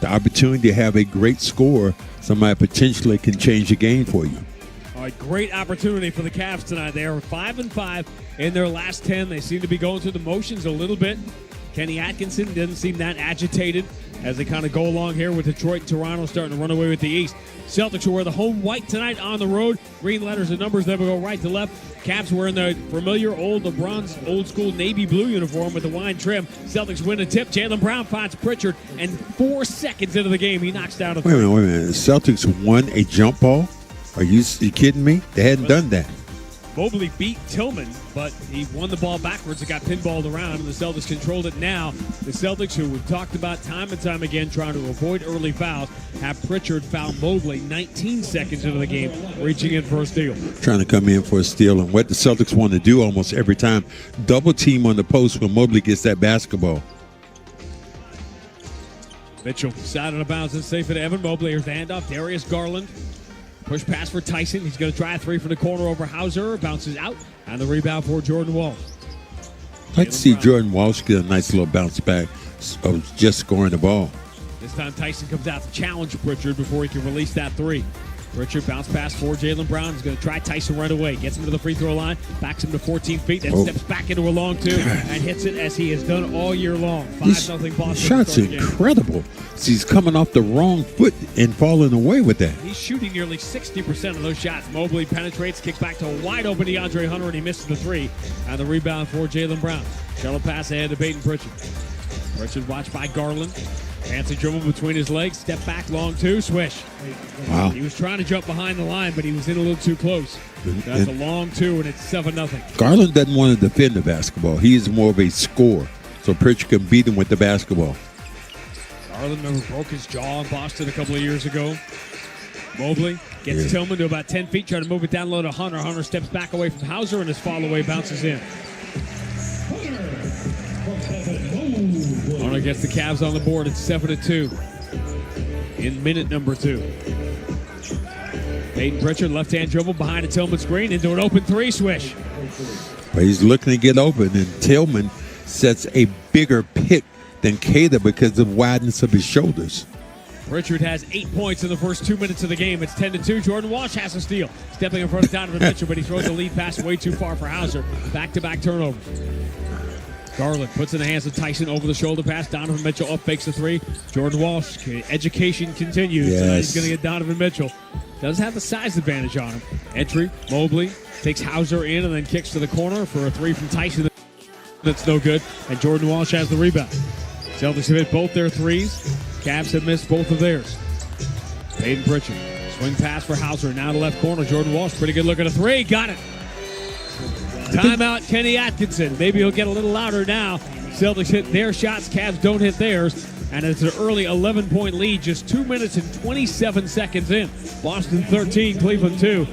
the opportunity to have a great score, somebody potentially can change the game for you. All right, great opportunity for the Cavs tonight. They are 5-5 in their last 10. They seem to be going through the motions a little bit. Kenny Atkinson doesn't seem that agitated as they kind of go along here with Detroit and Toronto starting to run away with the East. Celtics will wear the home white tonight on the road. Green letters and numbers that will go right to left. Cavs wearing the familiar LeBron's old school navy blue uniform with the wine trim. Celtics win a tip. Jaylen Brown finds Pritchard, and 4 seconds into the game, he knocks down a three. Wait a minute. The Celtics won a jump ball? Are you kidding me? They hadn't done that. Mobley beat Tillman, but he won the ball backwards. It got pinballed around, and the Celtics controlled it now. The Celtics, who we've talked about time and time again, trying to avoid early fouls, have Pritchard foul Mobley 19 seconds into the game, reaching in for a steal. Trying to come in for a steal, and what the Celtics want to do almost every time, double team on the post when Mobley gets that basketball. Mitchell, side out of bounds and safe at Evan Mobley. Here's the handoff. Darius Garland. Push pass for Tyson. He's going to try a three from the corner over Hauser. Bounces out. And the rebound for Jordan Walsh. I'd like to see Jordan Walsh get a nice little bounce back of just scoring the ball. This time Tyson comes out to challenge Pritchard before he can release that three. Pritchard bounce pass for Jaylen Brown. He's going to try Tyson right away. Gets him to the free throw line. Backs him to 14 feet. Then steps back into a long two and hits it as he has done all year long. 5-0 Boston. Shot's incredible. He's coming off the wrong foot and falling away with that. He's shooting nearly 60% of those shots. Mobley penetrates, kicks back to a wide open DeAndre Hunter, and he misses the three. And the rebound for Jaylen Brown. Shallow pass ahead to Peyton Pritchard. Pritchard watched by Garland. Fancy dribble between his legs. Step back, long two, swish. Wow. He was trying to jump behind the line, but he was in a little too close. That's a long two, and it's 7-0. Garland doesn't want to defend the basketball. He is more of a scorer, so Pritchard can beat him with the basketball. Garland, remember, broke his jaw in Boston a couple of years ago. Mobley gets Tillman to about 10 feet, trying to move it down low to Hunter. Hunter steps back away from Hauser, and his fall away bounces in. Hunter gets the Cavs on the board. It's 7-2 in minute number 2. Peyton Pritchard, left-hand dribble behind a Tillman screen into an open three, swish. But he's looking to get open, and Tillman sets a bigger pick than Cada because of the wideness of his shoulders. Pritchard has 8 points in the first 2 minutes of the game. It's 10-2. Jordan Walsh has a steal. Stepping in front of Donovan Mitchell, but he throws the lead pass way too far for Hauser. Back-to-back turnovers. Garland puts in the hands of Tyson over the shoulder pass. Donovan Mitchell up, fakes the three. Jordan Walsh, education continues. Yes. Tonight he's going to get Donovan Mitchell. Does have the size advantage on him. Entry, Mobley takes Hauser in and then kicks to the corner for a three from Tyson. That's no good. And Jordan Walsh has the rebound. Celtics have hit both their threes. Cavs have missed both of theirs. Peyton Pritchard. Swing pass for Hauser. Now to left corner. Jordan Walsh, pretty good look at a three. Got it. Timeout, Kenny Atkinson. Maybe he'll get a little louder now. Celtics hit their shots. Cavs don't hit theirs. And it's an early 11-point lead, just 2 minutes and 27 seconds in. Boston 13, Cleveland 2.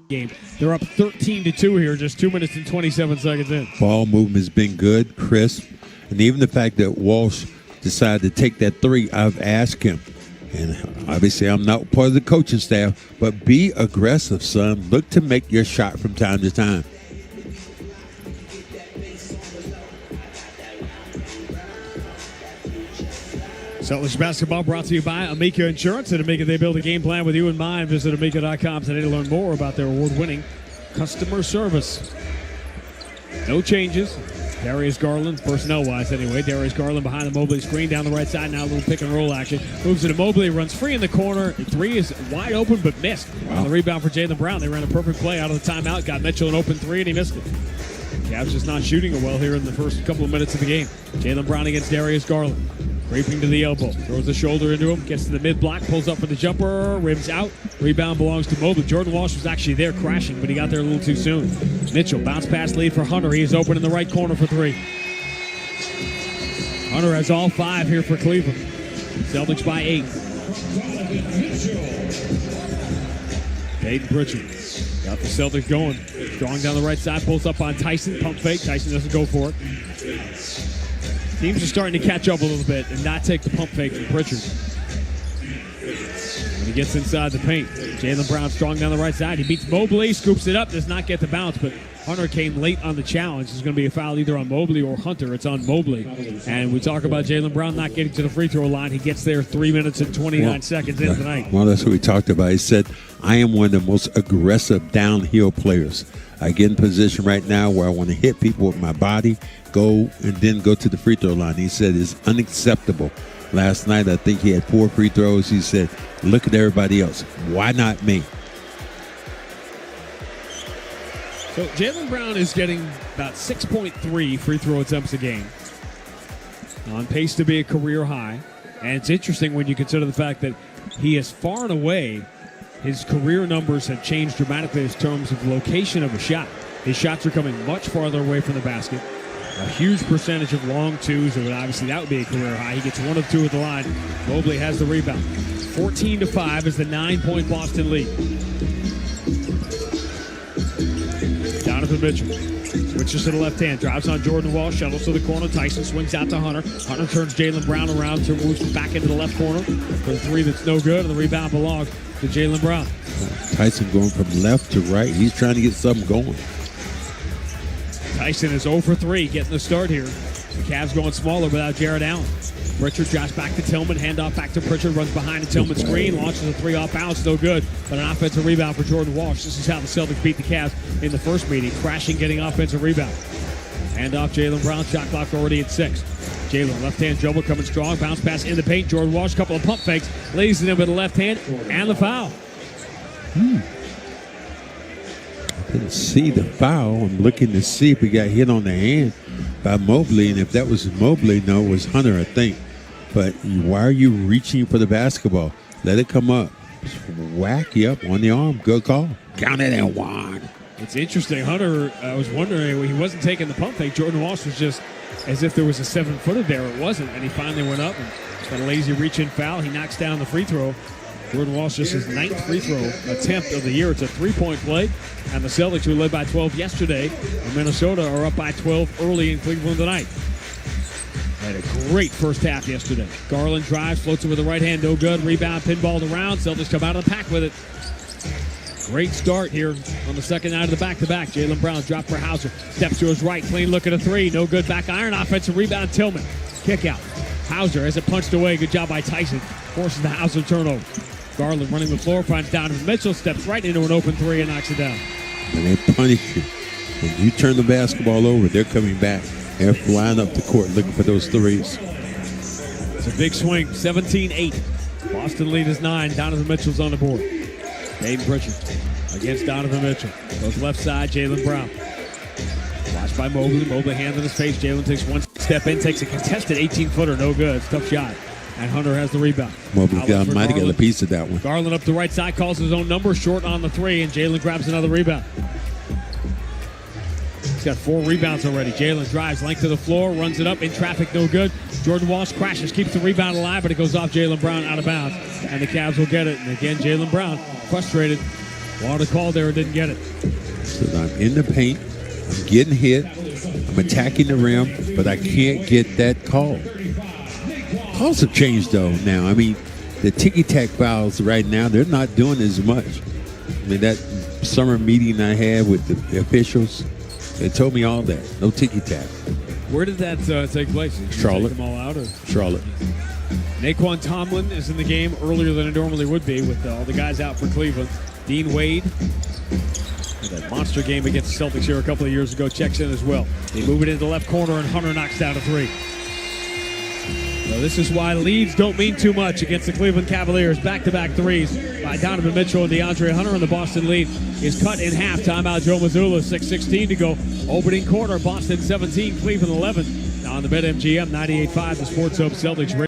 game. They're up 13-2 here, just 2 minutes and 27 seconds in. Ball movement has been good, crisp, and even the fact that Walsh decided to take that three, I've asked him, and obviously I'm not part of the coaching staff, but be aggressive, son. Look to make your shot from time to time. Celtics basketball brought to you by Amica Insurance. At Amica, they build a game plan with you in mind. Visit Amica.com today to learn more about their award-winning customer service. No changes. Darius Garland, personnel-wise anyway. Darius Garland behind the Mobley screen down the right side. Now a little pick-and-roll action. Moves to Mobley, runs free in the corner. Three is wide open but missed. Wow. On the rebound for Jaylen Brown. They ran a perfect play out of the timeout. Got Mitchell an open three, and he missed it. Cavs just not shooting it well here in the first couple of minutes of the game. Jaylen Brown against Darius Garland. Raping to the elbow. Throws the shoulder into him. Gets to the mid-block. Pulls up for the jumper. Rims out. Rebound belongs to Mobley. Jordan Walsh was actually there crashing, but he got there a little too soon. Mitchell, bounce pass lead for Hunter. He is open in the right corner for three. Hunter has all five here for Cleveland. Celtics by 8. Peyton Pritchard got the Celtics going. Strong down the right side. Pulls up on Tyson. Pump fake. Tyson doesn't go for it. Teams are starting to catch up a little bit and not take the pump fake from Pritchard. When he gets inside the paint, Jaylen Brown strong down the right side. He beats Mobley, scoops it up, does not get the bounce, but Hunter came late on the challenge. It's going to be a foul either on Mobley or Hunter. It's on Mobley. And we talk about Jaylen Brown not getting to the free throw line. He gets there 3 minutes and 29 seconds in tonight. Well, that's what we talked about. He said, I am one of the most aggressive downhill players. I get in position right now where I want to hit people with my body, go, and then go to the free throw line. He said it's unacceptable. Last night, I think he had 4 free throws. He said, look at everybody else. Why not me? So Jaylen Brown is getting about 6.3 free throw attempts a game. On pace to be a career high. And it's interesting when you consider the fact that he is far and away, his career numbers have changed dramatically in terms of location of a shot. His shots are coming much farther away from the basket. A huge percentage of long twos, and obviously that would be a career high. He gets 1 of 2 at the line. Mobley has the rebound. 14-5 is the 9-point Boston lead. Donovan Mitchell switches to the left hand, drives on Jordan Wall, shuttles to the corner. Tyson swings out to Hunter. Hunter turns Jaylen Brown around, moves back into the left corner for the three that's no good, and the rebound belongs to Jaylen Brown. Tyson going from left to right. He's trying to get something going. Tyson is 0 for 3, getting the start here. The Cavs going smaller without Jared Allen. Pritchard drops back to Tillman, handoff back to Pritchard, runs behind the Tillman screen, launches a 3 off bounds, no good, but an offensive rebound for Jordan Walsh. This is how the Celtics beat the Cavs in the first meeting, crashing, getting offensive rebound. Handoff Jaylen Brown, shot clock already at 6. Jaylen, left-hand dribble coming strong, bounce pass in the paint. Jordan Walsh, couple of pump fakes, lays it in with the left hand, and the foul. I didn't see the foul. I'm looking to see if he got hit on the hand by Mobley, and if that was Mobley, no, it was Hunter, I think. But why are you reaching for the basketball? Let it come up. Just whack you up on the arm. Good call. Count it at 1. It's interesting. Hunter, I was wondering, he wasn't taking the pump fake. Jordan Walsh was just as if there was a 7-footer there. It wasn't, and he finally went up and got a lazy reach-in foul. He knocks down the free throw. Jordan Walsh just his 9th free throw attempt of the year. It's a 3-point play, and the Celtics, who led by 12 yesterday in Minnesota, are up by 12 early in Cleveland tonight. Had a great first half yesterday. Garland drives, floats it with the right hand, no good. Rebound, pinballed around. Celtics come out of the pack with it. Great start here on the second night of the back-to-back. Jaylen Brown dropped for Hauser. Steps to his right, clean look at a 3. No good, back iron, offensive rebound, Tillman. Kick out. Hauser has it punched away. Good job by Tyson. Forces the Hauser turnover. Garland running the floor, finds Donovan Mitchell, steps right into an open 3 and knocks it down. And they punish you. When you turn the basketball over, they're coming back. They're flying up the court looking for those threes. It's a big swing, 17-8. Boston lead is 9. Donovan Mitchell's on the board. Peyton Pritchard against Donovan Mitchell. Goes left side, Jaylen Brown. Watched by Mobley. Mobley hands in his face. Jaylen takes one step in, takes a contested 18-footer. No good. It's a tough shot. And Hunter has the rebound. Mobley might have got a piece of that one. Garland up the right side, calls his own number, short on the 3, and Jaylen grabs another rebound. He's got 4 rebounds already. Jaylen drives, length to the floor, runs it up, in traffic, no good. Jordan Walsh crashes, keeps the rebound alive, but it goes off Jaylen Brown out of bounds. And the Cavs will get it. And again, Jaylen Brown frustrated. Wanted a call there and didn't get it. So I'm in the paint. I'm getting hit. I'm attacking the rim, but I can't get that call. Calls have changed, though, now. I mean, the ticky-tack fouls right now, they're not doing as much. I mean, that summer meeting I had with the officials, they told me all that. No ticky-tack. Where did that take place? Did you Charlotte. take them all out? Or? Charlotte. Naquan Tomlin is in the game earlier than it normally would be with all the guys out for Cleveland. Dean Wade, that monster game against the Celtics here a couple of years ago, checks in as well. They move it into the left corner, and Hunter knocks down a three. So this is why leads don't mean too much against the Cleveland Cavaliers. Back-to-back threes by Donovan Mitchell and DeAndre Hunter, and the Boston lead is cut in half. Timeout Joe Mazzulla, 6:16 to go. Opening quarter, Boston 17, Cleveland 11. Now on the BetMGM 98.5, the Sports Hub Celtics radio.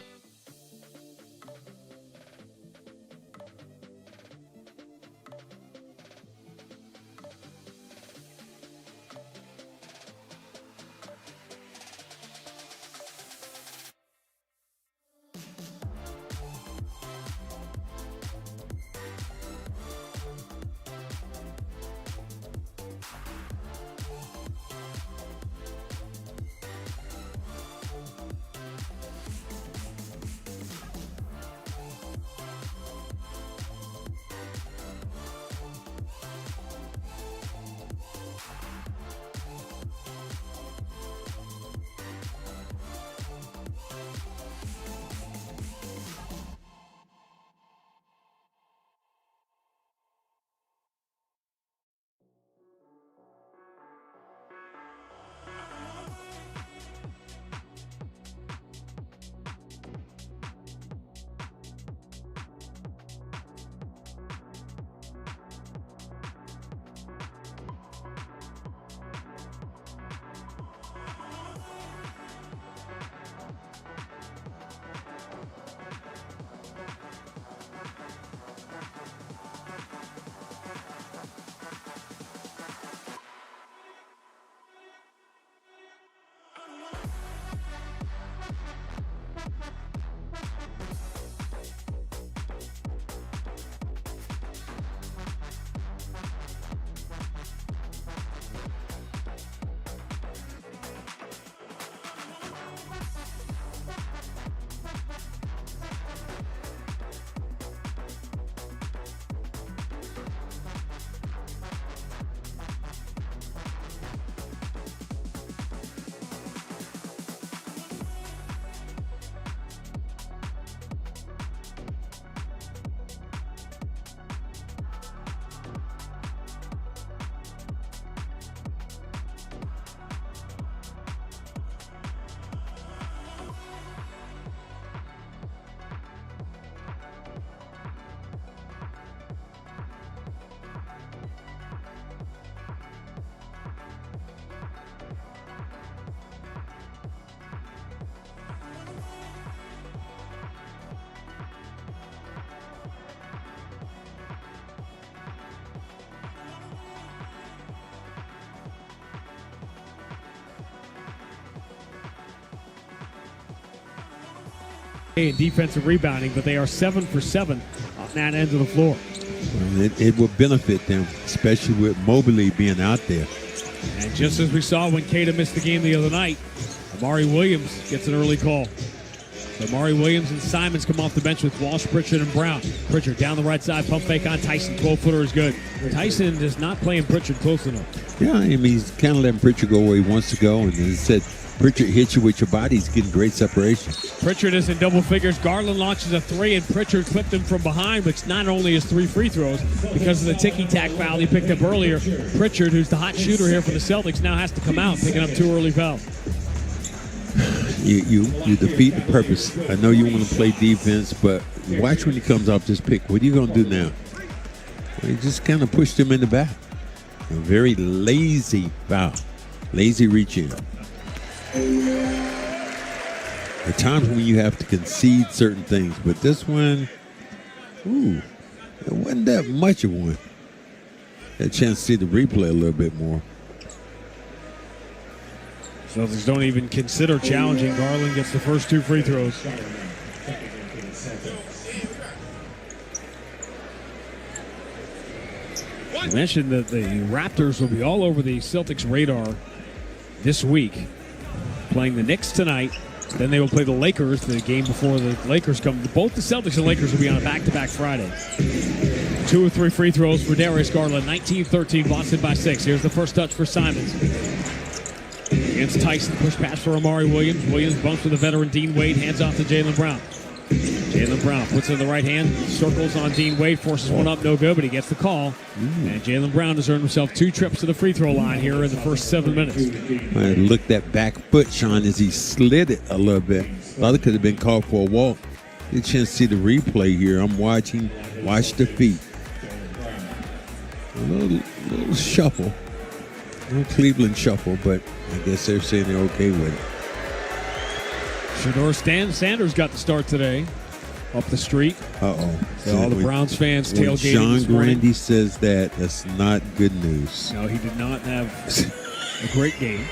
In defensive rebounding, but they are 7 for 7 on that end of the floor. Well, it will benefit them, especially with Mobley being out there. And just as we saw when Keita missed the game the other night, Amari Williams gets an early call. So Amari Williams and Simons come off the bench with Walsh, Pritchard, and Brown. Pritchard down the right side, pump fake on Tyson. 12-footer is good. Tyson is not playing Pritchard close enough. Yeah, I mean, he's kind of letting Pritchard go where he wants to go. And as I said, Pritchard hits you with your body. He's getting great separation. Pritchard is in double figures. Garland launches a three, and Pritchard clipped him from behind, which not only is 3 free throws, because of the ticky-tack foul he picked up earlier, Pritchard, who's the hot shooter here for the Celtics, now has to come out, picking up 2 early fouls. You defeat the purpose. I know you want to play defense, but watch when he comes off this pick. What are you going to do now? Well, he just kind of pushed him in the back. A very lazy foul. Lazy reach in. At times when you have to concede certain things, but this one, it wasn't that much of one. Had a chance to see the replay a little bit more. Celtics don't even consider challenging. Garland gets the first 2 free throws. You mentioned that the Raptors will be all over the Celtics radar this week, playing the Knicks tonight. Then they will play the Lakers, the game before the Lakers come. Both the Celtics and Lakers will be on a back-to-back Friday. 2 of 3 free throws for Darius Garland. 19-13, Boston by 6. Here's the first touch for Simons. Against Tyson, push pass for Amari Williams. Williams bumps with the veteran Dean Wade, hands off to Jaylen Brown. Jaylen Brown puts it in the right hand, circles on Dean Wade, forces one up, no good, but he gets the call. And Jaylen Brown has earned himself 2 trips to the free throw line here in the first 7 minutes. I looked that back foot, Sean, as he slid it a little bit. Thought it could have been called for a walk. Get a chance to see the replay here. I'm watching. Watch the feet. A little shuffle. A little Cleveland shuffle, but I guess they're saying they're okay with it. Shedeur Sanders got the start today up the street. Uh-oh. So all the Browns fans tailgating. Sean Grundy says that's not good news. No, he did not have a great game.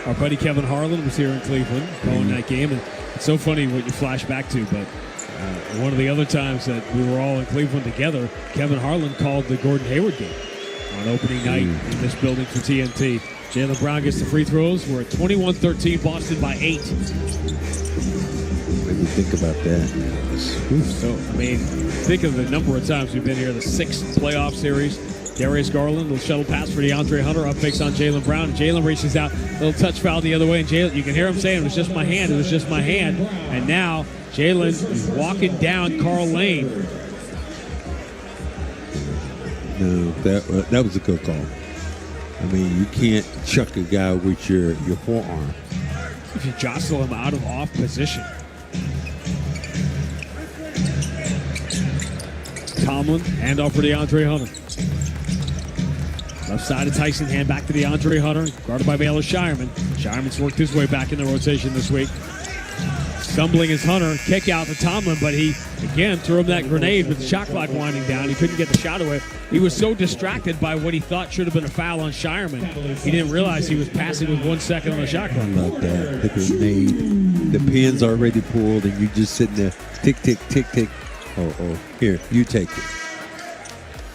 Our buddy Kevin Harlan was here in Cleveland calling that game. And it's so funny what you flash back to, but one of the other times that we were all in Cleveland together, Kevin Harlan called the Gordon Hayward game on opening night in this building for TNT. Jaylen Brown gets the free throws. We're at 21-13, Boston by 8. What do you think about that? So, I mean, think of the number of times we've been here, the 6th playoff series. Darius Garland will shuttle pass for DeAndre Hunter. Up fakes on Jaylen Brown. Jaylen reaches out. Little touch foul the other way. And Jaylen, you can hear him saying, it was just my hand. It was just my hand. And now Jaylen is walking down Carl Lane. No, that was a good call. I mean, you can't chuck a guy with your forearm. If you jostle him out of off position. Tomlin, handoff for DeAndre Hunter. Left side of Tyson, hand back to DeAndre Hunter, guarded by Baylor Shireman. Shireman's worked his way back in the rotation this week. Stumbling is Hunter, kick out to Tomlin, but he, again, threw him that grenade with the shot clock winding down. He couldn't get the shot away. He was so distracted by what he thought should have been a foul on Shireman, he didn't realize he was passing with 1 second on the shot clock. Like that, the grenade, the pin's already pulled, and you just sitting there, tick, tick, tick, tick. Oh, here, you take it.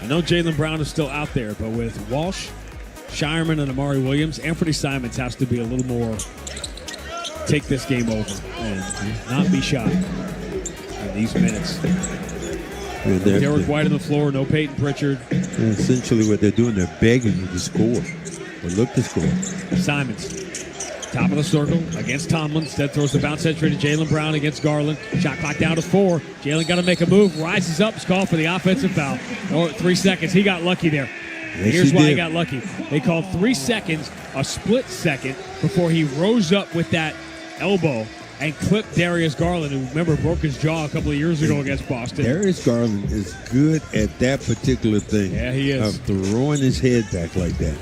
I know Jaylen Brown is still out there, but with Walsh, Shireman, and Amari Williams, Anthony Simons has to be a little more take this game over and not be shy in these minutes. Derek White on the floor, no Peyton Pritchard. Essentially what they're doing, they're begging you to score. Or look to score. Simons, top of the circle against Tomlin. Instead throws the bounce entry to Jaylen Brown against Garland. Shot clock down to 4. Jaylen got to make a move. Rises up. Is called for the offensive foul. 3 seconds. He got lucky there. Yes, here's why he got lucky. They called 3 seconds, a split second, before he rose up with that elbow and clipped Darius Garland, who, remember, broke his jaw a couple of years ago against Boston. Darius Garland is good at that particular thing. Yeah, he is. Of throwing his head back like that.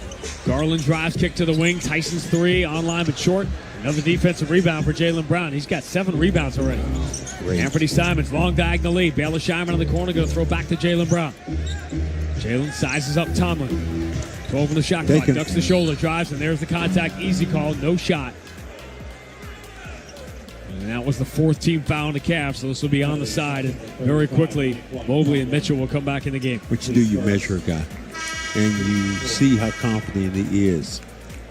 Garland drives, kick to the wing. Tyson's 3, online but short. Another defensive rebound for Jaylen Brown. He's got 7 rebounds already. Great. Anthony Simons, long diagonal lead. Baylor Shireman in the corner, going to throw back to Jaylen Brown. Jaylen sizes up Tomlin. 12 on the shot clock, ducks the shoulder, drives, and there's the contact. Easy call, no shot. And that was the 4th team foul on the Cavs, so this will be on the side. And very quickly, Mobley and Mitchell will come back in the game. What you do, you measure a guy, and you see how confident he is.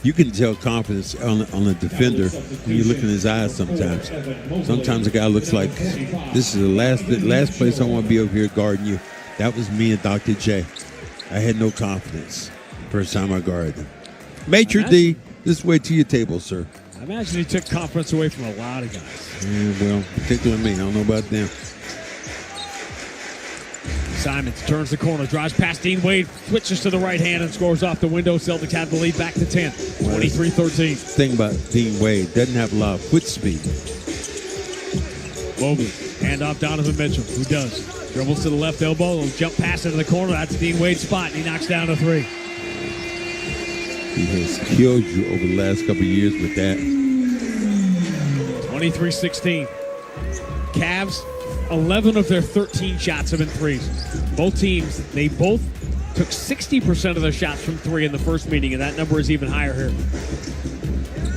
You can tell confidence on a defender when you look in his eyes sometimes. Sometimes a guy looks like, this is the last place I want to be over here guarding you. That was me and Dr. J. I had no confidence the first time I guarded him. Maitre D, this way to your table, sir. I imagine he took confidence away from a lot of guys. Yeah, well, particularly me. I don't know about them. Simons turns the corner, drives past Dean Wade, switches to the right hand and scores off the window. Celtics have the lead back to 10, 23-13. Thing about Dean Wade, doesn't have a lot of foot speed. Mobley, hand off Donovan Mitchell, who does. Dribbles to the left elbow, little jump pass into the corner. That's Dean Wade's spot, and he knocks down a 3. He has killed you over the last couple of years with that. 23-16. Cavs, 11 of their 13 shots have been threes. Both teams, they both took 60% of their shots from 3 in the first meeting, and that number is even higher here.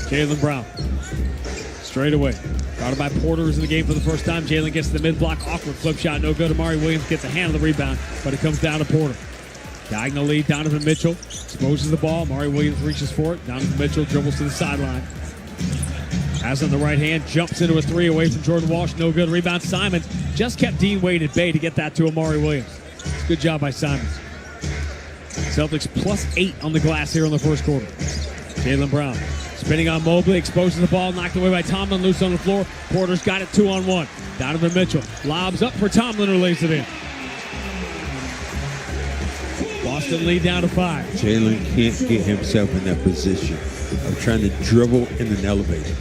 Jaylen Brown, straight away. Guarded by Porter, who's in the game for the first time. Jaylen gets the mid-block, awkward flip shot, no good. Amari Williams gets a hand on the rebound, but it comes down to Porter. Diagonal lead, Donovan Mitchell exposes the ball. Amari Williams reaches for it. Donovan Mitchell dribbles to the sideline. Has on the right hand, jumps into a three away from Jordan Walsh. No good. Rebound, Simons. Just kept Dean Wade at bay to get that to Amari Williams. Good job by Simons. Celtics +8 on the glass here in the first quarter. Jaylen Brown spinning on Mobley, exposes the ball, knocked away by Tomlin, loose on the floor. Porter's got it 2-on-1. Donovan Mitchell lobs up for Tomlin, who lays it in. Boston lead down to 5. Jaylen can't get himself in that position of trying to dribble in an elevator.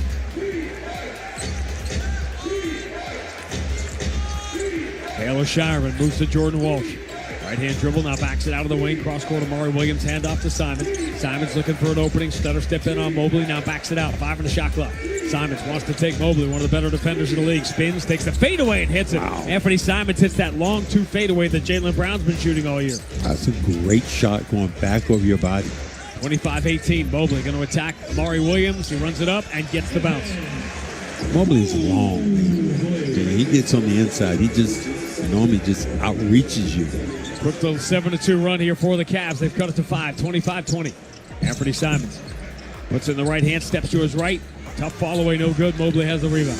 Taylor Shireman moves to Jordan Walsh. Right-hand dribble, now backs it out of the wing. Cross-court, Amari Williams, hand off to Simon. Simon's looking for an opening. Stutter step in on Mobley, now backs it out. 5 in the shot clock. Simons wants to take Mobley, one of the better defenders in the league. Spins, takes the fadeaway and hits it. Wow. Anthony Simons hits that long 2 fadeaway that Jaylen Brown's been shooting all year. That's a great shot going back over your body. 25-18, Mobley going to attack Amari Williams. He runs it up and gets the bounce. Mobley's long. He gets on the inside. He normally just outreaches you. Quick little 7-2 run here for the Cavs. They've cut it to 5, 25-20. Anthony Simons puts it in the right hand, steps to his right. Tough fall away, no good. Mobley has the rebound.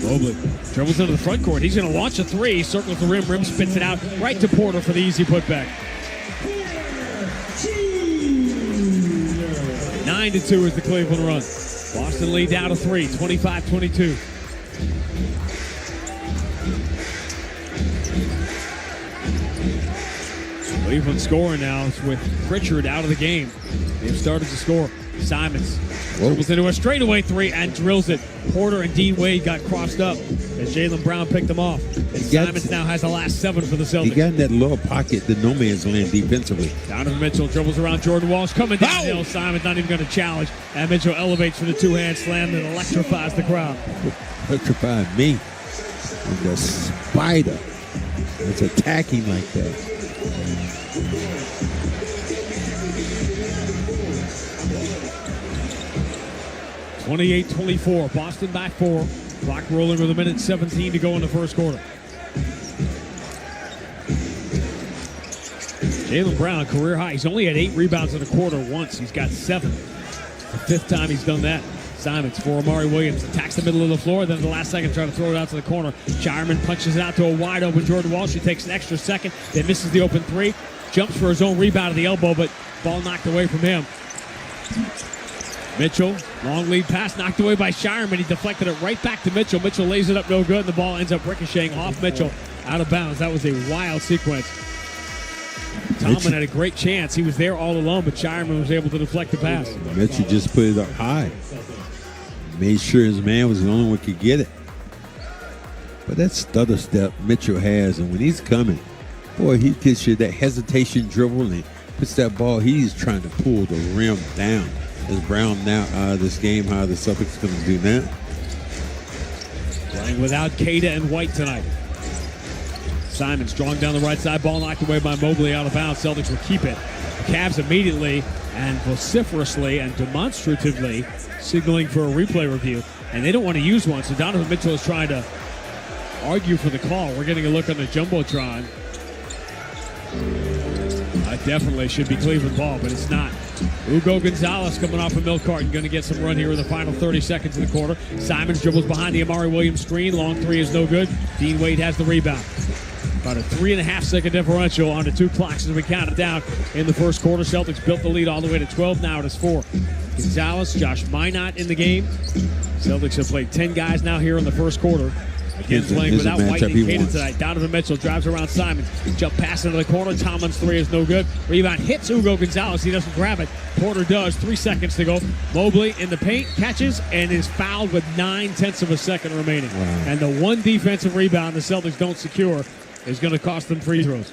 Mobley dribbles into the front court. He's going to launch a three, circles the rim, spits it out right to Porter for the easy putback. 9-2 is the Cleveland run. Boston lead down to 3, 25-22. Cleveland scoring now with Pritchard out of the game. They've started to score. Simons dribbles into a straightaway three and drills it. Porter and Dean Wade got crossed up as Jaylen Brown picked them off. And Simons now has the last 7 for the Celtics. He got in that little pocket, the no man's land defensively. Donovan Mitchell dribbles around Jordan Walsh, coming downhill. Simons not even going to challenge. And Mitchell elevates for the 2-hand slam that electrifies the crowd. Electrified me. And the spider that's attacking like that. 28-24, Boston by 4. Clock rolling with 1:17 to go in the first quarter. Jaylen Brown, career high. He's only had 8 rebounds in a quarter once. He's got 7. The 5th time he's done that. Simons for Amari Williams. Attacks the middle of the floor. Then at the last second, trying to throw it out to the corner. Shireman punches it out to a wide open Jordan Walsh. He takes an extra second. Then misses the open 3. Jumps for his own rebound at the elbow, but ball knocked away from him. Mitchell, long lead pass, knocked away by Shireman. He deflected it right back to Mitchell. Mitchell lays it up no good, and the ball ends up ricocheting off Mitchell out of bounds. That was a wild sequence. Tomlin had a great chance. He was there all alone, but Shireman was able to deflect the pass. Mitchell just put it up high. Made sure his man was the only one who could get it. But that stutter step Mitchell has, and when he's coming, boy, he gets you that hesitation dribble, and he puts that ball, he's trying to pull the rim down. Is Brown now out of this game? How are the Celtics going to do that? Playing without Cada and White tonight. Simons drawing down the right side. Ball knocked away by Mobley out of bounds. Celtics will keep it. The Cavs immediately and vociferously and demonstratively signaling for a replay review. And they don't want to use one, so Donovan Mitchell is trying to argue for the call. We're getting a look on the Jumbotron. That definitely should be Cleveland ball, but it's not. Hugo Gonzalez coming off a milk carton, going to get some run here in the final 30 seconds of the quarter. Simons dribbles behind the Amari Williams screen. Long 3 is no good. Dean Wade has the rebound. About a 3.5 second differential on the 2 clocks as we count it down in the first quarter. Celtics built the lead all the way to 12. Now it is 4. Gonzalez, Josh Minot in the game. Celtics have played 10 guys now here in the first quarter. Again, playing without White and Cada tonight. Donovan Mitchell drives around Simons. Jump pass into the corner. Tomlin's 3 is no good. Rebound hits Hugo Gonzalez. He doesn't grab it. Porter does. 3 seconds to go. Mobley in the paint, catches, and is fouled with 9/10 of a second remaining. Wow. And the one defensive rebound the Celtics don't secure is going to cost them free throws.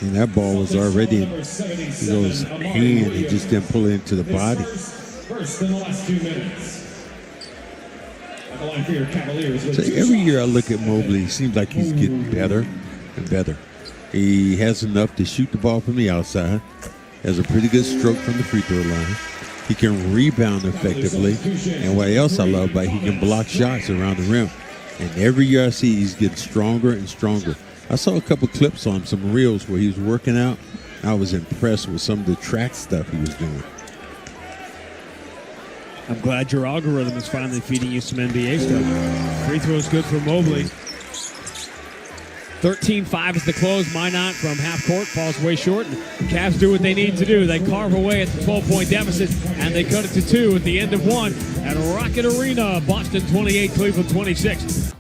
And that ball was already in Hugo's hand. He just didn't pull it into the body. First in the last 2 minutes. So every year I look at Mobley, it seems like he's getting better and better. He has enough to shoot the ball from the outside, has a pretty good stroke from the free throw line. He can rebound effectively, and what else I love about he can block shots around the rim. And every year I see he's getting stronger and stronger. I saw a couple clips on some reels where he was working out. I was impressed with some of the track stuff he was doing. I'm glad your algorithm is finally feeding you some NBA stuff. Free throws good for Mobley. 13-5 is the close. Minot from half court falls way short. And Cavs do what they need to do. They carve away at the 12-point deficit, and they cut it to 2 at the end of 1 at Rocket Arena. Boston 28, Cleveland 26.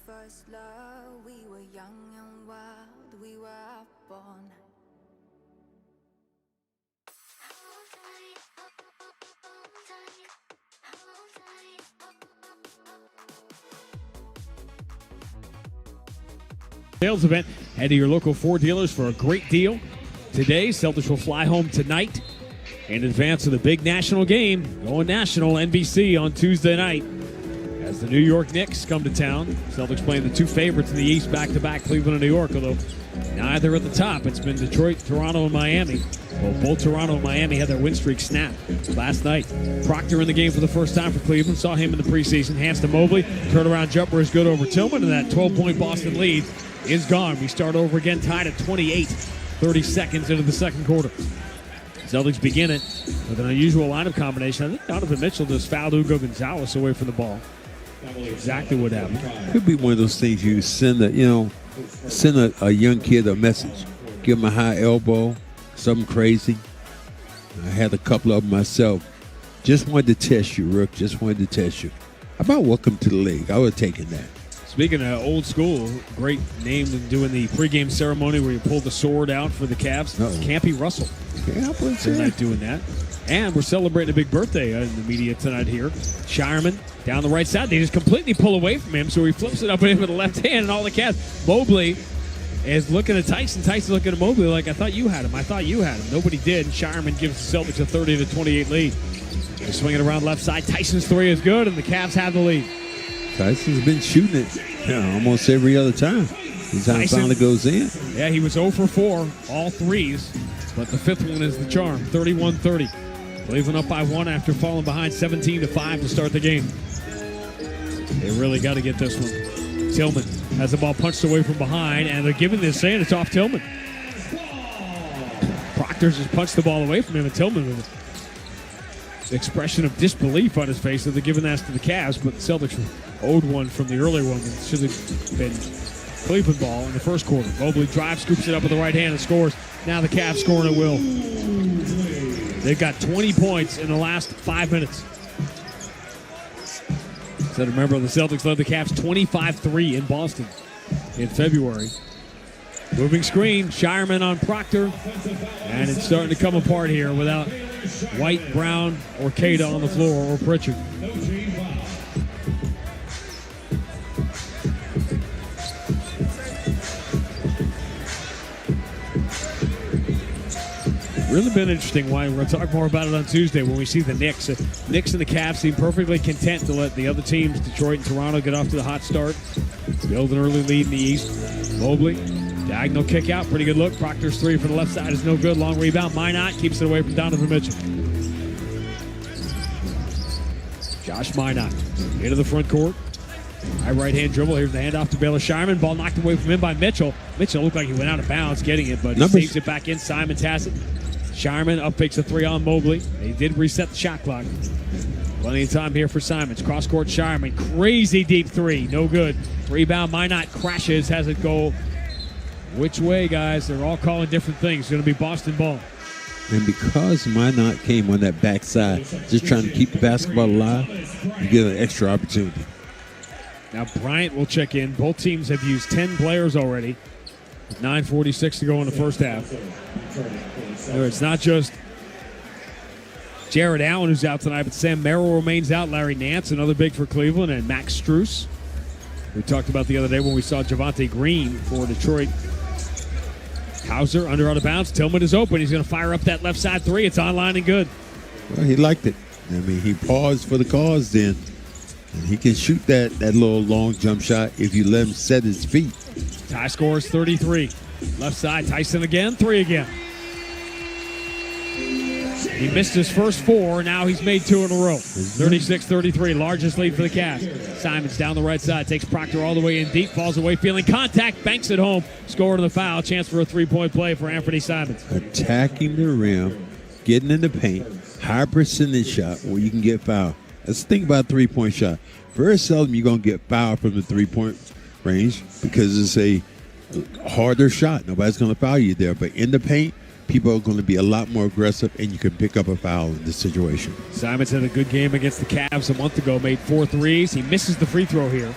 First love, we were young and wild, we were upborn. Sales event. Head to your local Ford dealers for a great deal. Today, Celtics will fly home tonight in advance of the big national game. Going national, NBC on Tuesday night. As the New York Knicks come to town, Celtics playing the two favorites in the East back-to-back, Cleveland and New York, although neither at the top. It's been Detroit, Toronto, and Miami. Well, both Toronto and Miami had their win streak snapped last night. Proctor in the game for the first time for Cleveland. Saw him in the preseason. Hands to Mobley. Turnaround jumper is good over Tillman, and that 12-point Boston lead is gone. We start over again, tied at 28, 30 seconds into the second quarter. Celtics begin it with an unusual lineup combination. I think Donovan Mitchell just fouled Hugo Gonzalez away from the ball. Exactly what happened. Could be one of those things you send a young kid a message, give him a high elbow, something crazy. I had a couple of them myself. Just wanted to test you, Rook. Just wanted to test you. How about welcome to the league? I would have taken that. Speaking of old school, great name in doing the pregame ceremony where you pulled the sword out for the Cavs. Campy Russell. Yeah, tonight doing that. And we're celebrating a big birthday in the media tonight here. Shireman down the right side. They just completely pull away from him, so he flips it up at him with the left hand and all the Cavs. Mobley is looking at Tyson. Tyson's looking at Mobley like, I thought you had him. I thought you had him. Nobody did. Shireman gives the Celtics a 30-28 lead. They're swinging around left side. Tyson's three is good, and the Cavs have the lead. Tyson's been shooting it almost every other time. This time finally goes in. Yeah, he was 0 for 4, all threes, but the fifth one is the charm, 31-30. Cleveland up by 1 after falling behind 17-5 to start the game. They really got to get this one. Tillman has the ball punched away from behind, and they're giving this, saying it's off Tillman. Proctor just punched the ball away from him, and Tillman with an expression of disbelief on his face that they're giving that to the Cavs, but the Celtics owed one from the earlier one. It should have been Cleveland ball in the first quarter. Mobley drives, scoops it up with the right hand and scores. Now the Cavs scoring at will. They've got 20 points in the last 5 minutes. So remember, the Celtics led the Cavs 25-3 in Boston in February. Moving screen, Shireman on Proctor. And it's starting to come apart here without White, Brown, or Cada on the floor, or Pritchard. Really been interesting. Why we're going to talk more about it on Tuesday when we see the Knicks. Knicks and the Cavs seem perfectly content to let the other teams, Detroit and Toronto, get off to the hot start. Build an early lead in the East. Mobley, diagonal kick out, pretty good look. Proctor's three from the left side is no good. Long rebound, Minot keeps it away from Donovan Mitchell. Josh Minot into the front court. High right-hand dribble. Here's the handoff to Baylor Shireman. Ball knocked away from him by Mitchell. Mitchell looked like he went out of bounds getting it, but he saves it back in. Simons has it. Shireman up picks a three on Mobley. He did reset the shot clock. Plenty of time here for Simons. Cross-court Shireman. Crazy deep three. No good. Rebound. Minot crashes. Has it go which way, guys? They're all calling different things. It's going to be Boston ball. And because Minot came on that backside, just trying to keep the basketball alive, you get an extra opportunity. Now Bryant will check in. Both teams have used 10 players already. 9:46 to go in the first half. It's not just Jared Allen who's out tonight, but Sam Merrill remains out. Larry Nance, another big for Cleveland, and Max Strus. We talked about the other day when we saw Javonte Green for Detroit. Hauser under out of bounds. Tillman is open. He's going to fire up that left side three. It's online and good. Well, he liked it. I mean, he paused for the cause then. And he can shoot that little long jump shot if you let him set his feet. Tie scores 33. Left side, Tyson again, three again. He missed his first four. Now he's made two in a row. 36-33, largest lead for the Cavs. Simons down the right side, takes Proctor all the way in deep, falls away, feeling contact, banks it home. Score to the foul, chance for a three-point play for Anthony Simons. Attacking the rim, getting in the paint, high percentage shot where you can get fouled. Let's think about a three-point shot. Very seldom you're going to get fouled from the three-point range because it's a harder shot. Nobody's going to foul you there. But in the paint, people are going to be a lot more aggressive, and you can pick up a foul in this situation. Simons had a good game against the Cavs a month ago, made 4 threes. He misses the free throw here.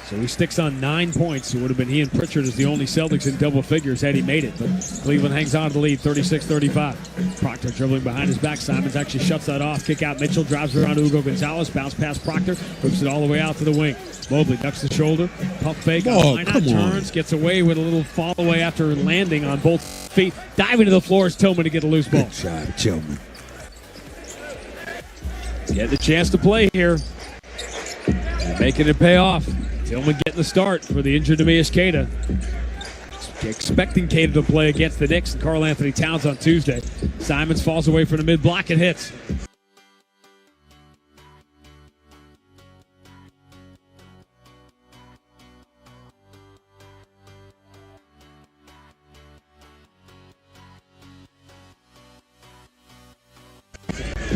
So he sticks on 9 points. It would have been he and Pritchard as the only Celtics in double figures had he made it. But Cleveland hangs on to the lead, 36-35. Proctor dribbling behind his back. Simons actually shuts that off. Kick out Mitchell, drives around to Hugo Gonzalez. Bounce past Proctor, hooks it all the way out to the wing. Mobley ducks the shoulder. Pump fake. Turns, gets away with a little fall away after landing on both feet. Diving to the floor is Tillman to get a loose ball. Good shot, Tillman. Getting a chance to play here. And making it pay off. Tillman getting the start for the injured Neemias Queta. Expecting Queta to play against the Knicks and Karl Anthony Towns on Tuesday. Simons falls away from the mid-block and hits.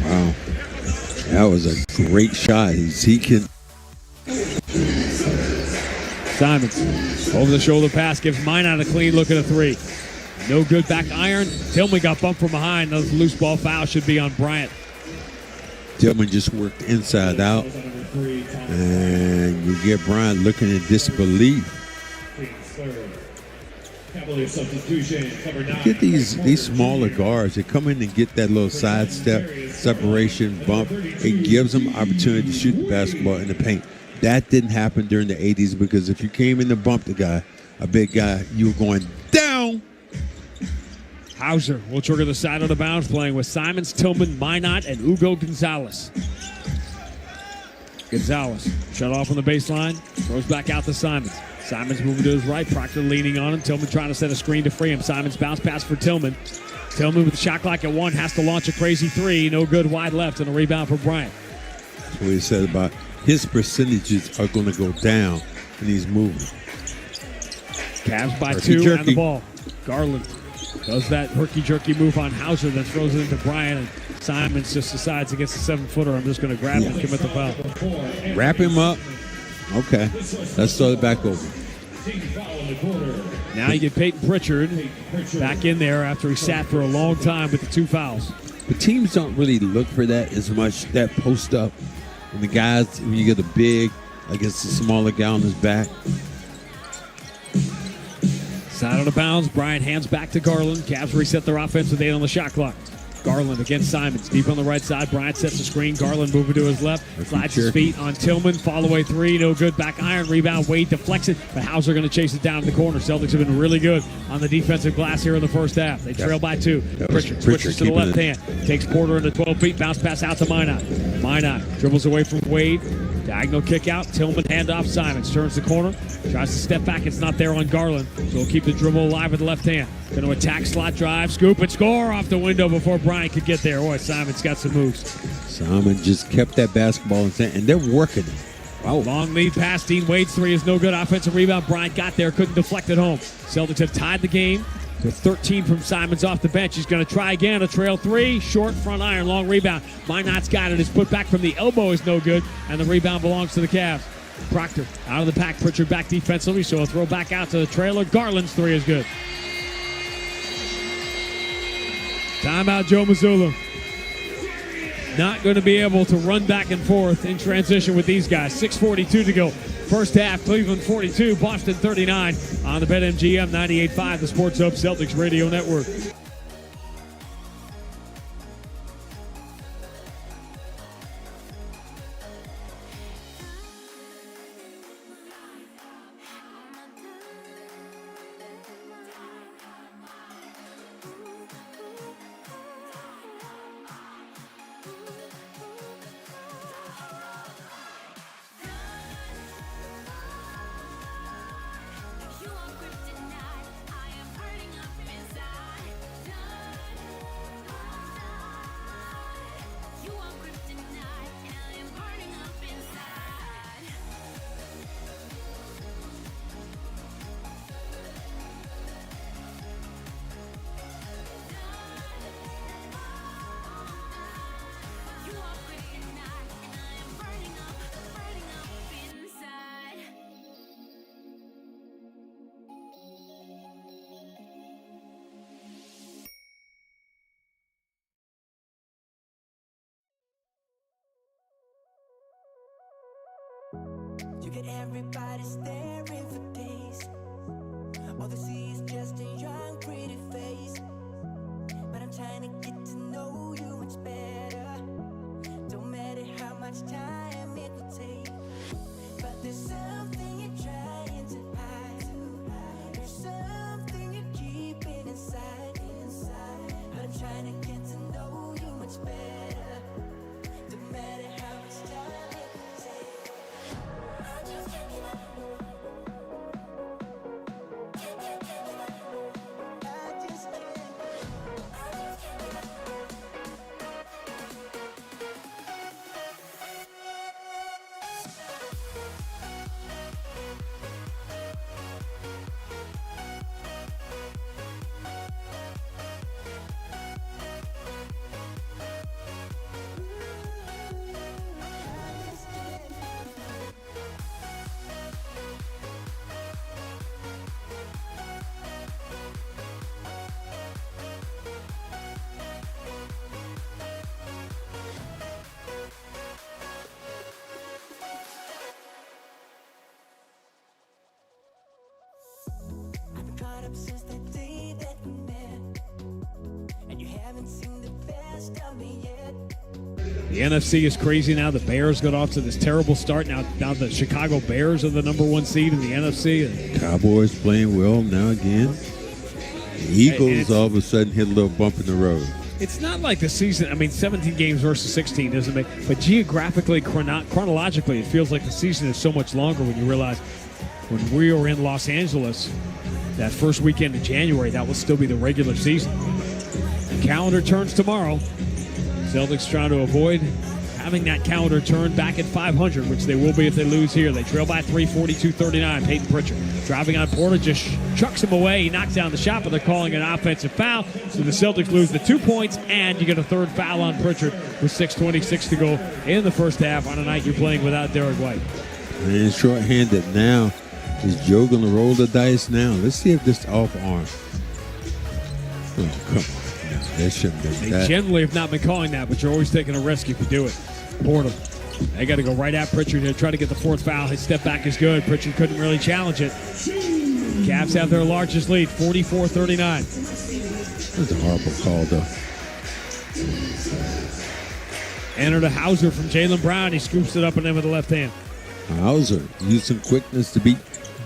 Wow. That was a great shot. He can... Simons, over the shoulder pass, gives Minot a clean look at a three. No good, back iron. Tillman got bumped from behind. Another loose ball foul should be on Bryant. Tillman just worked inside out. And you get Bryant looking in disbelief. Get these smaller guards. They come in and get that little sidestep, separation, bump. It gives them opportunity to shoot the basketball in the paint. That didn't happen during the 80s because if you came in to bump the guy, a big guy, you were going down. Hauser will trigger the side of the bounds, playing with Simons, Tillman, Minot, and Hugo Gonzalez. Gonzalez shut off on the baseline, throws back out to Simons. Simons moving to his right, Proctor leaning on him. Tillman trying to set a screen to free him. Simons bounce pass for Tillman. Tillman with the shot clock at 1 has to launch a crazy three. No good, wide left, and a rebound for Bryant. That's what he said about his percentages are going to go down when he's moving. Cavs by 2 and the ball. Garland does that herky-jerky move on Hauser, then throws it into Bryant, and Simons just decides against the 7-footer, I'm just going to grab him and commit the foul. Wrap him up. Okay. Let's throw it back over. the quarter. Now you get Peyton Pritchard back in there after he sat for a long time with the 2 fouls. But teams don't really look for that as much, that post up. When the guys, when you get a big against a smaller guy on his back. Side out of bounds. Bryant hands back to Garland. Cavs reset their offense with 8 on the shot clock. Garland against Simons. Deep on the right side. Bryant sets the screen. Garland moving to his left. Slides his feet on Tillman. Fall away 3. No good. Back iron. Rebound. Wade deflects it. But Hauser going to chase it down in the corner. Celtics have been really good on the defensive glass here in the first half. They trail by 2. Pritchard switches to the left hand. Takes Porter into 12 feet. Bounce pass out to Minot. Minot dribbles away from Wade. Diagonal kick out. Tillman handoff. Simons turns the corner. Tries to step back. It's not there on Garland. So he'll keep the dribble alive with the left hand. Going to attack, slot drive, scoop, and score off the window before Bryant could get there. Boy, Simons got some moves. Simon just kept that basketball in and they're working it. Wow. Long lead pass. Dean Wade's 3 is no good. Offensive rebound. Bryant got there. Couldn't deflect it home. Celtics have tied the game with 13 from Simons off the bench. He's going to try again. A trail 3. Short front iron. Long rebound. Minot's got it. His put back from the elbow is no good. And the rebound belongs to the Cavs. Proctor out of the pack. Pritchard back defensively. So a throw back out to the trailer. Garland's 3 is good. Timeout, Joe Mazzulla. Not going to be able to run back and forth in transition with these guys. 6:42 to go. First half, Cleveland 42, Boston 39 on the BetMGM 98.5, the Sports Hub Celtics Radio Network. You get everybody staring for days. All they see is just a young, pretty face. But I'm trying to get to know you much better. Don't matter how much time it will take. But there's something you're trying to hide. There's something you're keeping inside. But I'm trying to get to know you much better. Don't matter how much time it will take. I just can't give up. Can't give up. I just can't. Give up. I've been caught up since the day that we met, and you haven't seen the best of me yet. The NFC is crazy now. The Bears got off to this terrible start. Now the Chicago Bears are the number 1 seed in the NFC. And Cowboys playing well now again. The Eagles all of a sudden hit a little bump in the road. it's not like the season. I mean, 17 games versus 16 doesn't make. But geographically, chronologically, it feels like the season is so much longer when you realize when we were in Los Angeles that first weekend in January, that will still be the regular season. The calendar turns tomorrow. Celtics trying to avoid having that calendar turn back at 500, which they will be if they lose here. They trail by 3, 42-39. Peyton Pritchard driving on Porter, just chucks him away. He knocks down the shot, but they're calling an offensive foul. So the Celtics lose the 2 points, and you get a third foul on Pritchard with 6:26 to go in the first half on a night you're playing without Derek White. And short-handed now. Is Joe going to roll the dice now? Let's see if this off arm. Oh, come on. No, that shouldn't be They that. generally have not been calling that, but you're always taking a risk if you do it. Porter. They got to go right at Pritchard here, try to get the fourth foul. His step back is good. Pritchard couldn't really challenge it. Cavs have their largest lead, 44-39. That's a horrible call, though. Enter to Hauser from Jaylen Brown. He scoops it up and in with the left hand. Hauser using quickness to beat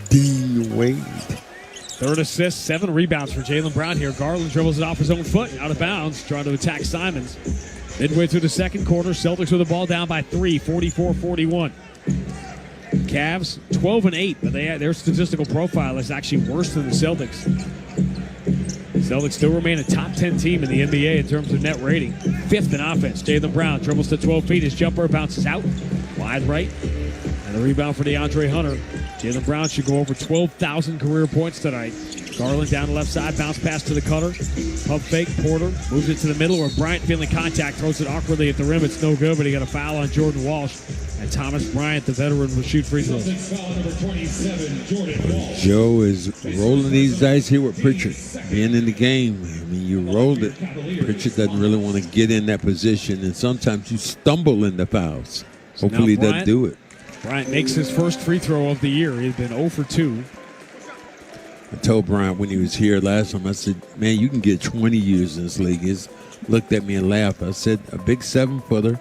Dean Wade. Third assist, 7 rebounds for Jaylen Brown here. Garland dribbles it off his own foot, out of bounds, trying to attack Simons. Midway through the second quarter, Celtics with the ball down by 3, 44-41. Cavs 12-8, but their statistical profile is actually worse than the Celtics. Celtics still remain a top 10 team in the NBA in terms of net rating. 5th in offense. Jaylen Brown dribbles to 12 feet. His jumper bounces out. Wide right. And the rebound for DeAndre Hunter. Jaylen Brown should go over 12,000 career points tonight. Garland down the left side. Bounce pass to the cutter. Pump fake. Porter moves it to the middle where Bryant feeling contact. Throws it awkwardly at the rim. It's no good, but he got a foul on Jordan Walsh. And Thomas Bryant, the veteran, will shoot free throws. Joe is rolling these dice here with Pritchard. Being in the game, I mean, you rolled it. Pritchard doesn't really want to get in that position, and sometimes you stumble in the fouls. Hopefully he doesn't do it. Bryant makes his first free throw of the year. He's been 0 for 2. I told Bryant when he was here last time, I said, man, you can get 20 years in this league. He looked at me and laughed. I said, a big 7-footer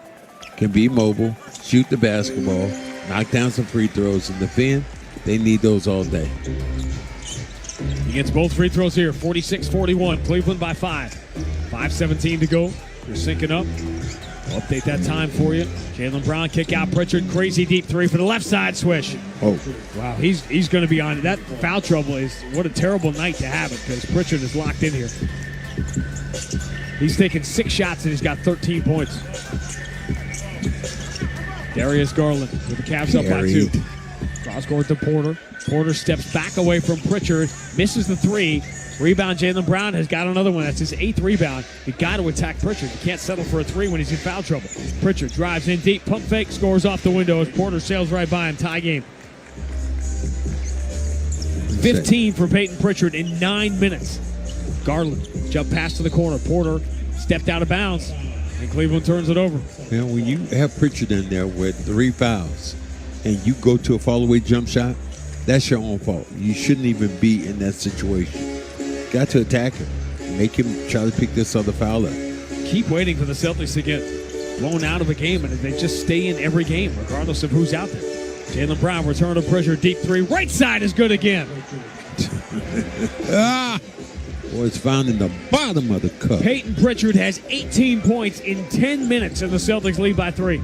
can be mobile, shoot the basketball, knock down some free throws, and defend. They need those all day. He gets both free throws here, 46-41. Cleveland by 5. 5:17 to go. You're syncing up. I'll update that time for you. Jaylen Brown kick out Pritchard. Crazy deep three for the left side swish. Oh. Wow, he's going to be on it. That foul trouble is, what a terrible night to have it because Pritchard is locked in here. He's taken 6 shots and he's got 13 points. Darius Garland with the Cavs up by 2. Cross court to Porter. Porter steps back away from Pritchard, misses the 3. Rebound, Jaylen Brown has got another one. That's his 8th rebound. You got to attack Pritchard. You can't settle for a 3 when he's in foul trouble. Pritchard drives in deep, pump fake, scores off the window as Porter sails right by him. Tie game. 15 for Peyton Pritchard in 9 minutes. Garland jump pass to the corner. Porter stepped out of bounds, and Cleveland turns it over. Man, when you have Pritchard in there with 3 fouls and you go to a fall-away jump shot, that's your own fault. You shouldn't even be in that situation. Got to attack him. Make him try to pick this other foul up. Keep waiting for the Celtics to get blown out of a game, and they just stay in every game, regardless of who's out there. Jaylen Brown, return to pressure, deep 3. Right side is good again. Boy, it's found in the bottom of the cup. Peyton Pritchard has 18 points in 10 minutes, and the Celtics lead by 3.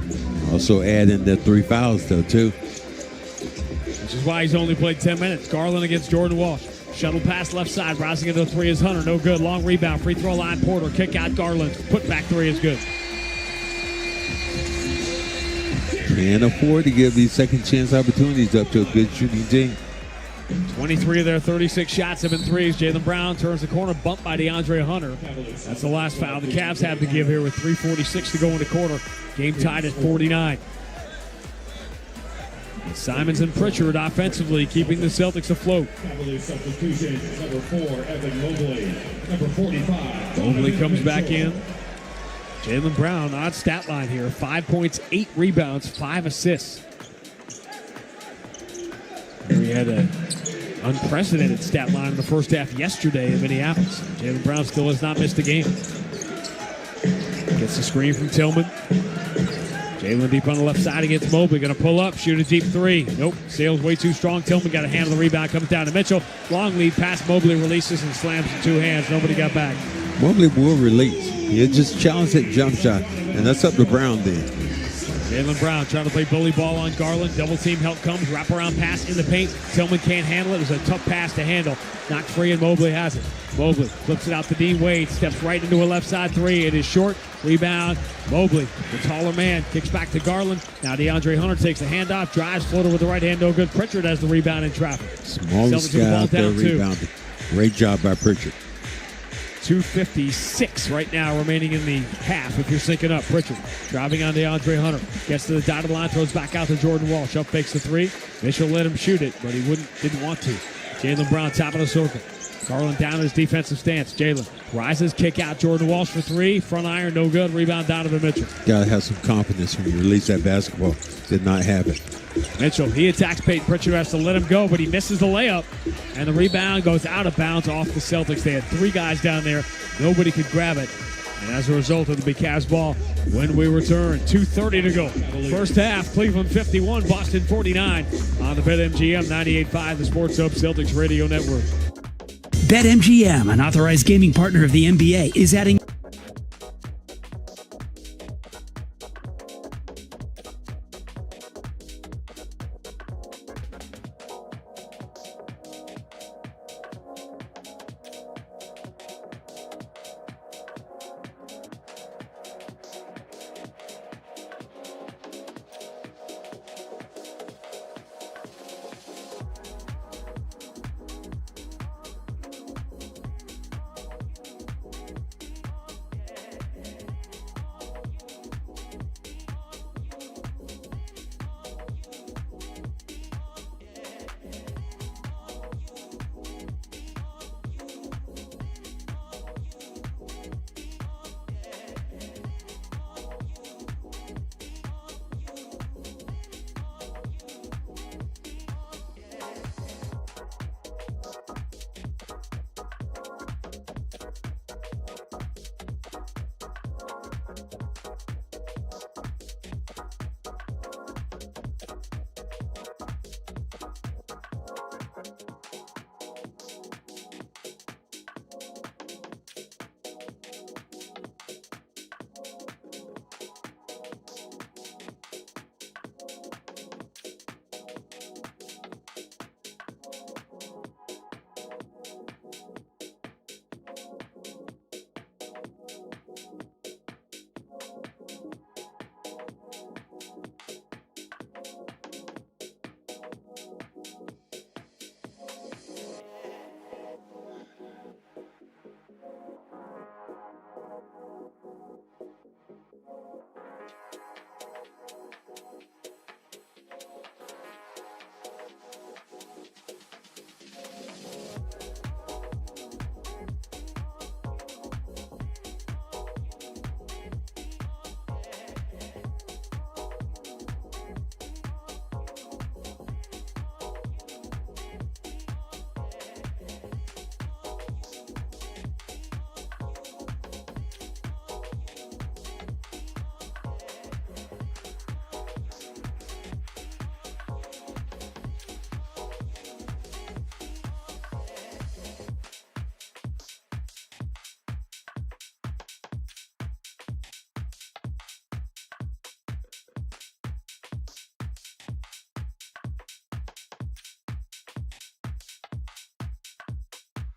Also add in the 3 fouls, though, too. Which is why he's only played 10 minutes. Garland against Jordan Walsh. Shuttle pass left side, rising into a 3 is Hunter. No good. Long rebound. Free throw line. Porter. Kick out Garland. Put back 3 is good. Can't afford to give these second chance opportunities up to a good shooting team. 23 of their 36 shots have been 3s. Jaylen Brown turns the corner, bumped by DeAndre Hunter. That's the last foul the Cavs have to give here with 3:46 to go in the quarter. Game tied at 49. And Simons and Pritchard offensively keeping the Celtics afloat. Cavaliers substitution, number 4, Evan Mobley. Number 45. Mobley comes back in. Jaylen Brown, odd stat line here. 5 points, 8 rebounds, 5 assists. He had an unprecedented stat line in the first half yesterday in Minneapolis. Jaylen Brown still has not missed a game. Gets the screen from Tillman. Jaylen deep on the left side against Mobley. Going to pull up, shoot a deep 3. Nope, sails way too strong. Tillman got a hand on the rebound, comes down to Mitchell. Long lead pass, Mobley releases and slams in 2 hands. Nobody got back. Mobley will release. He just challenged that jump shot, and that's up to Brown then. Jaylen Brown trying to play bully ball on Garland. Double team help comes. Wraparound pass in the paint. Tillman can't handle it. It was a tough pass to handle. Knocked free, and Mobley has it. Mobley flips it out to Dean Wade. Steps right into a left side 3. It is short. Rebound. Mobley, the taller man, kicks back to Garland. Now DeAndre Hunter takes a handoff. Drives floater with the right hand. No good. Pritchard has the rebound in traffic. Smallest guy out there rebounding. Great job by Pritchard. 2:56 right now remaining in the half if you're syncing up. Pritchard driving on DeAndre Hunter. Gets to the dotted line, throws back out to Jordan Walsh. Up fakes the three. Mitchell let him shoot it, but he didn't want to. Jaylen Brown, top of the circle. Garland down in his defensive stance. Jaylen rises, kick out. Jordan Walsh for three. Front iron, no good. Rebound, Donovan Mitchell. Got to have some confidence when you release that basketball. Did not have it. Mitchell, he attacks Peyton Pritchard, has to let him go, but he misses the layup. And the rebound goes out of bounds off the Celtics. They had three guys down there. Nobody could grab it. And as a result, it'll be Cavs ball when we return. 2:30 to go. First half, Cleveland 51, Boston 49 on the BetMGM 98.5, the Sports Hub Celtics Radio Network. BetMGM, an authorized gaming partner of the NBA, is adding...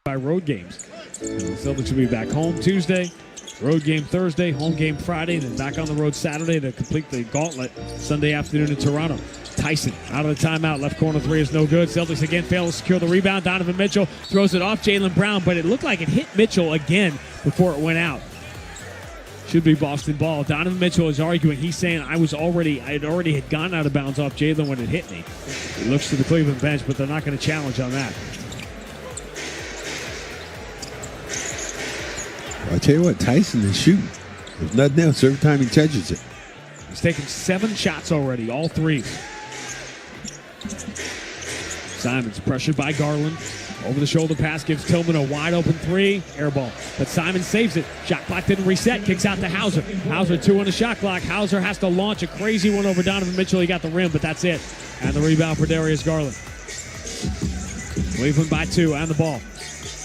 by road games. And the Celtics will be back home Tuesday, road game Thursday, home game Friday, then back on the road Saturday to complete the gauntlet Sunday afternoon in Toronto. Tyson out of the timeout, left corner three is no good. Celtics again fail to secure the rebound. Donovan Mitchell throws it off Jaylen Brown, but it looked like it hit Mitchell again before it went out. Should be Boston ball. Donovan Mitchell is arguing. He's saying I had gone out of bounds off Jaylen when it hit me. He looks to the Cleveland bench, but they're not going to challenge on that. I tell you what, Tyson is shooting. There's nothing else every time he touches it. He's taken 7 shots already, all threes. Simons pressured by Garland. Over the shoulder pass gives Tillman a wide open three. Air ball. But Simon saves it. Shot clock didn't reset. Kicks out to Hauser. Hauser 2 on the shot clock. Hauser has to launch a crazy one over Donovan Mitchell. He got the rim, but that's it. And the rebound for Darius Garland. Cleveland by 2 and the ball.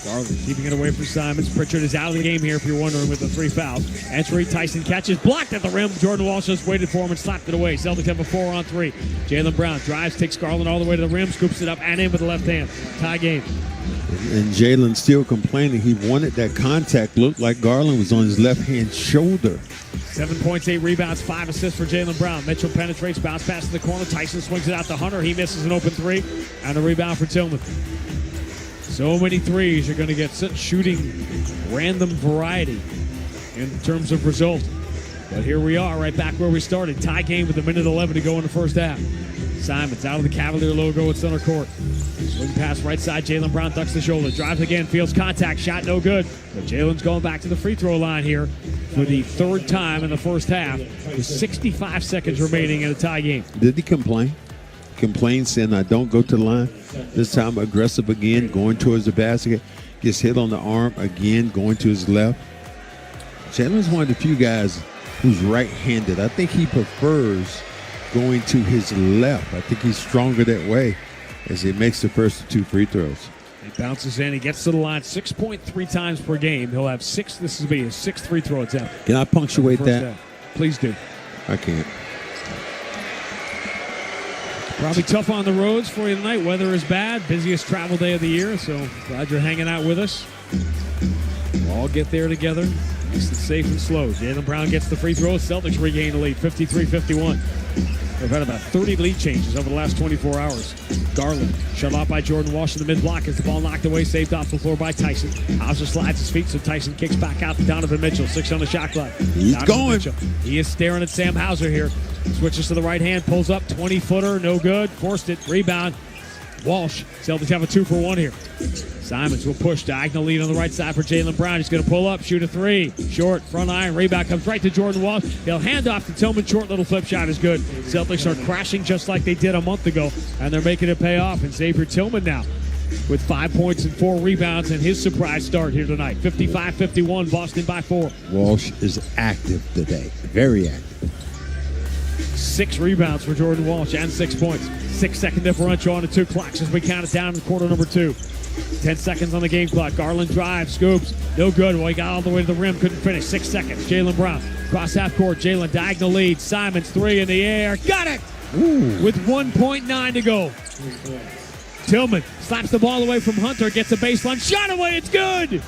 Garland keeping it away from Simons. Pritchard is out of the game here if you're wondering with the 3 fouls. Entry, Tyson catches, blocked at the rim. Jordan Walsh just waited for him and slapped it away. Celtics have a 4-on-3. Jaylen Brown drives, takes Garland all the way to the rim, scoops it up and in with the left hand. Tie game. And Jaylen still complaining. He wanted that contact. Looked like Garland was on his left-hand shoulder. 7 points, 8 rebounds, 5 assists for Jaylen Brown. Mitchell penetrates, bounce pass to the corner. Tyson swings it out to Hunter. He misses an open 3. And a rebound for Tillman. So many threes. You're going to get such shooting random variety in terms of result. But here we are, right back where we started. Tie game with 1:11 to go in the first half. Simons out of the Cavalier logo at center court. Swing pass right side. Jaylen Brown ducks the shoulder. Drives again. Feels contact. Shot no good. But Jaylen's going back to the free throw line here for the third time in the first half with 65 seconds remaining in a tie game. Did he complain? Complain saying, I don't go to the line. This time aggressive again, going towards the basket. Gets hit on the arm again, going to his left. Jaylen's one of the few guys who's right-handed. I think he prefers going to his left. I think he's stronger that way as he makes the first two free throws. He bounces in. He gets to the line 6.3 times per game. He'll have six. This will be his sixth free throw attempt. Can I punctuate that? Please do. I can't. Probably tough on the roads for you tonight. Weather is bad. Busiest travel day of the year, so glad you're hanging out with us. We'll all get there together. Nice and safe and slow. Jaylen Brown gets the free throw. Celtics regain the lead, 53-51. They've had about 30 lead changes over the last 24 hours. Garland shut off by Jordan Walsh in the mid-block as the ball knocked away, saved off the floor by Tyson. Hauser slides his feet, so Tyson kicks back out to Donovan Mitchell. 6 on the shot clock. He's Donovan going. Mitchell. He is staring at Sam Hauser here. Switches to the right hand, pulls up, 20-footer, no good. Forced it, rebound. Walsh. Celtics have a 2-for-1 here. Simons will push diagonal lead on the right side for Jaylen Brown. He's going to pull up, shoot a three. Short, front iron, rebound comes right to Jordan Walsh. He'll hand off to Tillman. Short little flip shot is good. Celtics are crashing just like they did a month ago, and they're making it pay off. And Xavier Tillman now with 5 points and 4 rebounds in his surprise start here tonight. 55-51, Boston by 4. Walsh is active today. Very active. 6 rebounds for Jordan Walsh and 6 points. 6-second differential on the 2 clocks as we count it down in quarter number 2. 10 seconds on the game clock. Garland drives, scoops. No good. Well, he got all the way to the rim. Couldn't finish. 6 seconds. Jaylen Brown. Cross half court. Jaylen diagonal lead. Simons 3 in the air. Got it! Ooh. With 1.9 to go. Tillman slaps the ball away from Hunter. Gets a baseline. Shot away. It's good!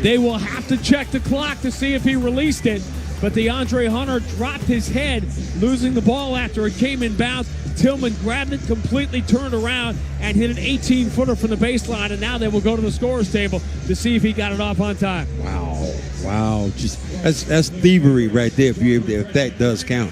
They will have to check the clock to see if he released it. But DeAndre Hunter dropped his head, losing the ball after it came in bounds. Tillman grabbed it, completely turned around, and hit an 18-footer from the baseline. And now they will go to the scorer's table to see if he got it off on time. Wow. Just that's thievery right there if that does count.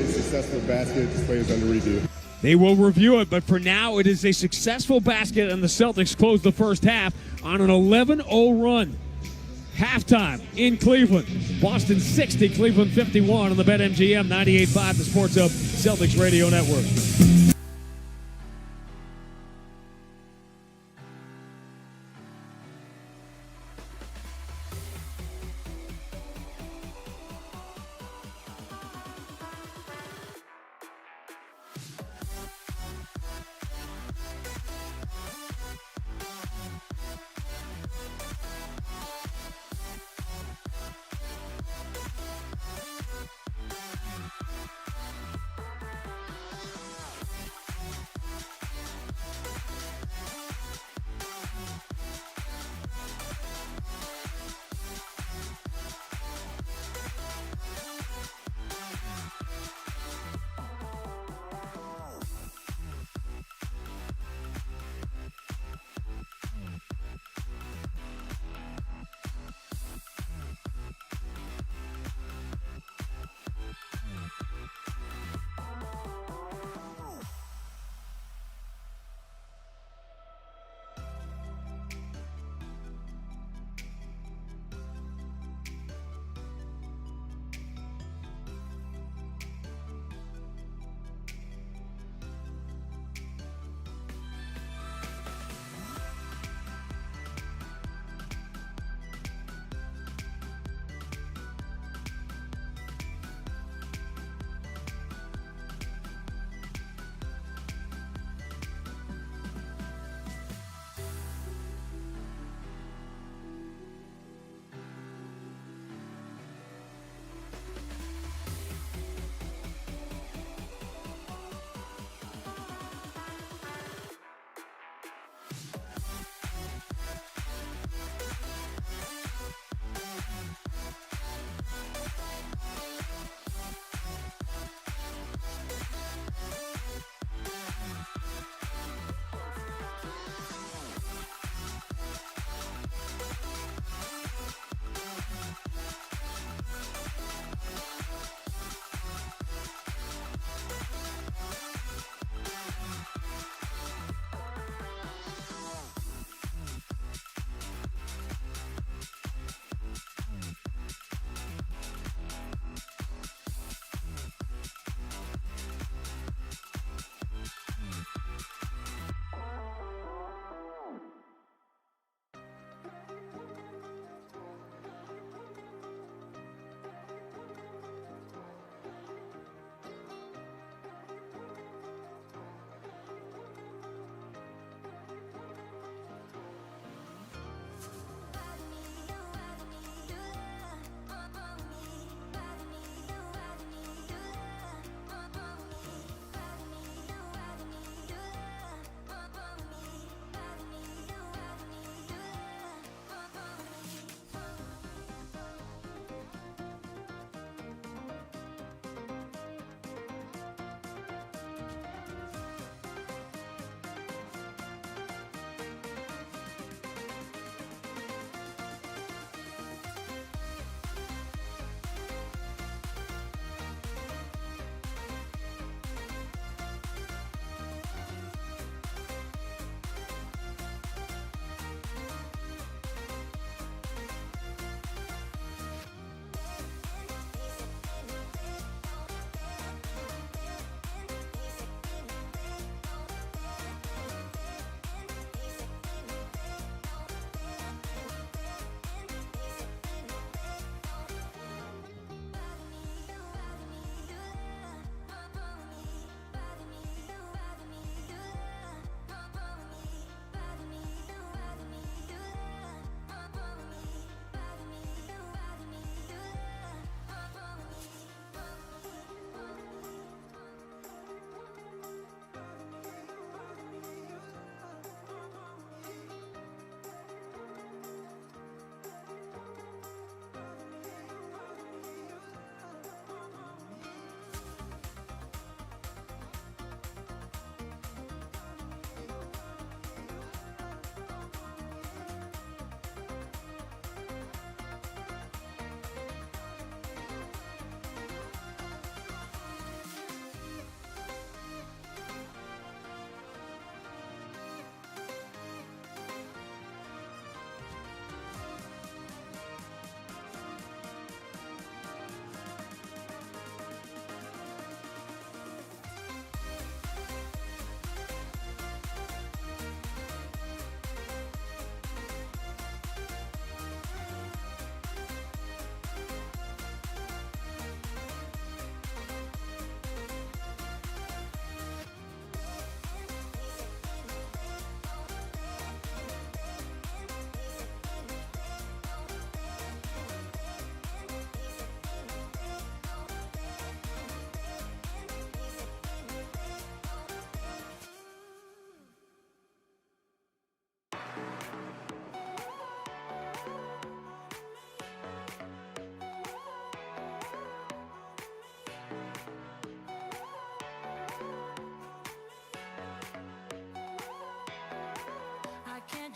Successful basket displays under review. They will review it, but for now, it is a successful basket, and the Celtics close the first half on an 11-0 run. Halftime in Cleveland. Boston 60, Cleveland 51 on the BetMGM 98.5, the Sports Hub Celtics Radio Network.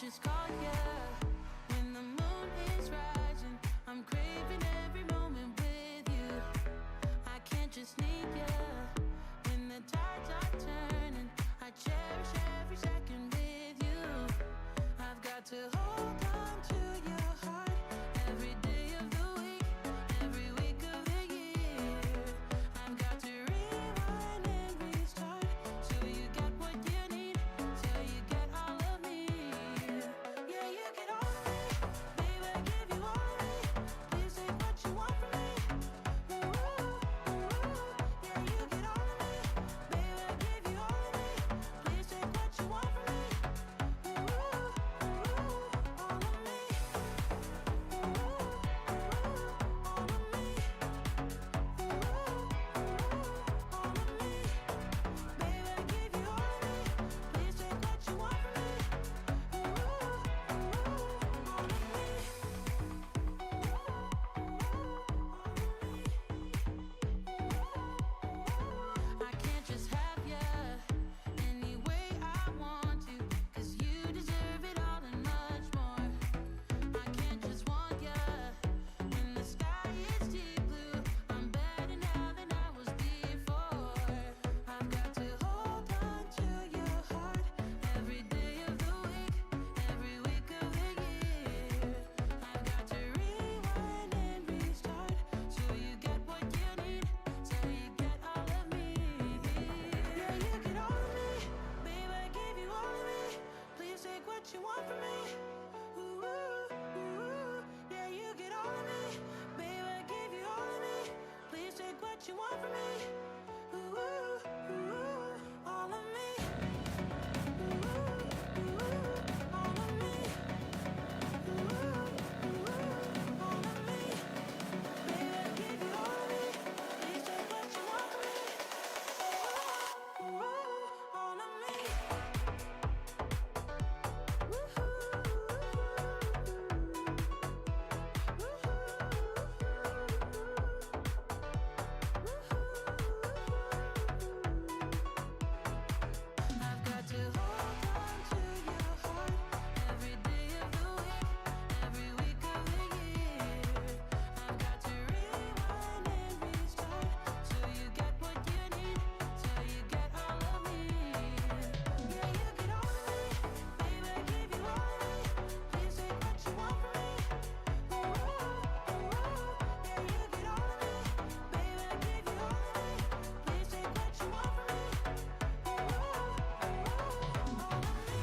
just call ya when the moon is rising. I'm craving every moment with you. I can't just need ya when the tides are turning. I cherish every second with you. I've got to hold on to your heart every day of the week, every week of the year. I've got to rewind and restart till you get what you need, till you get all of me. Yeah, you get all of me, baby, I give you all of me. Please take what you want from me. Ooh, ooh, yeah, you get all of me, baby, I give you all of me. Please take what you want from me. Ooh, ooh, all of me. Ooh, ooh, all of me. Ooh, ooh, all of me. Baby, I give you all of me. Please take what you want from me. Ooh, ooh, all of me. I can't just have ya any way I want to, 'cause you deserve it all and much more. I can't just want ya when the sky is deep blue. I'm better now than I was before. I've got to hold on to your heart every day of the week, every week of the year. I've got to rewind and restart till you get what you need, till you get all of me. Yeah, you get all of me, baby, I give you all of me. Please take what you want from me. Ooh, ooh, yeah, you get all of me, baby, I give you all of me. Please take what you want from me. Ooh, all of me. Ooh, all of me. Ooh, all of me. Baby, I give you all of me. Please take what you want from me. Ooh, all of me. I've got to hold on to your heart every day of the week, every week of the year. I've got to rewind and restart till you get what you need, till you get all of me. Yeah, you get all of me, baby, I give you all of me. Please take what you want from me. Ooh, yeah, you get all of me, baby, I give you all of me. Please take what you want from me. Ooh, all of me.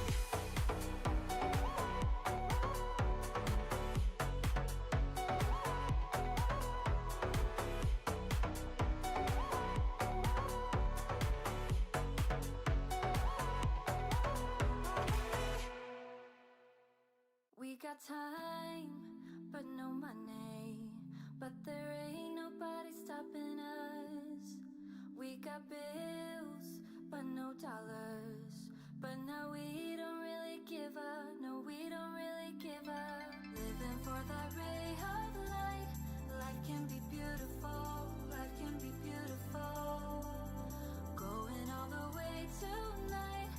We got time, but no money. But there ain't nobody stopping us. We got bills, but no dollars. But now we don't really give up. No, we don't really give up. Living for that ray of light. Life can be beautiful. Life can be beautiful. Going all the way tonight,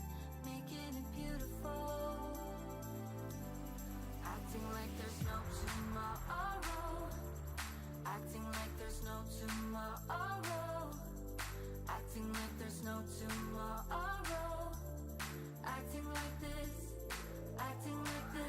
making it beautiful. Acting like there's no tomorrow. Acting like there's no tomorrow. Acting like there's no tomorrow. Acting like this. Acting like this.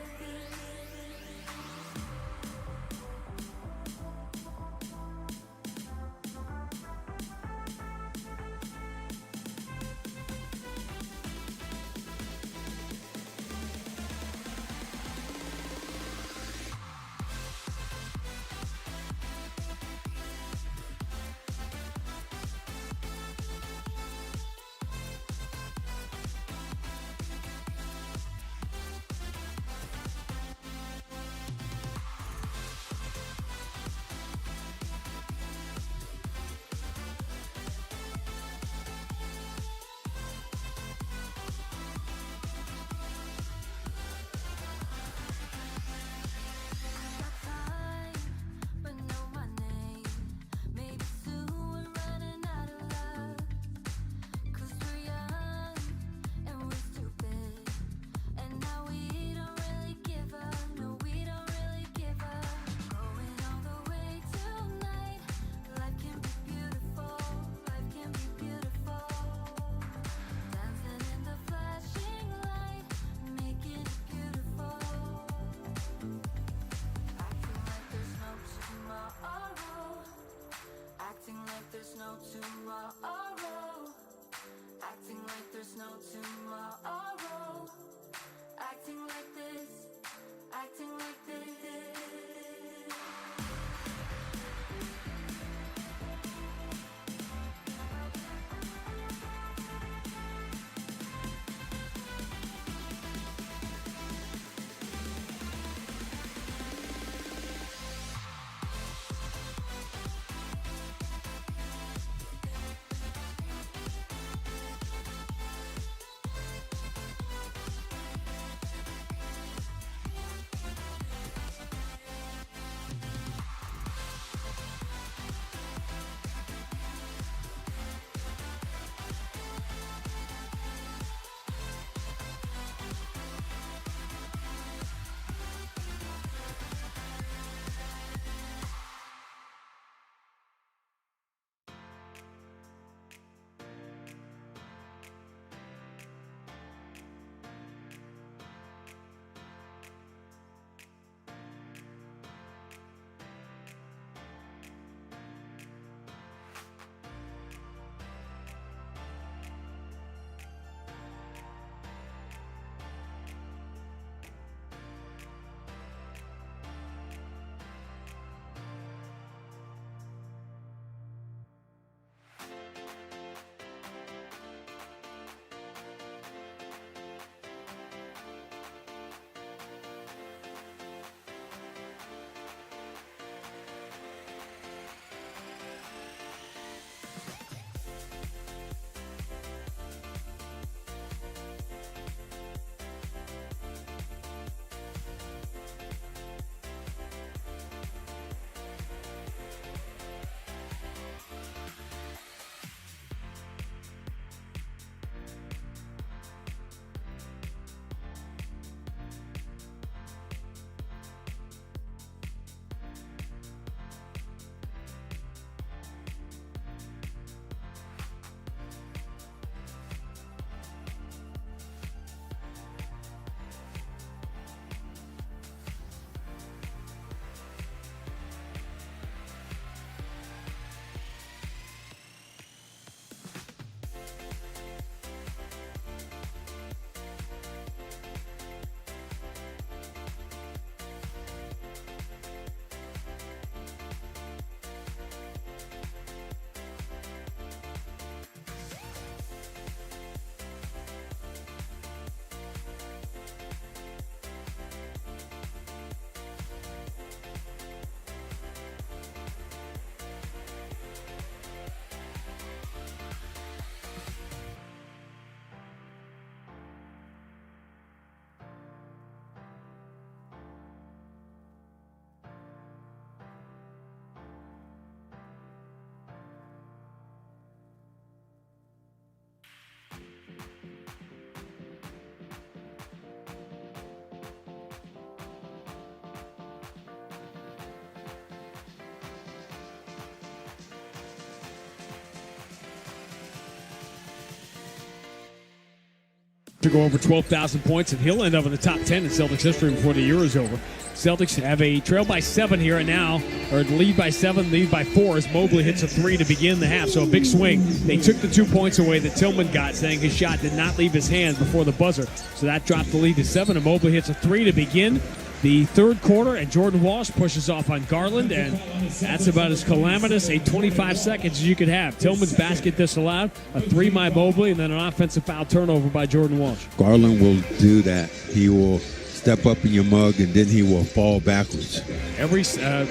to go over 12,000 points, and he'll end up in the top 10 in Celtics history before the year is over. Celtics have a trail by 7 here and now, or lead by 7, lead by 4 as Mobley hits a 3 to begin the half. So a big swing. They took the 2 points away that Tillman got, saying his shot did not leave his hands before the buzzer. So that dropped the lead to 7, and Mobley hits a 3 to begin the third quarter, and Jordan Walsh pushes off on Garland, and that's about as calamitous a 25 seconds as you could have. Tillman's basket disallowed, a 3 by Mobley, and then an offensive foul turnover by Jordan Walsh. Garland will do that. He will step up in your mug, and then he will fall backwards. Every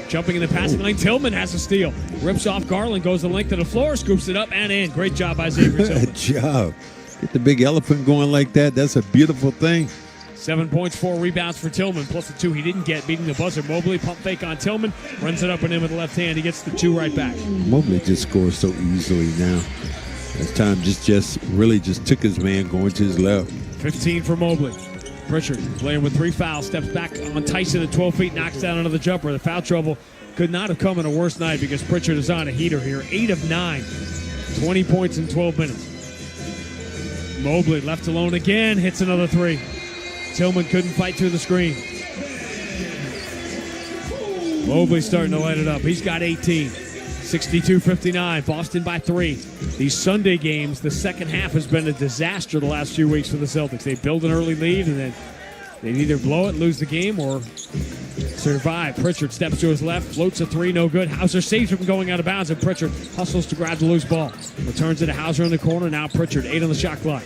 jumping in the passing lane, Tillman has a steal. Rips off Garland, goes the length of the floor, scoops it up and in. Great job by Xavier Tillman. Good job. Get the big elephant going like that. That's a beautiful thing. 7 points, 4 rebounds for Tillman, plus the 2 he didn't get, beating the buzzer. Mobley, pump fake on Tillman, runs it up and in with the left hand. He gets the 2 right back. Mobley just scores so easily now. As time just really took his man going to his left. 15 for Mobley. Pritchard playing with 3 fouls, steps back on Tyson at 12 feet, knocks down another jumper. The foul trouble could not have come in a worse night because Pritchard is on a heater here. 8 of 9, 20 points in 12 minutes. Mobley left alone again, hits another 3. Tillman couldn't fight through the screen. Mobley starting to light it up. He's got 18. 62-59. Boston by 3. These Sunday games, the second half has been a disaster the last few weeks for the Celtics. They build an early lead, and then they either blow it, lose the game, or survive. Pritchard steps to his left, floats a 3, no good. Hauser saves him going out of bounds, and Pritchard hustles to grab the loose ball. Returns it to Hauser in the corner. Now Pritchard, 8 on the shot clock.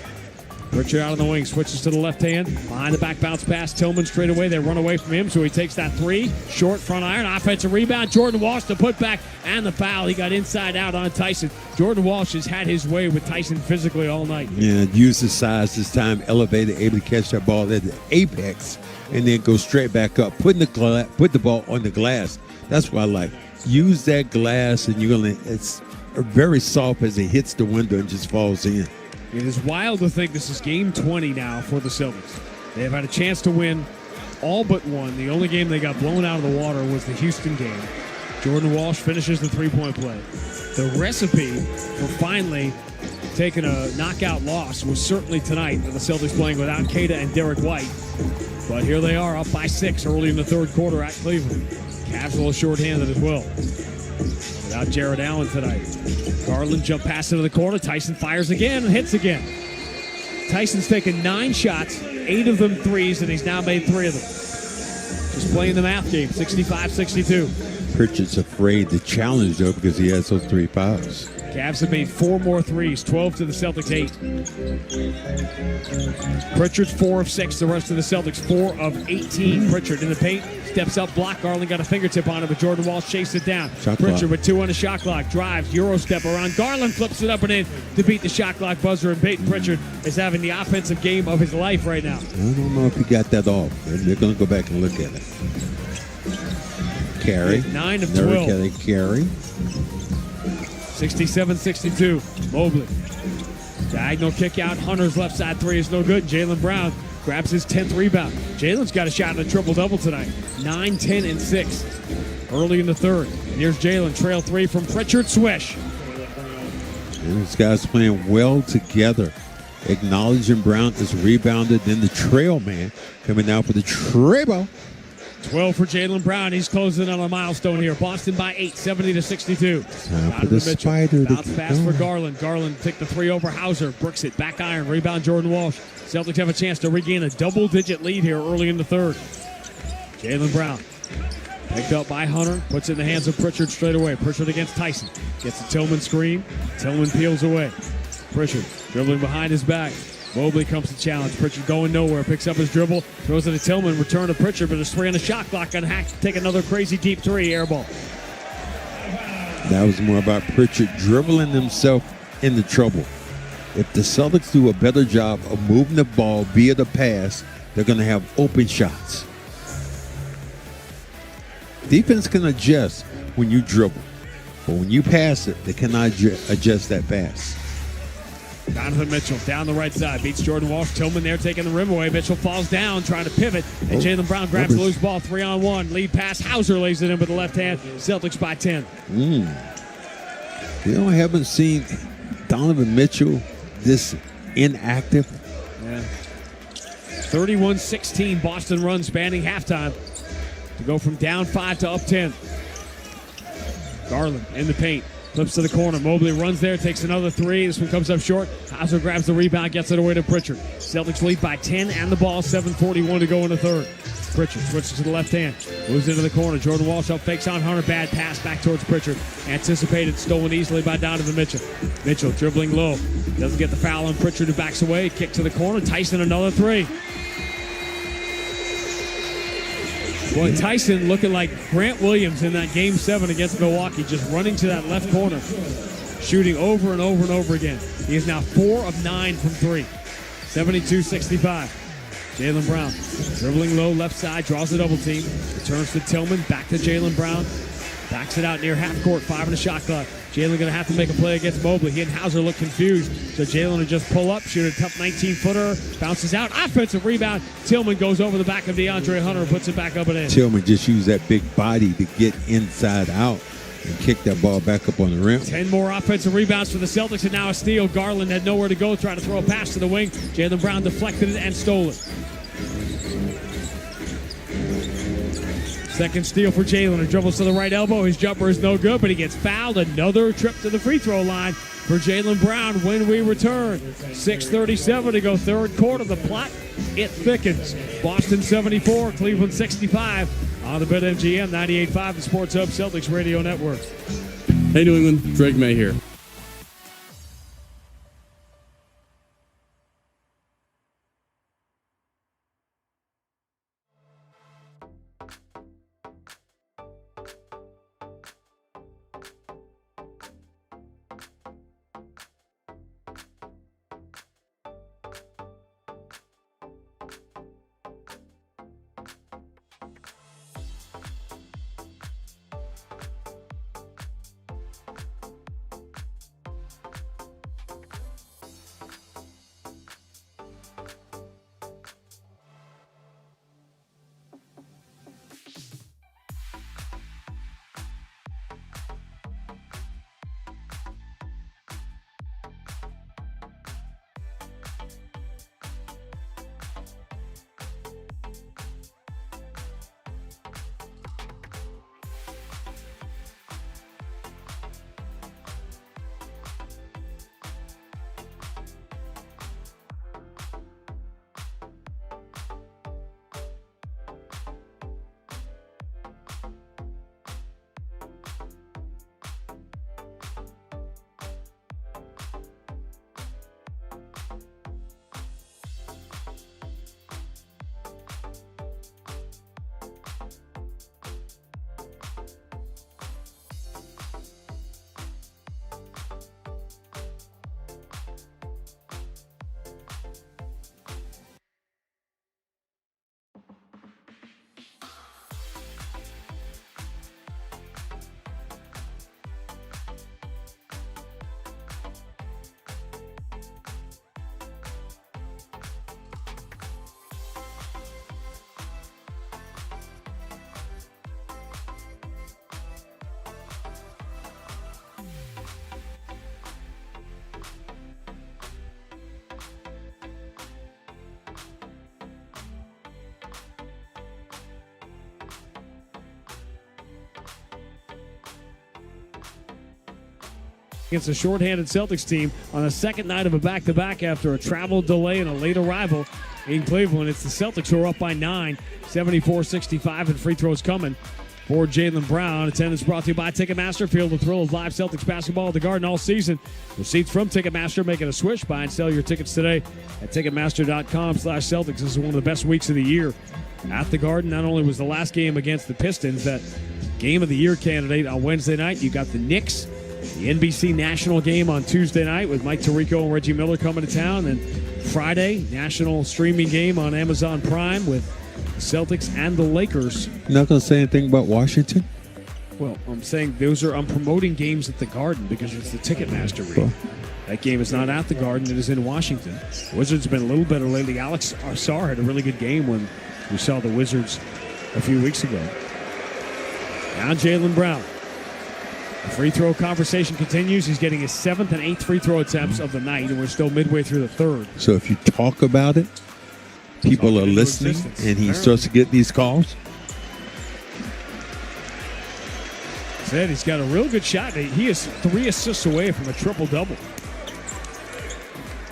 Pritchard out on the wing, switches to the left hand. Behind the back bounce pass, Tillman straight away. They run away from him, so he takes that 3. Short front iron, offensive rebound. Jordan Walsh to put back, and the foul. He got inside out on Tyson. Jordan Walsh has had his way with Tyson physically all night. Yeah, use his size this time, elevated, able to catch that ball at the apex, and then go straight back up, put the ball on the glass. That's what I like. Use that glass, and it's very soft as it hits the window and just falls in. It is wild to think this is game 20 now for the Celtics. They have had a chance to win all but one. The only game they got blown out of the water was the Houston game. Jordan Walsh finishes the three-point play. The recipe for finally taking a knockout loss was certainly tonight, with the Celtics playing without Cada and Derek White. But here they are, up by 6 early in the third quarter at Cleveland. Cavs a little short-handed as well. Without Jared Allen tonight. Garland jump pass into the corner. Tyson fires again and hits again. Tyson's taken 9 shots, 8 of them threes, and he's now made 3 of them. Just playing the math game, 65-62. Pritchard's afraid to challenge, though, because he has those 3 fouls. Cavs have made 4 more threes, 12 to the Celtics 8. Pritchard's 4 of 6, the rest of the Celtics 4 of 18. Pritchard in the paint, steps up, block. Garland got a fingertip on it, but Jordan Walsh chased it down. Pritchard with 2 on the shot clock, drives, Euro step around. Garland flips it up and in to beat the shot clock buzzer, and Peyton Pritchard is having the offensive game of his life right now. I don't know if he got that off. They're going to go back and look at it. Carry. 9 of Never 12. can they carry. 67-62. Mobley. Diagonal kick out. Hunter's left side 3 is no good. Jaylen Brown grabs his 10th rebound. Jaylen's got a shot in a triple-double tonight. 9, 10, and 6. Early in the third. And here's Jaylen. Trail 3 from Pritchard. Swish. And these guys playing well together. Acknowledging Brown is rebounded. Then the trail man coming out for the treble. 12 for Jaylen Brown. He's closing on a milestone here. Boston by 8, 70-62. Time for the spider to bounce pass for Garland. Garland picked the 3 over Hauser. Brooks it. Back iron. Rebound Jordan Walsh. Celtics have a chance to regain a double-digit lead here early in the third. Jaylen Brown. Picked up by Hunter. Puts it in the hands of Pritchard straight away. Pritchard against Tyson. Gets a Tillman screen. Tillman peels away. Pritchard dribbling behind his back. Mobley comes to challenge. Pritchard going nowhere. Picks up his dribble. Throws it to Tillman. Return to Pritchard, but it's 3 on the shot clock. Gonna hack to take another crazy deep 3. Air ball. That was more about Pritchard dribbling himself into trouble. If the Celtics do a better job of moving the ball via the pass, they're going to have open shots. Defense can adjust when you dribble, but when you pass it, they cannot adjust that fast. Donovan Mitchell down the right side. Beats Jordan Walsh. Tillman there taking the rim away. Mitchell falls down trying to pivot. And Jaylen Brown grabs the loose ball. 3-on-1. Lead pass. Hauser lays it in with the left hand. Celtics by 10. You know, I haven't seen Donovan Mitchell this inactive. Yeah. 31-16 Boston run spanning halftime to go from down 5 to up 10. Garland in the paint. Flips to the corner. Mobley runs there, takes another three. This one comes up short. Hauser grabs the rebound, gets it away to Pritchard. Celtics lead by 10 and the ball. 7:41 to go in the third. Pritchard switches to the left hand. Moves into the corner. Jordan Walsh up fakes on Hunter. Bad pass back towards Pritchard. Anticipated, stolen easily by Donovan Mitchell. Mitchell dribbling low. Doesn't get the foul on Pritchard, who backs away. Kick to the corner. Tyson another three. Boy, Tyson looking like Grant Williams in that Game 7 against Milwaukee, just running to that left corner, shooting over and over and over again. He is now 4 of 9 from 3. 72-65. Jaylen Brown dribbling low, left side, draws a double team. Returns to Tillman, back to Jaylen Brown. Backs it out near half court, 5 in the shot clock. Jaylen going to have to make a play against Mobley. He and Hauser look confused, so Jaylen will just pull up, shoot a tough 19-footer, bounces out, offensive rebound. Tillman goes over the back of DeAndre Hunter and puts it back up and in. Tillman just used that big body to get inside out and kick that ball back up on the rim. 10 more offensive rebounds for the Celtics, and now a steal. Garland had nowhere to go, trying to throw a pass to the wing. Jaylen Brown deflected it and stole it. Second steal for Jaylen. Dribbles to the right elbow. His jumper is no good, but he gets fouled. Another trip to the free throw line for Jaylen Brown when we return. 6:37 to go third quarter. The plot, it thickens. Boston 74, Cleveland 65 on the BetMGM 98.5, the Sports Hub Celtics Radio Network. Hey, New England. Drake May here. Against a shorthanded Celtics team on the second night of a back-to-back after a travel delay and a late arrival in Cleveland. It's the Celtics who are up by 9, 74-65, and free throws coming for Jaylen Brown. Attendance brought to you by Ticketmaster. Feel the thrill of live Celtics basketball at the Garden all season. Receipts from Ticketmaster. Make it a swish. Buy and sell your tickets today at Ticketmaster.com/Celtics. This is one of the best weeks of the year at the Garden. Not only was the last game against the Pistons that game of the year candidate on Wednesday night, you got the Knicks, the NBC national game on Tuesday night with Mike Tirico and Reggie Miller coming to town. And Friday, national streaming game on Amazon Prime with the Celtics and the Lakers. You're not going to say anything about Washington? Well, I'm saying I'm promoting games at the Garden because it's the Ticketmaster read. That game is not at the Garden. It is in Washington. The Wizards have been a little better lately. Alex Arcar had a really good game when we saw the Wizards a few weeks ago. Now Jaylen Brown. The free throw conversation continues. He's getting his 7th and 8th free throw attempts of the night, and we're still midway through the third. So if you talk about it, people are listening and he starts to get these calls? Said he's got a real good shot. He is 3 assists away from a triple-double.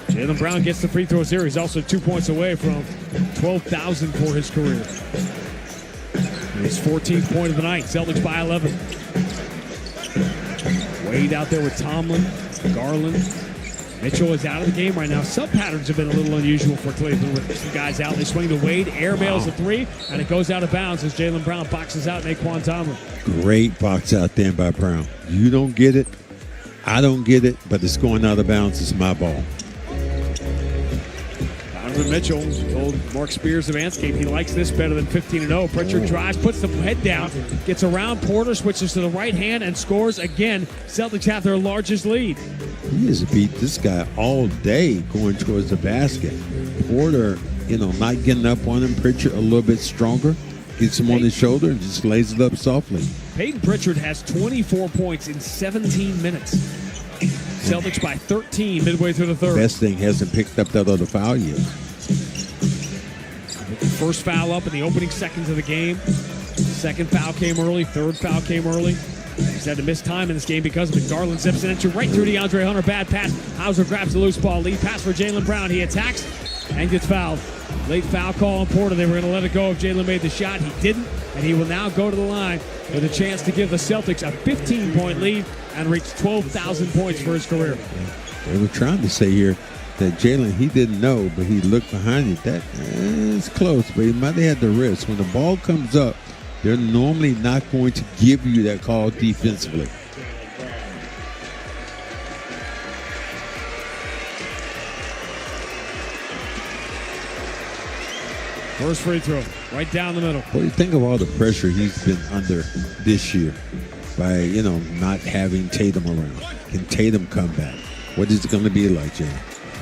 Jaylen Brown gets the free throws here. He's also 2 points away from 12,000 for his career. His 14th point of the night. Celtics by 11. Wade out there with Tomlin, Garland. Mitchell is out of the game right now. Sub patterns have been a little unusual for Cleveland with some guys out. They swing to Wade, airmails a 3, and it goes out of bounds as Jaylen Brown boxes out Naquan Tomlin. Great box out there by Brown. You don't get it. I don't get it, but it's going out of bounds. It's my ball. Donovan Mitchell told Mark Spears of Anscape he likes this better than 15-0. Pritchard drives, puts the head down, gets around Porter, switches to the right hand, and scores again. Celtics have their largest lead. He has beat this guy all day going towards the basket. Porter, not getting up on him. Pritchard a little bit stronger. Gets him on his shoulder and just lays it up softly. Peyton Pritchard has 24 points in 17 minutes. Celtics by 13 midway through the third. Best thing, hasn't picked up that other foul yet. First foul up in the opening seconds of the game. Second foul came early. Third foul came early. He's had to miss time in this game because of it. Garland zips it into right through DeAndre Hunter. Bad pass. Hauser grabs the loose ball. Lead pass for Jaylen Brown. He attacks and gets fouled. Late foul call on Porter. They were going to let it go if Jaylen made the shot. He didn't, and he will now go to the line with a chance to give the Celtics a 15-point lead and reach 12,000 points for his career. They were trying to say here that Jaylen, he didn't know, but he looked behind it. That is close, but he might have had the wrist. When the ball comes up, they're normally not going to give you that call defensively. First free throw, right down the middle. Well, you think of all the pressure he's been under this year by, not having Tatum around. Can Tatum come back? What is it going to be like, Jay?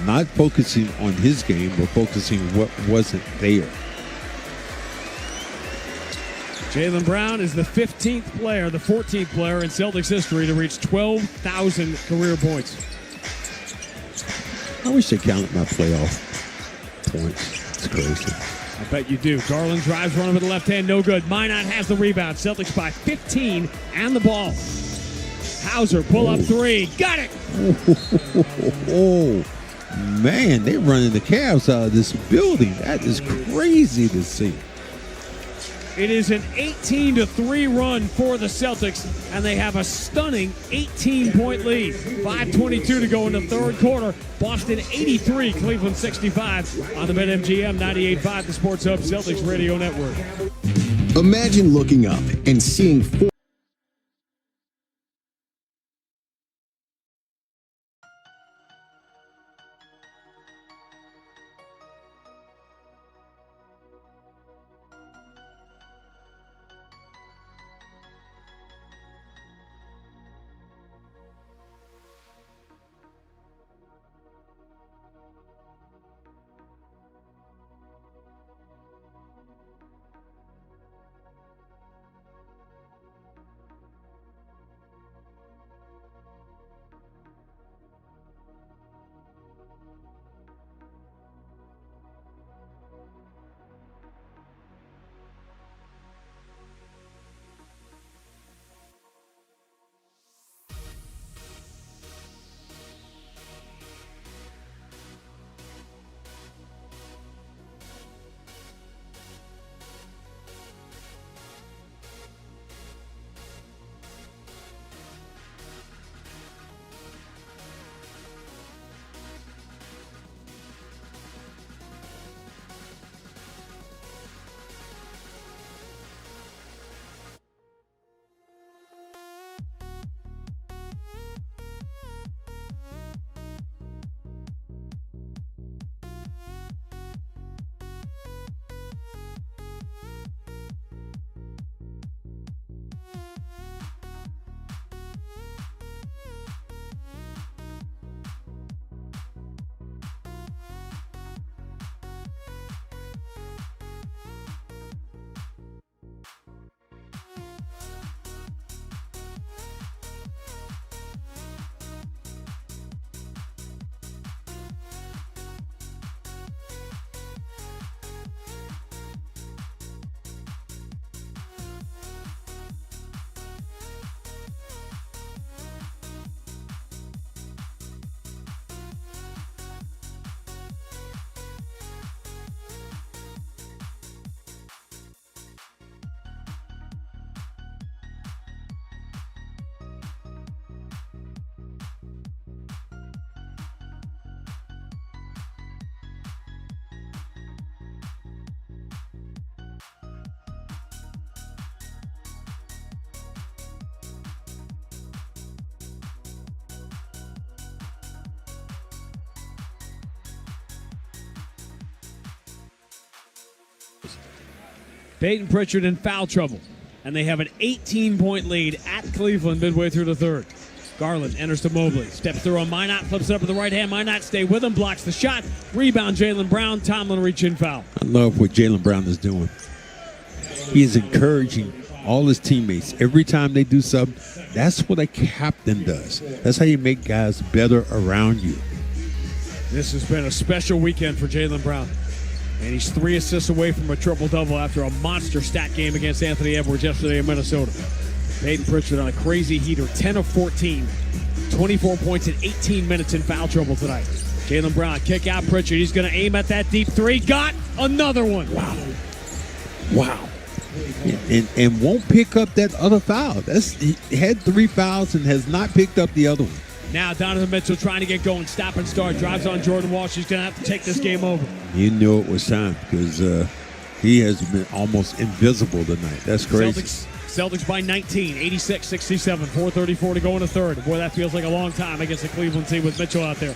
Not focusing on his game, but focusing what wasn't there. Jaylen Brown is the 15th player, the 14th player in Celtics history to reach 12,000 career points. I wish they counted my playoff points. It's crazy. I bet you do. Garland drives, running with the left hand, no good. Minot has the rebound. Celtics by 15 and the ball. Hauser, pull up 3. Got it! Oh, man, they're running the Cavs out of this building. That is crazy to see. It is an 18-3 run for the Celtics, and they have a stunning 18-point lead. 5:22 to go in the third quarter. Boston 83, Cleveland 65 on the BetMGM 98.5, the Sports Hub Celtics Radio Network. Imagine looking up and seeing 4. Peyton Pritchard in foul trouble. And they have an 18-point lead at Cleveland midway through the third. Garland enters to Mobley. Steps through on Minot. Flips it up with the right hand. Minot stay with him. Blocks the shot. Rebound Jaylen Brown. Tomlin reach in foul. I love what Jaylen Brown is doing. He is encouraging all his teammates. Every time they do something, that's what a captain does. That's how you make guys better around you. This has been a special weekend for Jaylen Brown. And he's 3 assists away from a triple-double after a monster stat game against Anthony Edwards yesterday in Minnesota. Peyton Pritchard on a crazy heater, 10 of 14, 24 points in 18 minutes in foul trouble tonight. Jaylen Brown, kick out Pritchard. He's going to aim at that deep three. Got another one. Wow. And won't pick up that other foul. He had 3 fouls and has not picked up the other one. Now Donovan Mitchell trying to get going. Stop and start. Drives on Jordan Walsh. He's going to have to take this game over. You knew it was time because he has been almost invisible tonight. That's crazy. Celtics by 19, 86-67, 4:34 to go in the third. Boy, that feels like a long time against the Cleveland team with Mitchell out there.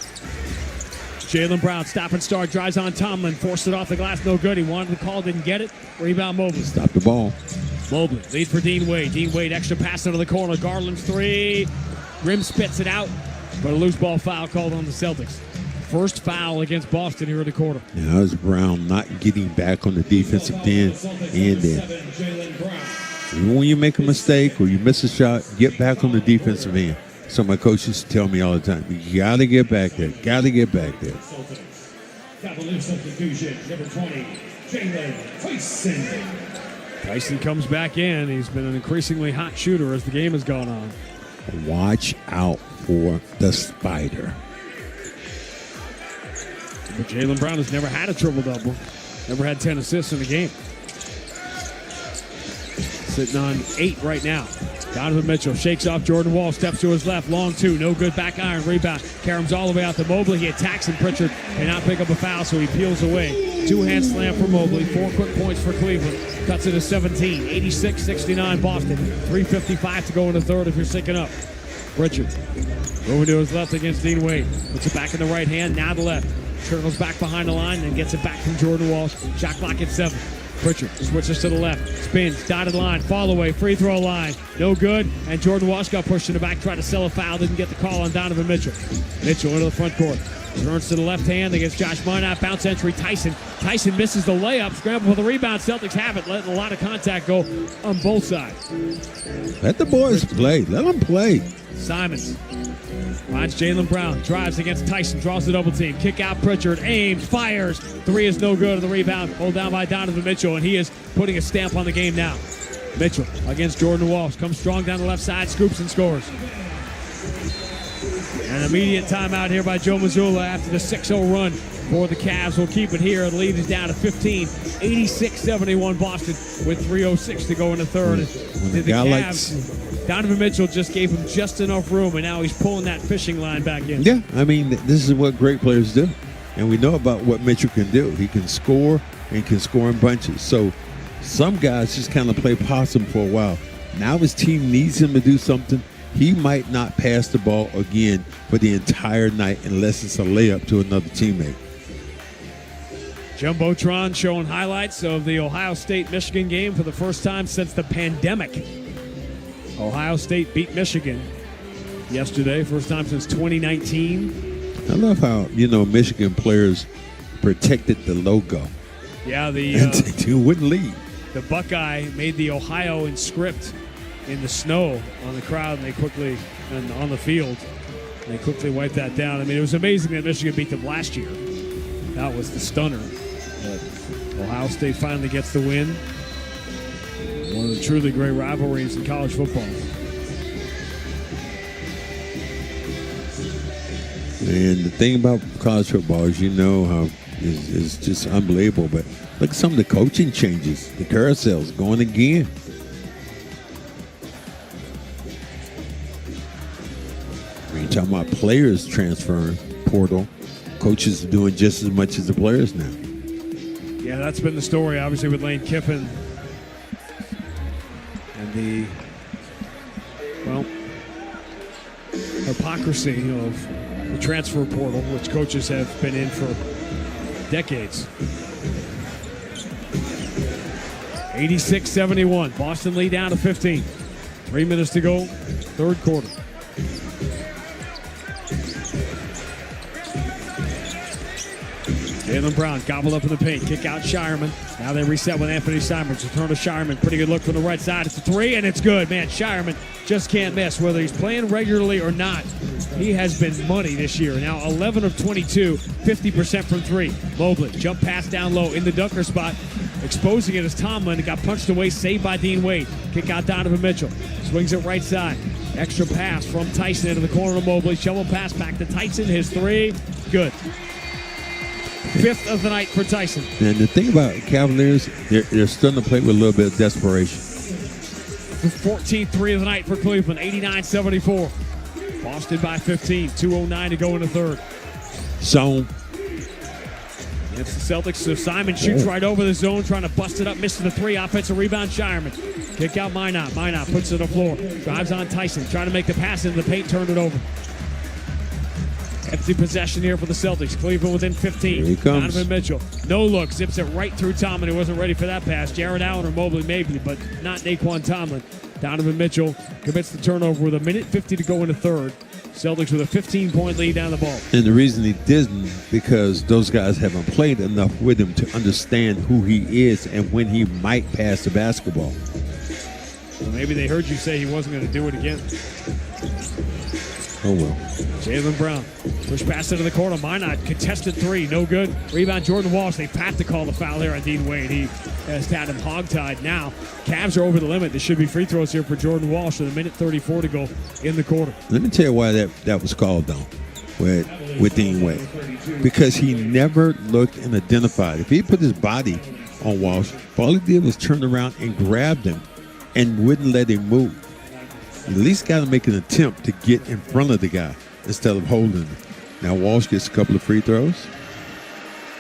Jaylen Brown, stop and start, drives on Tomlin, forced it off the glass, no good. He wanted the call, didn't get it. Rebound Mobley. Stop the ball. Mobley, lead for Dean Wade. Dean Wade, extra pass into the corner. Garland's three. Rim spits it out, but a loose ball foul called on the Celtics. First foul against Boston here in the quarter. Now, it's Brown not getting back on the defensive end. Even when you make a mistake or you miss a shot, get back on the defensive end. So my coach used to tell me all the time, you got to get back there. Got to get back there. Cavaliers substitution, number 20, Jalen Tyson. Tyson comes back in. He's been an increasingly hot shooter as the game has gone on. Watch out for the spider. But Jaylen Brown has never had a triple-double. Never had 10 assists in a game. Sitting on 8 right now. Donovan Mitchell shakes off Jordan Wall, steps to his left, long 2, no good, back iron, rebound. Karam's all the way out to Mobley. He attacks and Pritchard cannot pick up a foul, so he peels away. 2-hand slam for Mobley, 4 quick points for Cleveland. Cuts it to 17, 86-69 Boston. 3:55 to go in the third if you're syncing up. Pritchard over to his left against Dean Wade. Puts it back in the right hand, now the left. Circles back behind the line, then gets it back from Jordan Walsh. Shot clock at 7. Pritchard switches to the left, spins, dotted line, fall away, free throw line, no good, and Jordan Walsh got pushed in the back, tried to sell a foul, didn't get the call on Donovan Mitchell. Mitchell into the front court, turns to the left hand against Josh Minot, bounce entry, Tyson. Tyson misses the layup, scramble for the rebound, Celtics have it, letting a lot of contact go on both sides. Let the boys play, let them play. Simons finds Jaylen Brown, drives against Tyson, draws the double team, kick out Pritchard, aims, fires, 3 is no good, and the rebound hold down by Donovan Mitchell, and he is putting a stamp on the game now. Mitchell against Jordan Walsh, comes strong down the left side, scoops and scores. An immediate timeout here by Joe Mazzulla after the 6-0 run for the Cavs. Will keep it here. The lead is down to 15, 86-71 Boston with 3:06 to go in the third. When the Cavs, Donovan Mitchell just gave him just enough room, and now he's pulling that fishing line back in. Yeah, I mean, this is what great players do. And we know about what Mitchell can do. He can score and can score in bunches. So some guys just kind of play possum for a while. Now his team needs him to do something. He might not pass the ball again for the entire night unless it's a layup to another teammate. Jumbotron showing highlights of the Ohio State-Michigan game for the first time since the pandemic. Ohio State beat Michigan yesterday, first time since 2019. I love how, Michigan players protected the logo. Yeah, they wouldn't leave. The Buckeye made the Ohio in script in the snow on the crowd, and on the field. They quickly wiped that down. I mean, it was amazing that Michigan beat them last year. That was the stunner. But Ohio State finally gets the win. One of the truly great rivalries in college football. And the thing about college football is, how is just unbelievable. But look at some of the coaching changes. The carousels going again. When you're talking about players transferring portal, coaches are doing just as much as the players now. Yeah, that's been the story, obviously, with Lane Kiffin. And the hypocrisy of the transfer portal, which coaches have been in for decades. 86-71. Boston lead down to 15. 3 minutes to go, third quarter. Jaylen Brown gobbled up in the paint. Kick out Shireman. Now they reset with Anthony Simons. Return to Shireman. Pretty good look from the right side. It's a three, and it's good. Man, Shireman just can't miss. Whether he's playing regularly or not, he has been money this year. Now 11 of 22, 50% from three. Mobley, jump pass down low in the dunker spot. Exposing it as Tomlin. It got punched away, saved by Dean Wade. Kick out Donovan Mitchell. Swings it right side. Extra pass from Tyson into the corner of Mobley. Shovel pass back to Tyson. His three, good. Fifth of the night for Tyson. And the thing about Cavaliers, they're starting to play with a little bit of desperation. The 14th three of the night for Cleveland, 89-74. Boston by 15, 2:09 to go in the third. Zone. It's the Celtics, so Simon shoots right over the zone, trying to bust it up, misses the three. Offensive rebound, Shireman. Kick out Minot. Minot puts it on the floor. Drives on Tyson, trying to make the pass into the paint, turned it over. Empty possession here for the Celtics. Cleveland within 15. Here he comes. Donovan Mitchell. No look. Zips it right through Tomlin. He wasn't ready for that pass. Jared Allen or Mobley maybe, but not Naquan Tomlin. Donovan Mitchell commits the turnover with 1:50 to go in the third. Celtics with a 15-point lead down the ball. And the reason he didn't, because those guys haven't played enough with him to understand who he is and when he might pass the basketball. Well, maybe they heard you say he wasn't going to do it again. Oh, well. Jaylen Brown. Push pass into the corner. Minot. Contested three. No good. Rebound Jordan Walsh. They have to call the foul here on Dean Wade. He has had him hogtied. Now, Cavs are over the limit. There should be free throws here for Jordan Walsh with 1:34 to go in the quarter. Let me tell you why that was called down with Dean Wade. Because he never looked and identified. If he put his body on Walsh, all he did was turn around and grabbed him and wouldn't let him move. You at least got to make an attempt to get in front of the guy instead of holding him. Now Walsh gets a couple of free throws.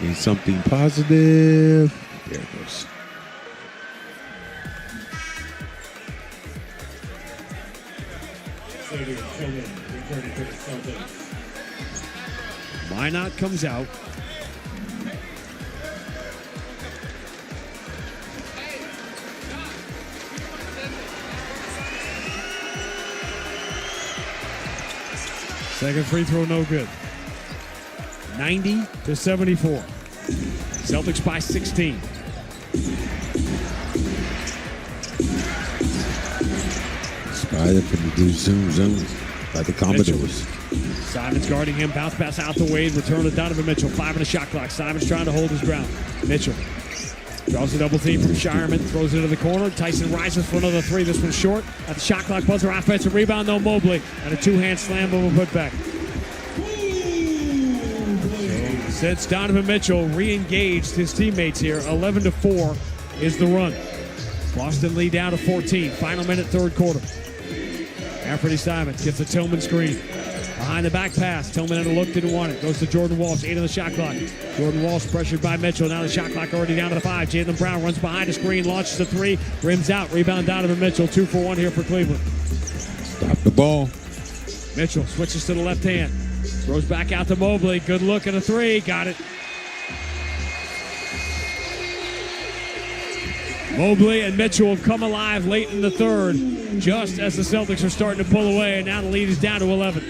Need something positive. There it goes. Minot comes out. Second free throw, no good. 90-74. Celtics by 16. Spider from the zoom by the Commodores. Simons guarding him. Bounce pass out to Wade. Return to Donovan Mitchell. 5 on the shot clock. Simons trying to hold his ground. Mitchell draws a double team from Shireman. Throws it into the corner. Tyson rises for another three. This one's short. At the shot clock buzzer. Offensive rebound. No Mobley. And a two-hand slam over putback. Since Donovan Mitchell re-engaged his teammates here, 11-4 is the run. Boston lead down to 14. Final minute, third quarter. Anthony Simons gets a Tillman screen. Behind the back pass. Tillman had a look, didn't want it. Goes to Jordan Walsh, 8 on the shot clock. Jordan Walsh pressured by Mitchell. Now the shot clock already down to the 5. Jaylen Brown runs behind the screen, launches a 3, rims out. Rebound Donovan Mitchell. 2 for 1 here for Cleveland. Stop the ball. Mitchell switches to the left hand. Throws back out to Mobley. Good look at a 3. Got it. Mobley and Mitchell have come alive late in the third, just as the Celtics are starting to pull away, and now the lead is down to 11.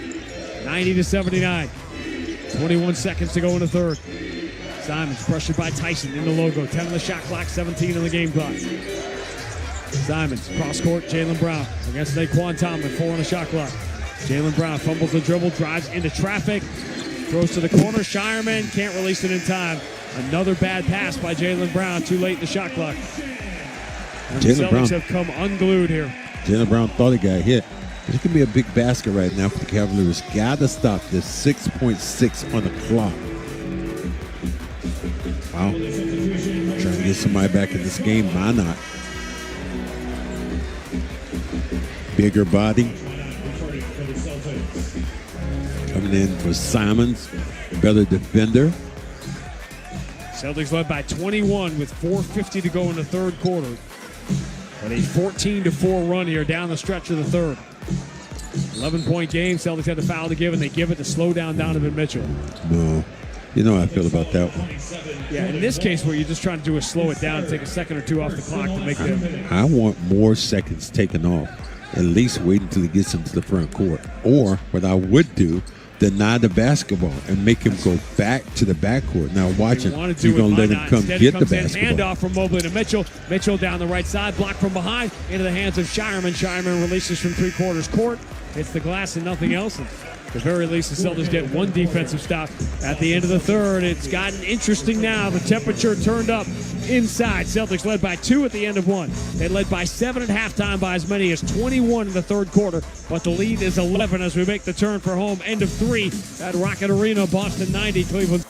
90-79. 21 seconds to go in the third. Simons pressured by Tyson in the logo. 10 on the shot clock, 17 on the game clock. Simons, cross court, Jaylen Brown against Naquan Tomlin, 4 on the shot clock. Jaylen Brown fumbles the dribble, drives into traffic, throws to the corner. Shireman can't release it in time. Another bad pass by Jaylen Brown, too late in the shot clock. And the Celtics have come unglued here. Jaylen Brown thought he got hit. This could be a big basket right now for the Cavaliers. Got to stop this. 6.6 on the clock. Wow. Trying to get somebody back in this game. Why not? Bigger body. Coming in for Simons. Better defender. Celtics led by 21 with 4:50 to go in the third quarter. But a 14-4 run here down the stretch of the third. 11-point game. Celtics had the foul to give, and they give it to slow down Donovan Mitchell. No. You know how I feel about that one. Yeah, in this case, what you're just trying to do is slow it down and take a second or two off the clock to make the. I want more seconds taken off. At least wait until he gets into the front court. Or what I would do, deny the basketball and make him go back to the backcourt. Now watch him. You're going to let him come Instead, get the comes in, basketball. Handoff from Mobley to Mitchell. Mitchell down the right side, blocked from behind, into the hands of Shireman. Shireman releases from three-quarters court. Hits the glass and nothing else. And at the very least, the Celtics get one defensive stop at the end of the third. It's gotten interesting now. The temperature turned up inside. Celtics led by 2 at the end of 1. They led by 7 at halftime, by as many as 21 in the third quarter. But the lead is 11 as we make the turn for home. End of 3 at Rocket Arena. Boston 90, Cleveland.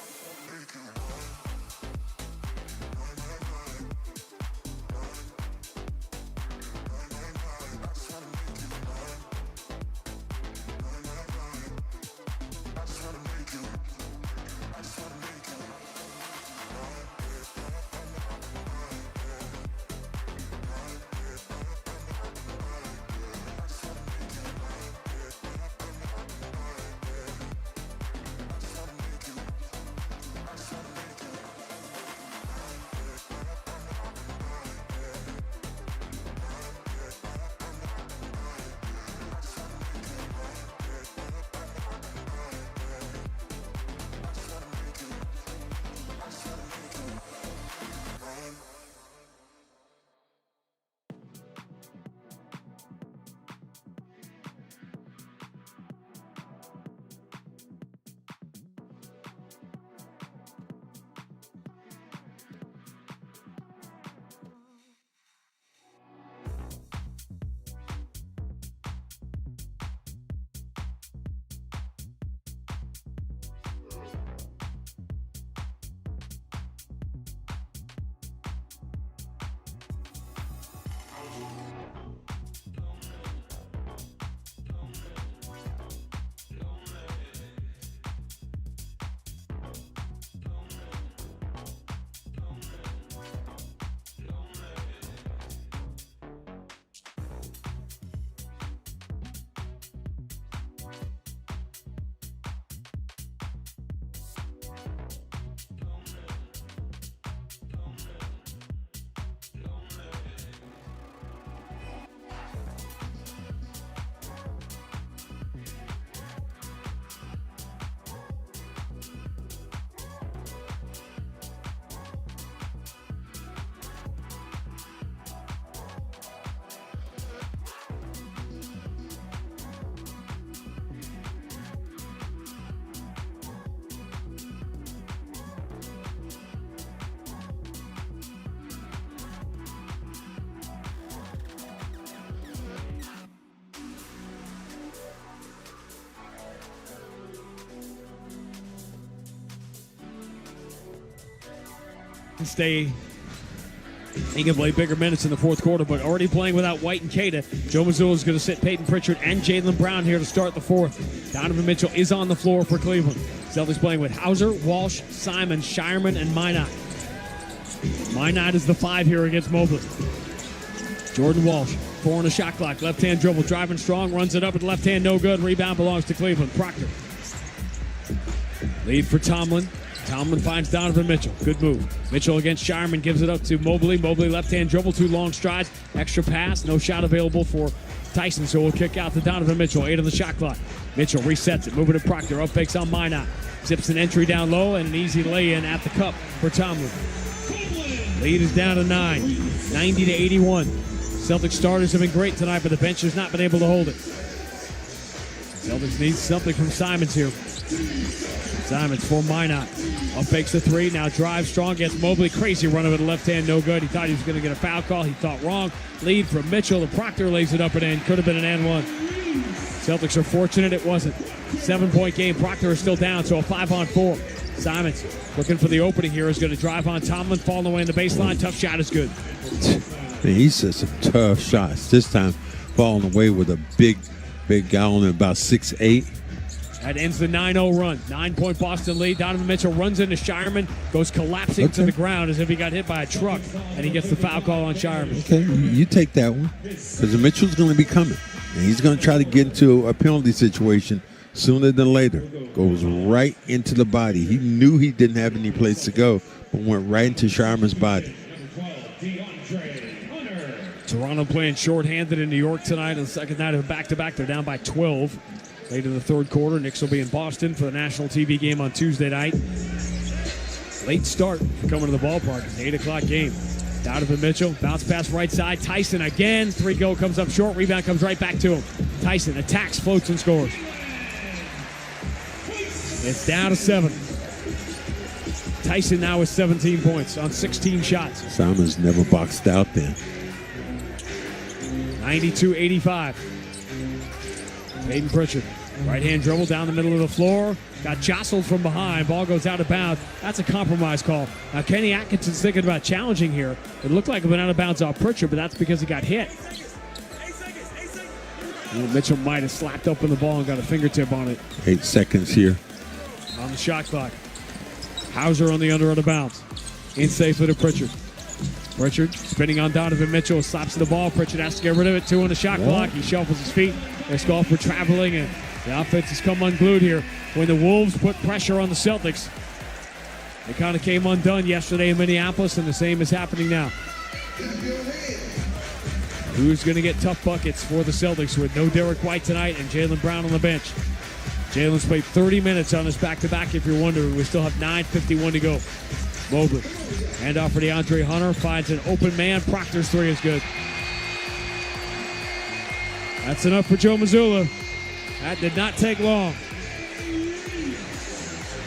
He can play bigger minutes in the fourth quarter, but already playing without White and Queta. Joe Mazzulla is going to sit Peyton Pritchard and Jaylen Brown here to start the fourth. Donovan Mitchell is on the floor for Cleveland. Celtics playing with Hauser, Walsh, Simon, Shireman, and Minot. Minot is the 5 here against Mobley. Jordan Walsh, 4 on the shot clock. Left-hand dribble, driving strong, runs it up with the left hand, no good. Rebound belongs to Cleveland. Proctor. Lead for Tomlin. Tomlin finds Donovan Mitchell. Good move. Mitchell against Shireman, gives it up to Mobley. Mobley left-hand dribble, 2 long strides. Extra pass, no shot available for Tyson, so we'll kick out to Donovan Mitchell. 8 on the shot clock. Mitchell resets it, moving to Proctor. Up fakes on Minot. Zips an entry down low and an easy lay-in at the cup for Tomlin. Lead is down to 9, 90-81. Celtics starters have been great tonight, but the bench has not been able to hold it. Celtics need something from Simons here. Simons for Minot. Up fakes the 3, now drives strong, gets Mobley. Crazy run over the left hand, no good. He thought he was going to get a foul call. He thought wrong. Lead from Mitchell. The Proctor lays it up and in. Could have been an and one. Celtics are fortunate it wasn't. 7-point game. Proctor is still down, so a 5-on-4. Simons looking for the opening here. Is going to drive on Tomlin, falling away in the baseline. Tough shot is good. Man, he said some tough shots. This time falling away with a big guy on about 6'8". That ends the 9-0 run. 9-point Boston lead. Donovan Mitchell runs into Shireman, goes collapsing to the ground as if he got hit by a truck, and he gets the foul call on Shireman. Okay, you take that one, because Mitchell's going to be coming, and he's going to try to get into a penalty situation sooner than later. Goes right into the body. He knew he didn't have any place to go, but went right into Sharma's body. Toronto playing shorthanded in New York tonight on the second night of a back-to-back. They're down by 12 late in the third quarter. Knicks will be in Boston for the national TV game on Tuesday night. Late start coming to the ballpark. It's an 8 o'clock game. Donovan Mitchell, bounce pass right side. Tyson again. 3 comes up short. Rebound comes right back to him. Tyson attacks, floats, and scores. It's down to 7. Tyson now with 17 points on 16 shots. Simon's never boxed out then. 92-85. Peyton Pritchard. Right-hand dribble down the middle of the floor. Got jostled from behind. Ball goes out of bounds. That's a compromise call. Now, Kenny Atkinson's thinking about challenging here. It looked like it went out of bounds off Pritchard, but that's because he got hit. Well, Mitchell might have slapped open the ball and got a fingertip on it. 8 seconds here. On the shot clock. Hauser on the under out of bounds. In safely to Pritchard. Pritchard spinning on Donovan Mitchell, slaps the ball. Pritchard has to get rid of it. 2 on the shot clock. He shuffles his feet. There's call for traveling, and the offense has come unglued here. When the Wolves put pressure on the Celtics, they kind of came undone yesterday in Minneapolis, and the same is happening now. Who's going to get tough buckets for the Celtics with no Derek White tonight and Jaylen Brown on the bench? Jalen's played 30 minutes on his back-to-back, if you're wondering. We still have 9:51 to go. Mobley. Handoff for DeAndre Hunter. Finds an open man. Proctor's 3 is good. That's enough for Joe Mazzulla. That did not take long.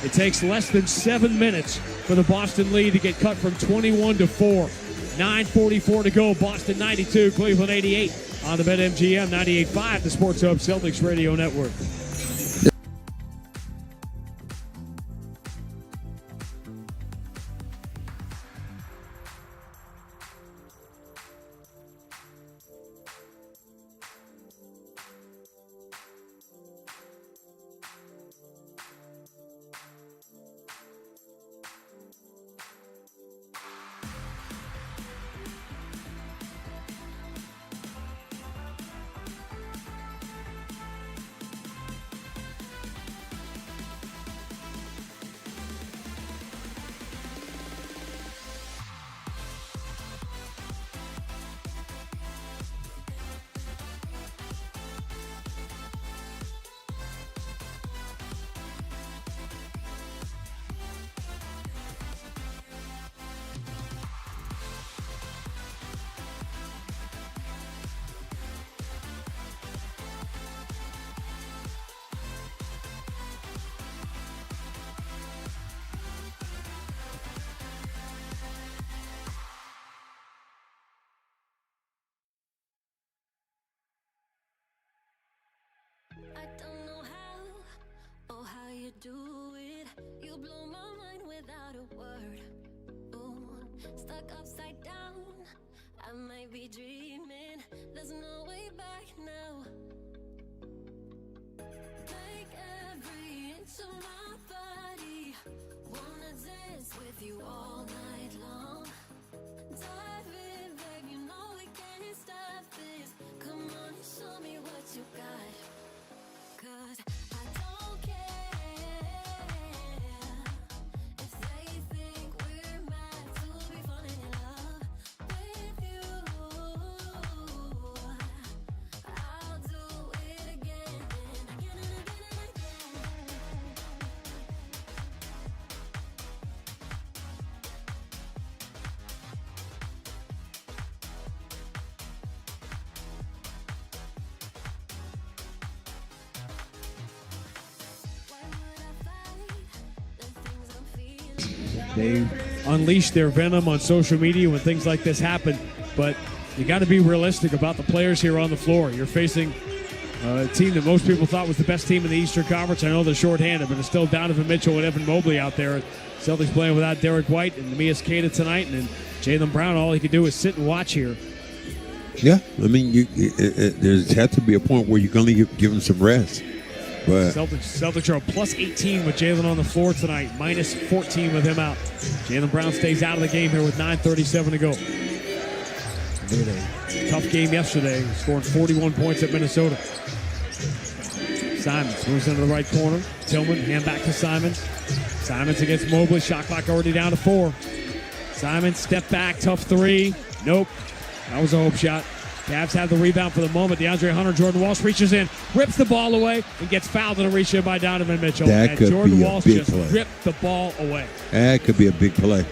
It takes less than 7 minutes for the Boston lead to get cut from 21 to 4. 9:44 to go. Boston 92, Cleveland 88 on the BetMGM 98.5, the Sports Hub Celtics Radio Network. I don't know how, or how you do it. You blow my mind without a word. Ooh, stuck upside down. I might be dreaming. There's no way back now. Take every inch of my body. Wanna dance with you all night long. Dive in, babe, you know we can't stop this. Come on and show me what you got. 'Cause I don't care if they think we're meant to be falling in love with you. I'll do it again and again and again and again. They unleash their venom on social media when things like this happen, but you got to be realistic about the players here on the floor. You're facing a team that most people thought was the best team in the Eastern Conference. I know they're shorthanded, but it's still Donovan Mitchell and Evan Mobley out there. Celtics playing without Derek White and Nehemiah Queta tonight, and then Jaylen Brown. All he can do is sit and watch here. Yeah, I mean, there's had to be a point where you're going to give him some rest. But Celtics are a plus 18 with Jaylen on the floor tonight, minus 14 with him out. Jaylen Brown stays out of the game here with 9:37 to go. They had a tough game yesterday, scoring 41 points at Minnesota. Simons moves into the right corner. Tillman, hand back to Simons. Simons against Mobley. Shot clock already down to 4. Simons, step back, tough 3. Nope. That was a hope shot. Cavs have the rebound for the moment. DeAndre Hunter, Jordan Walsh reaches in, rips the ball away, and gets fouled in a reach in by Donovan Mitchell. That could Jordan be a Walsh big just play. ripped the ball away. That could be a big play.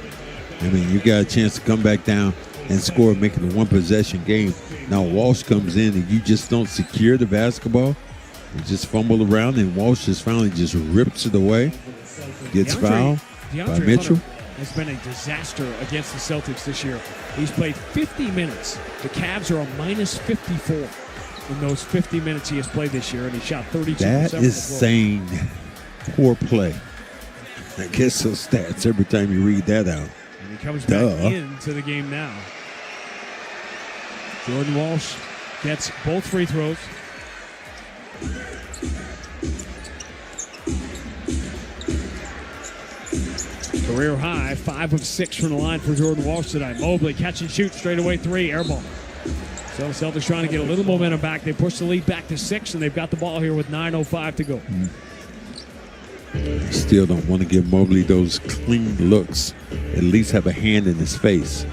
I mean, you got a chance to come back down and score, making a one-possession game. Now Walsh comes in, and you just don't secure the basketball. You just fumble around, and Walsh just finally just rips it away. Gets fouled by Mitchell. Hunter has been a disaster against the Celtics this year. He's played 50 minutes. The Cavs are a minus 54 in those 50 minutes he has played this year, and he shot 32%. That is saying poor play. I guess those stats every time you read that out. And he comes back into the game now. Jordan Walsh gets both free throws. Career high, 5 of 6 from the line for Jordan Walsh tonight. Mobley catch and shoot, straight away 3, air ball. So the Celtics trying to get a little momentum back. They push the lead back to 6, and they've got the ball here with 9:05 to go. Still don't want to give Mobley those clean looks. At least have a hand in his face.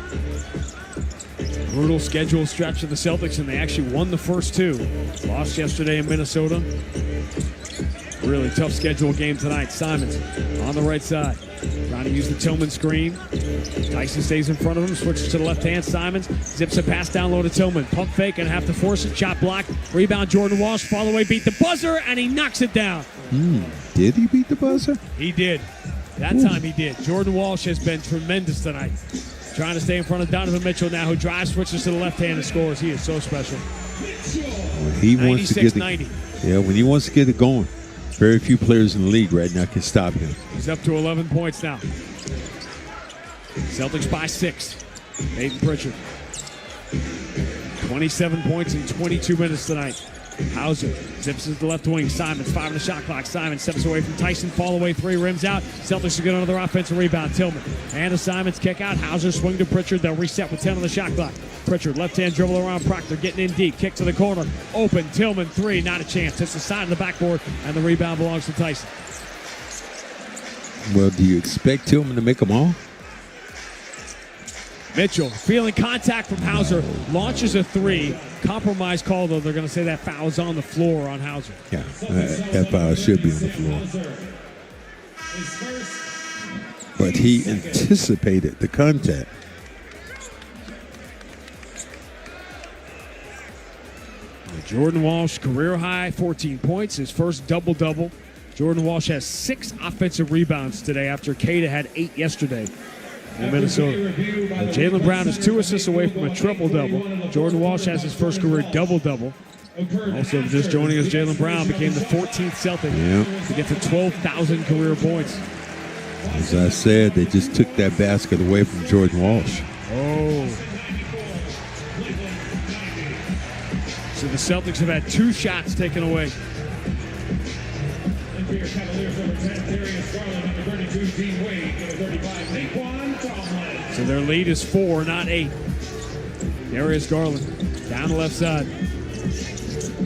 Brutal schedule stretch of the Celtics, and they actually won the first 2. Lost yesterday in Minnesota. Really tough schedule game tonight. Simons on the right side, trying to use the Tillman screen. Tyson stays in front of him, switches to the left hand. Simons zips a pass down low to Tillman. Pump fake and have to force it. Shot block. Rebound Jordan Walsh. Fall away, beat the buzzer, and he knocks it down. Did he beat the buzzer? He did. That time he did. Jordan Walsh has been tremendous tonight. Trying to stay in front of Donovan Mitchell now, who drives, switches to the left hand and scores. He is so special. When he wants to get 96-90. when he wants to get it going. Very few players in the league right now can stop him. He's up to 11 points now. Celtics by 6. Peyton Pritchard. 27 points in 22 minutes tonight. Hauser zips to the left wing. Simons, 5 on the shot clock. Simons steps away from Tyson. Fall away 3, rims out. Celtics are get another offensive rebound. Tillman and a Simons kick out. Hauser swing to Pritchard. They'll reset with 10 on the shot clock. Pritchard, left hand dribble around Proctor, getting in deep. Kick to the corner. Open. Tillman, 3, not a chance. Hits the side of the backboard, and the rebound belongs to Tyson. Well, do you expect Tillman to make them all? Mitchell feeling contact from Hauser, launches a 3. Compromise call, though. They're going to say that foul's on the floor on Hauser. Yeah, that foul should be on the floor. But he anticipated the contact. Jordan Walsh, career high, 14 points, his first double-double. Jordan Walsh has 6 offensive rebounds today after Cada had 8 yesterday in Minnesota. Jaylen Brown is 2 assists away from a triple-double. Jordan Walsh has his first career double-double. Also, just joining us, Jaylen Brown became the 14th Celtic to get to 12,000 career points. As I said, they just took that basket away from Jordan Walsh. Oh. So the Celtics have had 2 shots taken away. So their lead is 4, not 8. Darius Garland down the left side.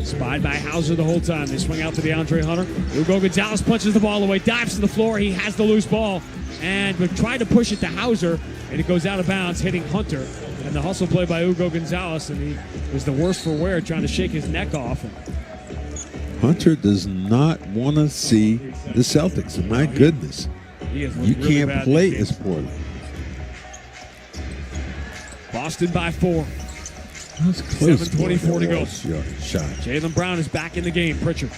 Spied by Hauser the whole time. They swing out to DeAndre Hunter. Hugo Gonzalez punches the ball away, dives to the floor. He has the loose ball, and we tried to push it to Hauser, and it goes out of bounds, hitting Hunter. And the hustle play by Hugo Gonzalez, and he was the worst for wear, trying to shake his neck off. Hunter does not want to see the Celtics. My goodness. You really can't play as poorly. Boston by 4. That's close. 7:24 to go. Shot. Jaylen Brown is back in the game. Pritchard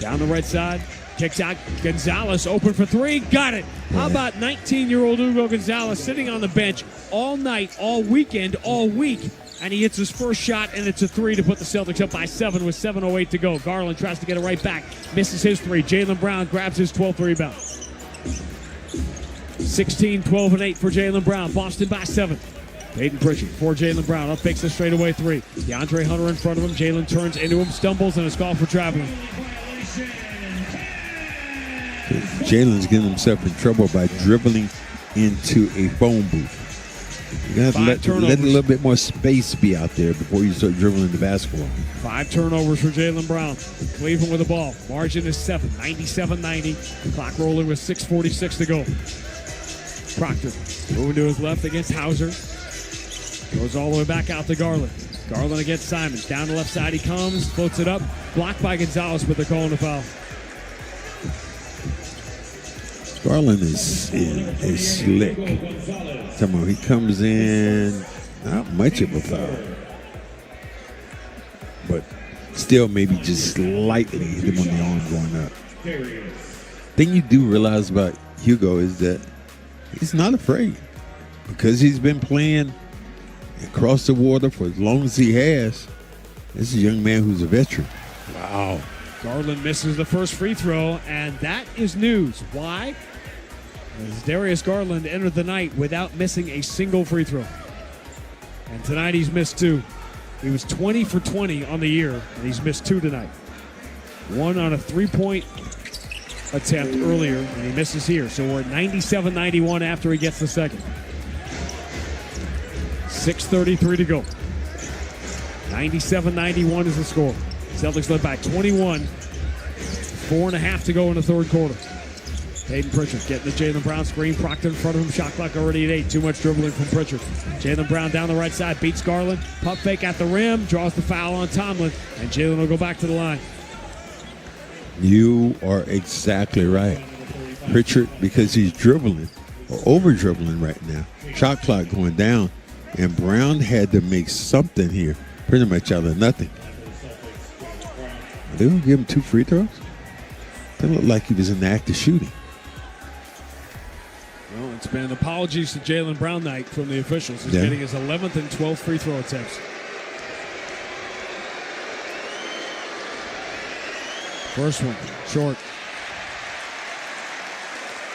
down the right side. Kicks out. Gonzalez open for 3. Got it. How about 19-year-old Hugo Gonzalez sitting on the bench all night, all weekend, all week, and he hits his first shot, and it's a 3 to put the Celtics up by 7 with 7:08 to go. Garland tries to get it right back. Misses his 3. Jaylen Brown grabs his 12th rebound. 16, 12, and 8 for Jaylen Brown. Boston by 7. Peyton Pritchard for Jaylen Brown. Up fakes a straightaway 3. DeAndre Hunter in front of him. Jaylen turns into him, stumbles, and is called for traveling. Jalen's getting himself in trouble by dribbling into a phone booth. You got to let a turnovers. little bit more space be out there before you start dribbling the basketball. 5 turnovers for Jaylen Brown. Cleveland with the ball. Margin is 7, 97-90. Clock rolling with 6:46 to go. Proctor moving to his left against Hauser. Goes all the way back out to Garland. Garland against Simons. Down the left side he comes. Floats it up. Blocked by Gonzalez, but they're calling the foul. Garland is slick. Come on, he comes in, not much of a foul, but still maybe just slightly hit him on the arm going up. Thing you do realize about Hugo is that he's not afraid because he's been playing across the water for as long as he has. This is a young man who's a veteran. Wow. Garland misses the first free throw, and that is news. Why? As Darius Garland entered the night without missing a single free throw. And tonight he's missed 2. He was 20 for 20 on the year, and he's missed 2 tonight. 1 on a 3-point attempt earlier, and he misses here. So we're at 97-91 after he gets the second. 6:33 to go. 97-91 is the score. Celtics led by 21. 4.5 to go in the third quarter. Hayden Pritchard getting the Jaylen Brown screen. Proctor in front of him. Shot clock already at 8. Too much dribbling from Pritchard. Jaylen Brown down the right side. Beats Garland. Pump fake at the rim. Draws the foul on Tomlin. And Jaylen will go back to the line. You are exactly right. Pritchard, because he's dribbling or over dribbling right now. Shot clock going down. And Brown had to make something here. Pretty much out of nothing. Are they going to give him 2 free throws? That looked like he was in the act of shooting. Well, it's been apologies to Jaylen Brown night from the officials. He's getting his 11th and 12th free throw attempts. First one, short.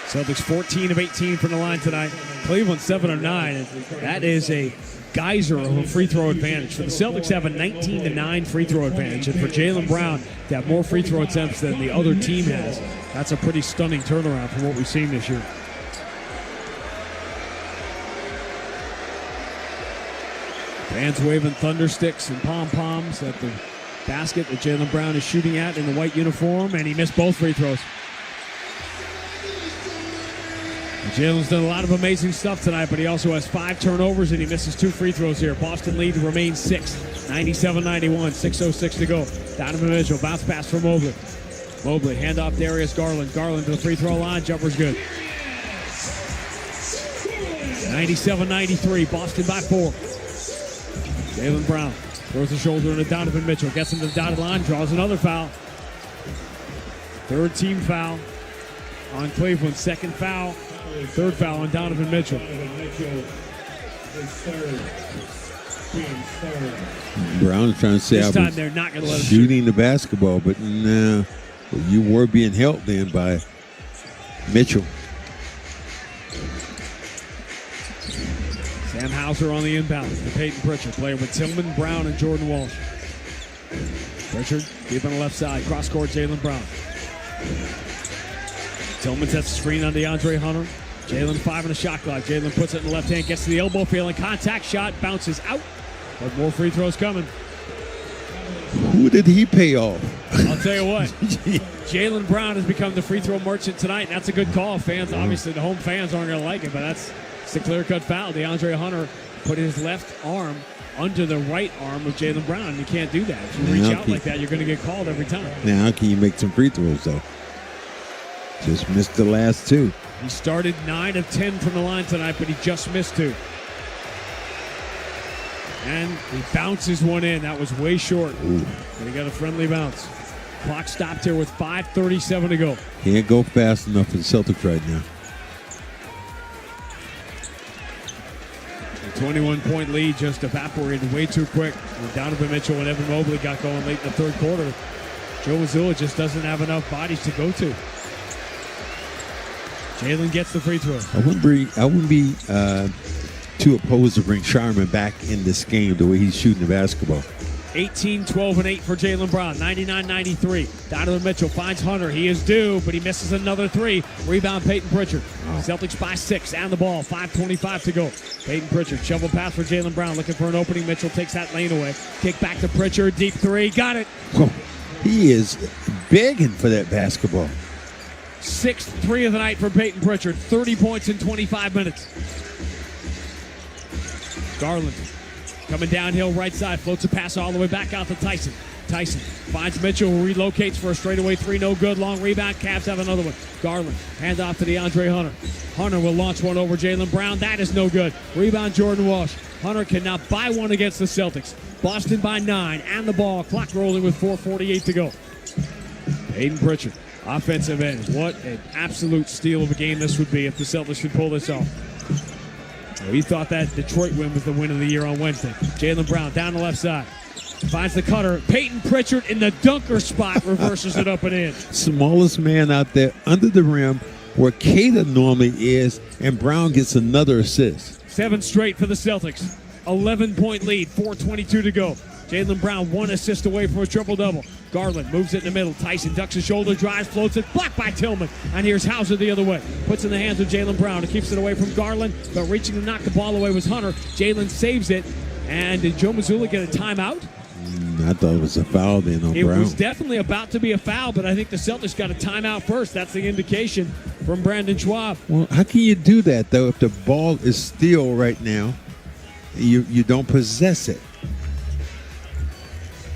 Celtics 14 of 18 from the line tonight. Cleveland 7 of 9. And that is a geyser of a free throw advantage. For the Celtics to have a 19-9 free throw advantage, and for Jaylen Brown to have more free throw attempts than the other team has, that's a pretty stunning turnaround from what we've seen this year. Fans waving thunder sticks and pom-poms at the basket that Jaylen Brown is shooting at in the white uniform, and he missed both free throws. Jaylen's done a lot of amazing stuff tonight, but he also has 5 turnovers, and he misses 2 free throws here. Boston lead remains 6, 97-91, 6:06 to go. Donovan Mitchell, bounce pass for Mobley. Mobley, handoff Darius Garland. Garland to the free throw line, jumper's good. 97-93, Boston by 4. Jaylen Brown throws the shoulder into Donovan Mitchell, gets him to the dotted line, draws another foul. 3rd team foul on Cleveland, 2nd foul. 3rd foul on Donovan Mitchell. Brown is trying to say This I time was they're not going to let him shooting the basketball, but no, you were being helped then by Mitchell. Sam Hauser on the inbound for Peyton Pritchard, playing with Tillman, Brown, and Jordan Walsh. Pritchard deep on the left side, cross court Jaylen Brown. Tillman sets the screen on DeAndre Hunter. Jaylen 5 on the shot clock. Jaylen puts it in the left hand, gets to the elbow, feeling contact shot, bounces out. But more free throws coming. Who did he pay off? I'll tell you what, Jaylen Brown has become the free throw merchant tonight, and that's a good call. Fans, obviously, the home fans aren't going to like it, but that's a clear-cut foul. DeAndre Hunter put his left arm under the right arm of Jaylen Brown. You can't do that. If you reach out like that, you're going to get called every time. Now, how can you make some free throws, though? Just missed the last 2. He started 9 of 10 from the line tonight, but he just missed 2. And he bounces one in. That was way short. Ooh. But he got a friendly bounce. Clock stopped here with 5:37 to go. Can't go fast enough for the Celtics right now. The 21-point lead just evaporated way too quick. When Donovan Mitchell and Evan Mobley got going late in the 3rd quarter, Joe Mazzulla just doesn't have enough bodies to go to. Jaylen gets the free throw. I wouldn't be too opposed to bring Sharman back in this game the way he's shooting the basketball. 18, 12, and 8 for Jaylen Brown. 99-93. Donovan Mitchell finds Hunter. He is due, but he misses another three. Rebound, Peyton Pritchard. Celtics by 6 and the ball. 5:25 to go. Peyton Pritchard, shovel pass for Jaylen Brown. Looking for an opening. Mitchell takes that lane away. Kick back to Pritchard. Deep three. Got it. Oh, he is begging for that basketball. 6th three of the night for Peyton Pritchard. 30 points in 25 minutes. Garland coming downhill right side. Floats a pass all the way back out to Tyson. Tyson finds Mitchell, who relocates for a straightaway three. No good. Long rebound. Cavs have another one. Garland hand off to DeAndre Hunter. Hunter will launch one over Jaylen Brown. That is no good. Rebound Jordan Walsh. Hunter cannot buy one against the Celtics. Boston by 9 and the ball. Clock rolling with 4:48 to go. Peyton Pritchard, offensive end. What an absolute steal of a game this would be if the Celtics could pull this off. Well, he thought that Detroit win was the win of the year on Wednesday. Jaylen Brown down the left side. Finds the cutter. Peyton Pritchard in the dunker spot reverses it up and in. Smallest man out there under the rim where Cada normally is, and Brown gets another assist. 7 straight for the Celtics. 11-point lead. 4:22 to go. Jaylen Brown 1 assist away from a triple-double. Garland moves it in the middle. Tyson ducks his shoulder, drives, floats it, blocked by Tillman. And here's Hauser the other way. Puts in the hands of Jaylen Brown. It keeps it away from Garland, but reaching to knock the ball away was Hunter. Jaylen saves it. And did Joe Mazzulla get a timeout? I thought it was a foul then on It Brown. was definitely about to be a foul, but I think the Celtics got a timeout first. That's the indication from Brandon Schwab. Well, how can you do that, though, if the ball is still right now? You don't possess it.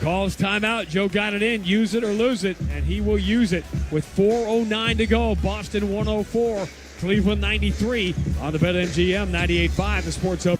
Calls timeout. Joe got it in. Use it or lose it, and he will use it with 4:09 to go. Boston 104, Cleveland 93 on the BetMGM 98.5, the Sports Hub.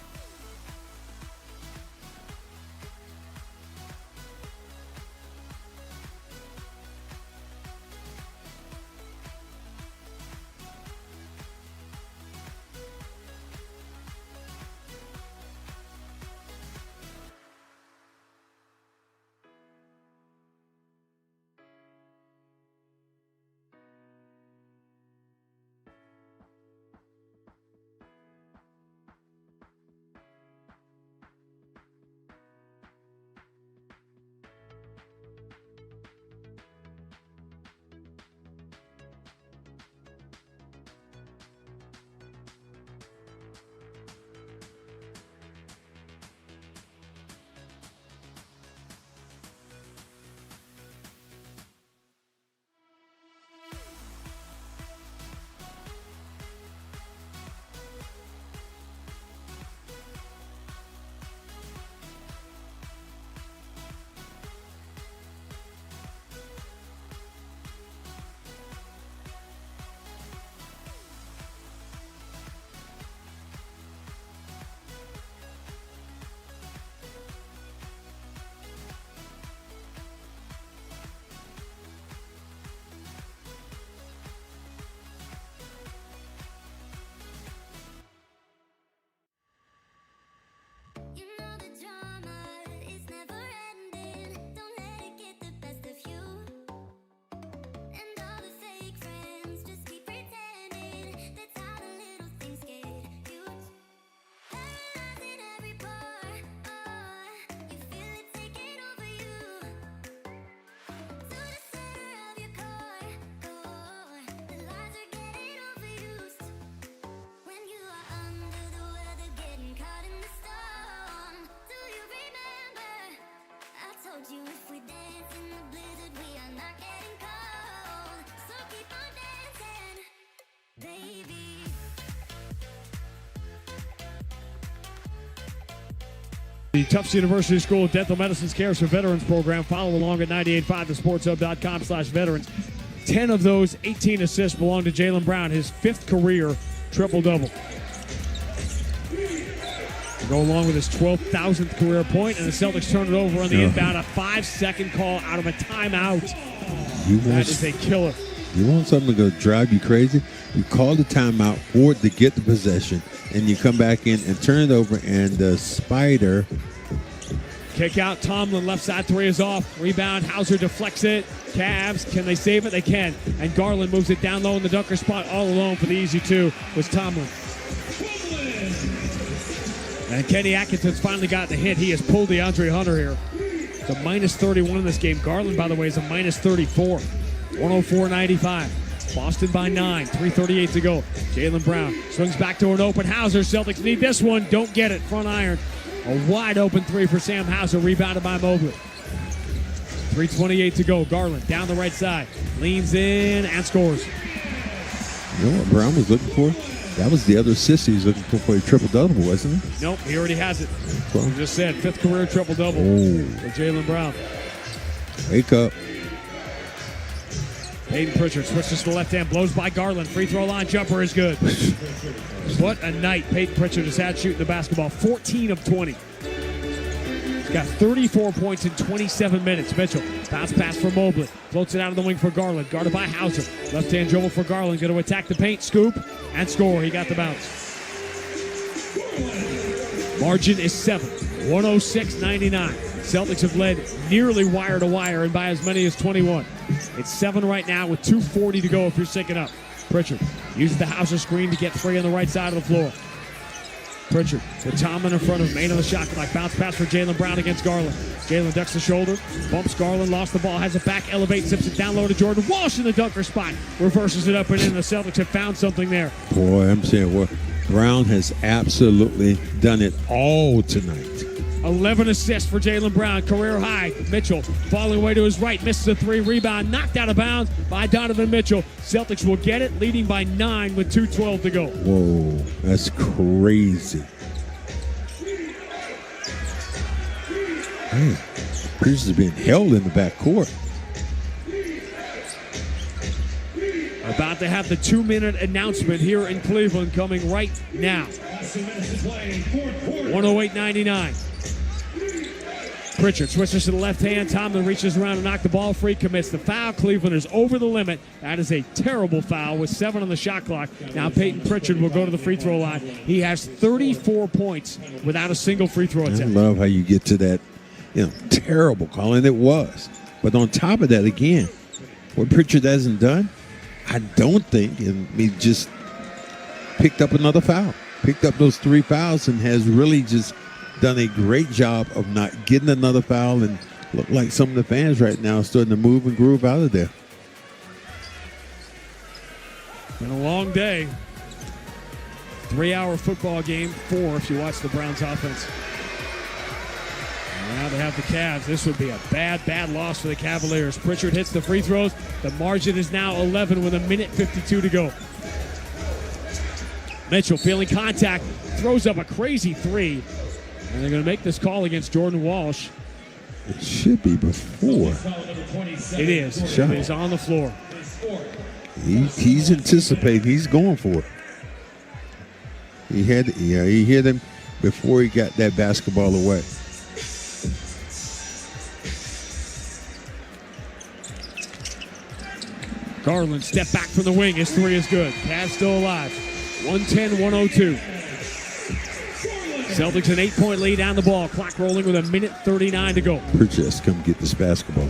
You know the drama is never ending. Don't let it get the best of you. And all the fake friends just keep pretending. That's how the little things get huge. Paralyzing every part. You feel it taking over you. To the center of your core. The lies are getting overused. When you are under the weather, getting caught in the storm. Do you remember? I told you if we dance in the blizzard, we are not getting cold. So keep on dancing, baby. The Tufts University School of Dental Medicine's Cares for Veterans program. Follow along at 98.5, thesportshub.com/veterans. 10 of those 18 assists belong to Jaylen Brown, his 5th career triple-double. Go along with his 12,000th career point, and the Celtics turn it over on the inbound. A 5-second call out of a timeout. That is a killer. You want something to go drive you crazy? You call the timeout for it to get the possession, and you come back in and turn it over, and the Spider. Kick out, Tomlin, left side three is off. Rebound, Hauser deflects it. Cavs, can they save it? They can. And Garland moves it down low in the dunker spot. All alone for the easy two was Tomlin. And Kenny Atkinson's finally got the hit. He has pulled DeAndre Hunter here. It's a minus 31 in this game. Garland, by the way, is a minus 34. 104-95. Boston by 9. 3:38 to go. Jaylen Brown swings back to an open Hauser. Celtics need this one. Don't get it. Front iron. A wide open three for Sam Hauser. Rebounded by Mobley. 3:28 to go. Garland down the right side. Leans in and scores. You know what Brown was looking for? That was the other assist he was looking for a triple-double, wasn't it? Nope, he already has it. Well, You just said 5th career triple-double for Jaylen Brown. wake up. Peyton Pritchard switches to the left hand, blows by Garland. Free throw line jumper is good. What a night Peyton Pritchard has had shooting the basketball. 14 of 20. He's got 34 points in 27 minutes. Mitchell, bounce pass for Mobley. Floats it out of the wing for Garland. Guarded by Hauser. Left hand dribble for Garland. Going to attack the paint, scoop, and score. He got the bounce. Margin is 7. 106-99. Celtics have led nearly wire to wire and by as many as 21. It's 7 right now with 2:40 to go if you're syncing up. Pritchard uses the Hauser screen to get free on the right side of the floor. Pritchard with Tomlin in front of him. 8 on the shot clock. Bounce pass for Jaylen Brown against Garland. Jaylen ducks the shoulder, bumps Garland, lost the ball, has it back, elevates, zips it down low to Jordan Walsh in the dunker spot. Reverses it up and in. The Celtics have found something there. Boy, I'm saying, well, Brown has absolutely done it all tonight. 11 assists for Jaylen Brown, career high. Mitchell falling away to his right, misses a 3, rebound, knocked out of bounds by Donovan Mitchell. Celtics will get it, leading by 9 with 2:12 to go. Whoa, that's crazy. Man, Pierce is being held in the backcourt. About to have the 2-minute announcement here in Cleveland coming right now. 108-99. Pritchard switches to the left hand. Tomlin reaches around and knocks the ball free, commits the foul. Cleveland is over the limit. That is a terrible foul with 7 on the shot clock. Now Peyton Pritchard will go to the free throw line. He has 34 points without a single free throw I attempt. love how you get to that, terrible call, and it was. But on top of that, again, what Pritchard hasn't done, I don't think, and he just picked up another foul. Picked up those 3 fouls and has really just done a great job of not getting another foul, and look like some of the fans right now are starting to move and groove out of there. Been a long day. 3-hour football game, 4 if you watch the Browns offense. Now they have the Cavs. This would be a bad loss for the Cavaliers. Pritchard hits the free throws. The margin is now 11 with 1:52 to go. Mitchell feeling contact, throws up a crazy 3. And they're going to make this call against Jordan Walsh. It should be before. It is. Shot. It is on the floor. He's anticipating. He's going for it. He hit him before he got that basketball away. Garland step back from the wing. His 3 is good. Cavs still alive. 110-102. Celtics an 8-point lead on the ball. Clock rolling with 1:39 to go. Pritchard has to come get this basketball.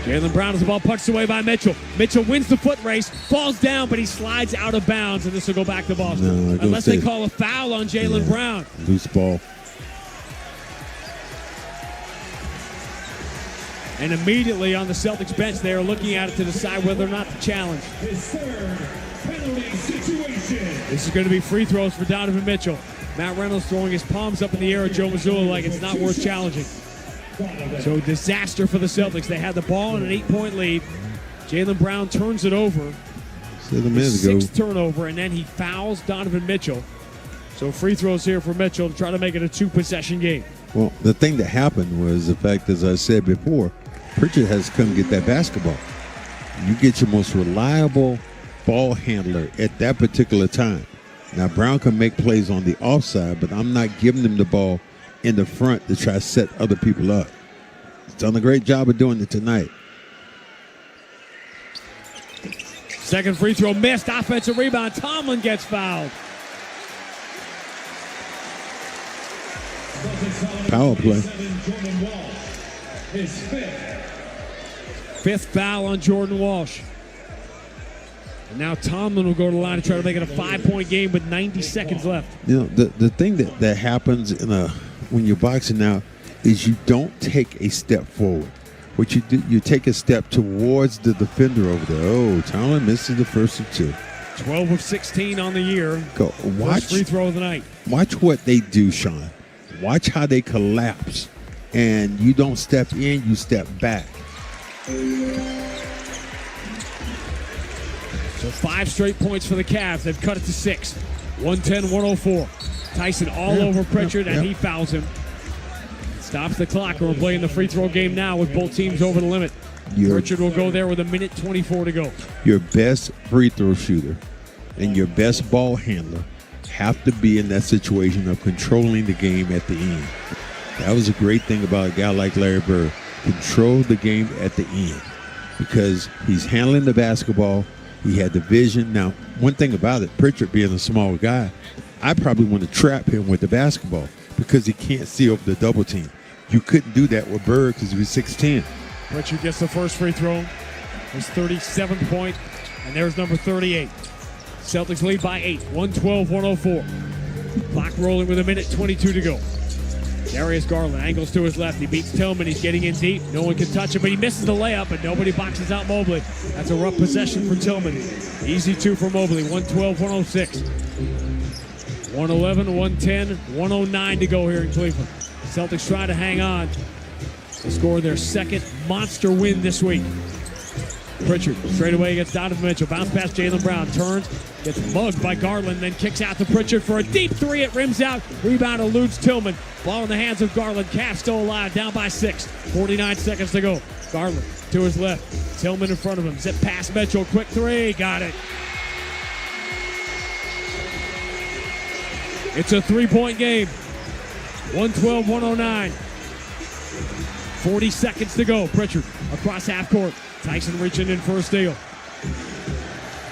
Jaylen Brown as the ball punched away by Mitchell. Mitchell wins the foot race, falls down, but he slides out of bounds, and this will go back to Boston. No, unless they call a foul on Jaylen Brown. Loose ball. And immediately on the Celtics bench, they are looking at it to decide whether or not to challenge. This is going to be free throws for Donovan Mitchell. Matt Reynolds throwing his palms up in the air at Joe Mazzulla like it's not worth challenging. So disaster for the Celtics. They had the ball in an 8-point lead. Jaylen Brown turns it over. Said a minute ago. 6th turnover, and then he fouls Donovan Mitchell. So free throws here for Mitchell to try to make it a 2-possession game. Well, the thing that happened was the fact, as I said before, Pritchard has to come get that basketball. You get your most reliable ball handler at that particular time. Now, Brown can make plays on the offside, but I'm not giving him the ball in the front to try to set other people up. He's done a great job of doing it tonight. Second free throw missed. Offensive rebound. Tomlin gets fouled. Power play. 5th foul on Jordan Walsh. And now Tomlin will go to the line to try to make it a 5-point game with 90 seconds left. You know, the thing that happens when you're boxing now, is you don't take a step forward. What you do, you take a step towards the defender over there. Oh, Tyler misses the first of 2. 12 of 16 on the year. Go watch. First free throw of the night. Watch what they do, Sean. Watch how they collapse. And you don't step in, you step back. So 5 straight points for the Cavs. They've cut it to 6. 110-104. Tyson all over Pritchard, and he fouls him. Stops the clock, and we're playing the free throw game now with both teams over the limit. Pritchard will go there with 1:24 to go. Your best free throw shooter and your best ball handler have to be in that situation of controlling the game at the end. That was a great thing about a guy like Larry Bird. Control the game at the end because he's handling the basketball. He had the vision. Now, one thing about it, Pritchard being a small guy, I probably want to trap him with the basketball because he can't see over the double team. You couldn't do that with Bird because he was 6'10". Pritchard gets the first free throw. His 37th point, and there's number 38. Celtics lead by 8, 112-104. Clock rolling with 1:22 to go. Darius Garland angles to his left. He beats Tillman. He's getting in deep. No one can touch him, but he misses the layup, and nobody boxes out Mobley. That's a rough possession for Tillman. Easy 2 for Mobley, 112-106. 111, 110, 109 to go here in Cleveland. Celtics try to hang on to score their second monster win this week. Pritchard straight away against Donovan Mitchell. Bounce past Jaylen Brown. Turns, gets mugged by Garland, then kicks out to Pritchard for a deep 3. It rims out. Rebound eludes Tillman. Ball in the hands of Garland. Cavs still alive, down by 6. 49 seconds to go. Garland to his left. Tillman in front of him. Zip past Mitchell. Quick 3. Got it. It's a 3-point game. 112-109. 40 seconds to go. Pritchard across half court. Tyson reaching in for a steal.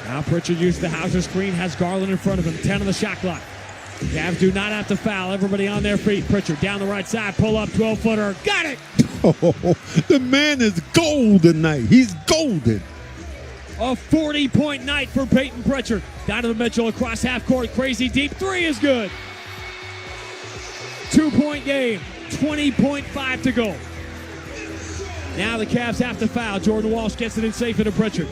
Now Pritchard used the Hauser screen, has Garland in front of him. 10 on the shot clock. Cavs do not have to foul. Everybody on their feet. Pritchard down the right side. Pull up, 12-footer. Got it! Oh, the man is gold tonight. He's golden. A 40-point night for Peyton Pritchard. Donovan Mitchell across half court. Crazy deep 3 is good. 2-point game. 20.5 to go. Now the Cavs have to foul. Jordan Walsh gets it in safe into Pritchard.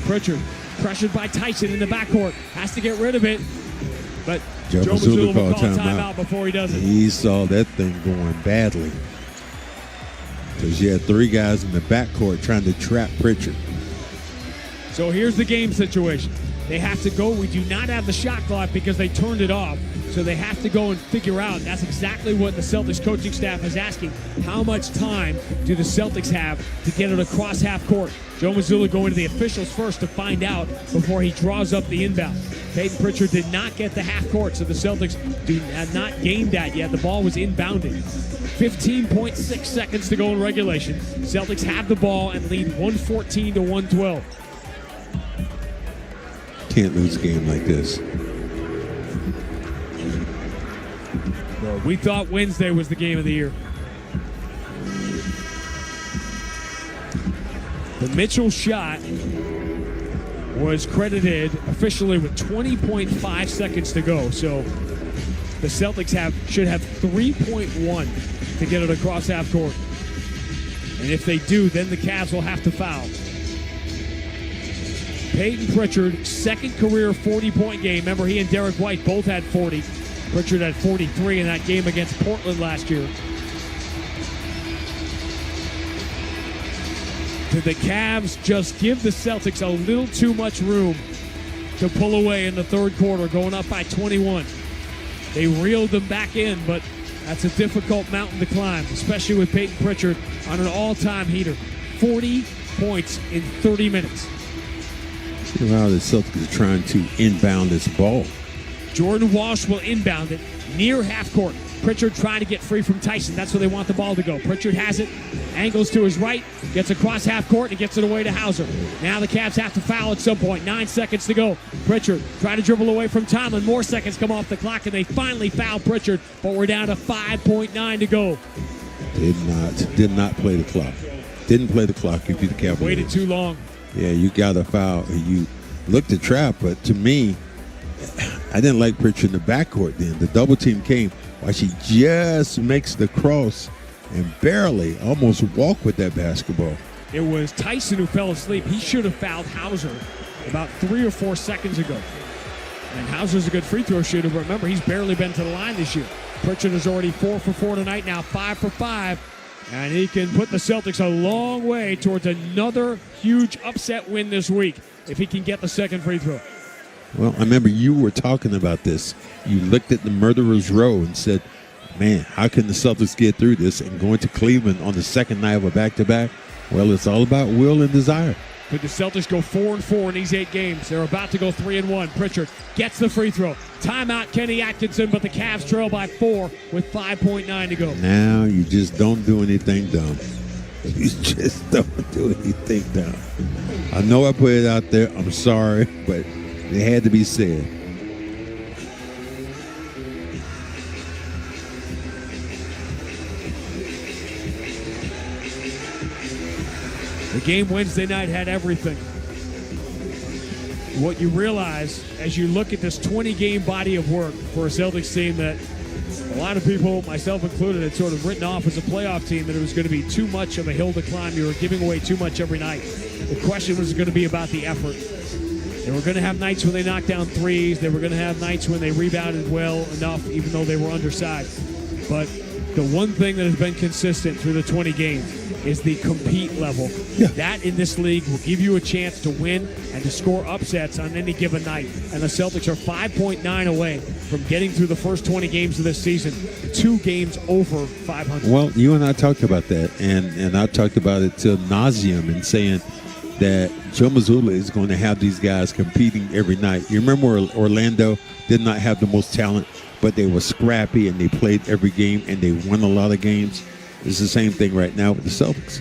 Pritchard pressured by Tyson in the backcourt. Has to get rid of it. But Joe Mazzulla will call timeout before he does it. He saw that thing going badly. Because you had 3 guys in the backcourt trying to trap Pritchard. So here's the game situation. They have to go. We do not have the shot clock because they turned it off. So they have to go and figure out. That's exactly what the Celtics coaching staff is asking. How much time do the Celtics have to get it across half court? Joe Mazzulla going to the officials first to find out before he draws up the inbound. Peyton Pritchard did not get the half court, so the Celtics have not gained that yet. The ball was inbounded. 15.6 seconds to go in regulation. Celtics have the ball and lead 114-112. Can't lose a game like this. We thought Wednesday was the game of the year. The Mitchell shot was credited officially with 20.5 seconds to go. So the Celtics should have 3.1 to get it across half court. And if they do, then the Cavs will have to foul. Peyton Pritchard, second career 40-point game. Remember, he and Derek White both had 40. Pritchard had 43 in that game against Portland last year. Did the Cavs just give the Celtics a little too much room to pull away in the third quarter, going up by 21? They reeled them back in, but that's a difficult mountain to climb, especially with Peyton Pritchard on an all-time heater. 40 points in 30 minutes. Wow, the Celtics are trying to inbound this ball. Jordan Walsh will inbound it near half court. Pritchard trying to get free from Tyson. That's where they want the ball to go. Pritchard has it, angles to his right, gets across half court, and gets it away to Hauser. Now the Cavs have to foul at some point. 9 seconds to go. Pritchard trying to dribble away from Tomlin. More seconds come off the clock, and they finally foul Pritchard, but we're down to 5.9 to go. Did not play the clock. Didn't play the clock if you're the Cavaliers. Waited too long. Yeah, you got to foul. You looked to trap, but to me, I didn't like Pritchard in the backcourt then. The double team came. Watch, he just makes the cross and barely almost walk with that basketball. It was Tyson who fell asleep. He should have fouled Hauser about 3 or 4 seconds ago. And Hauser's a good free throw shooter, but remember, he's barely been to the line this year. Pritchard is already 4 for 4 tonight, now 5 for 5. And he can put the Celtics a long way towards another huge upset win this week if he can get the second free throw. Well, I remember you were talking about this. You looked at the murderer's row and said, man, how can the Celtics get through this? And going to Cleveland on the second night of a back-to-back, well, it's all about will and desire. Could the Celtics go 4-4 in these 8 games? They're about to go 3-1. Pritchard gets the free throw. Timeout, Kenny Atkinson, but the Cavs trail by 4 with 5.9 to go. Now you just don't do anything dumb. You just don't do anything dumb. I know I put it out there. I'm sorry, but it had to be said. The game Wednesday night had everything. What you realize as you look at this 20-game body of work for a Celtics team that a lot of people, myself included, had sort of written off as a playoff team, that it was going to be too much of a hill to climb. You were giving away too much every night. The question was going to be about the effort. They were going to have nights when they knocked down threes. They were going to have nights when they rebounded well enough, even though they were undersized. But the one thing that has been consistent through the 20 games is the compete level. Yeah. That in this league will give you a chance to win and to score upsets on any given night. And the Celtics are 5.9 away from getting through the first 20 games of this season, 2 games over 500. Well, you and I talked about that, and I talked about it till nauseum and saying that Joe Mazzulla is going to have these guys competing every night. You remember Orlando did not have the most talent, but they were scrappy and they played every game and they won a lot of games. It's the same thing right now with the Celtics.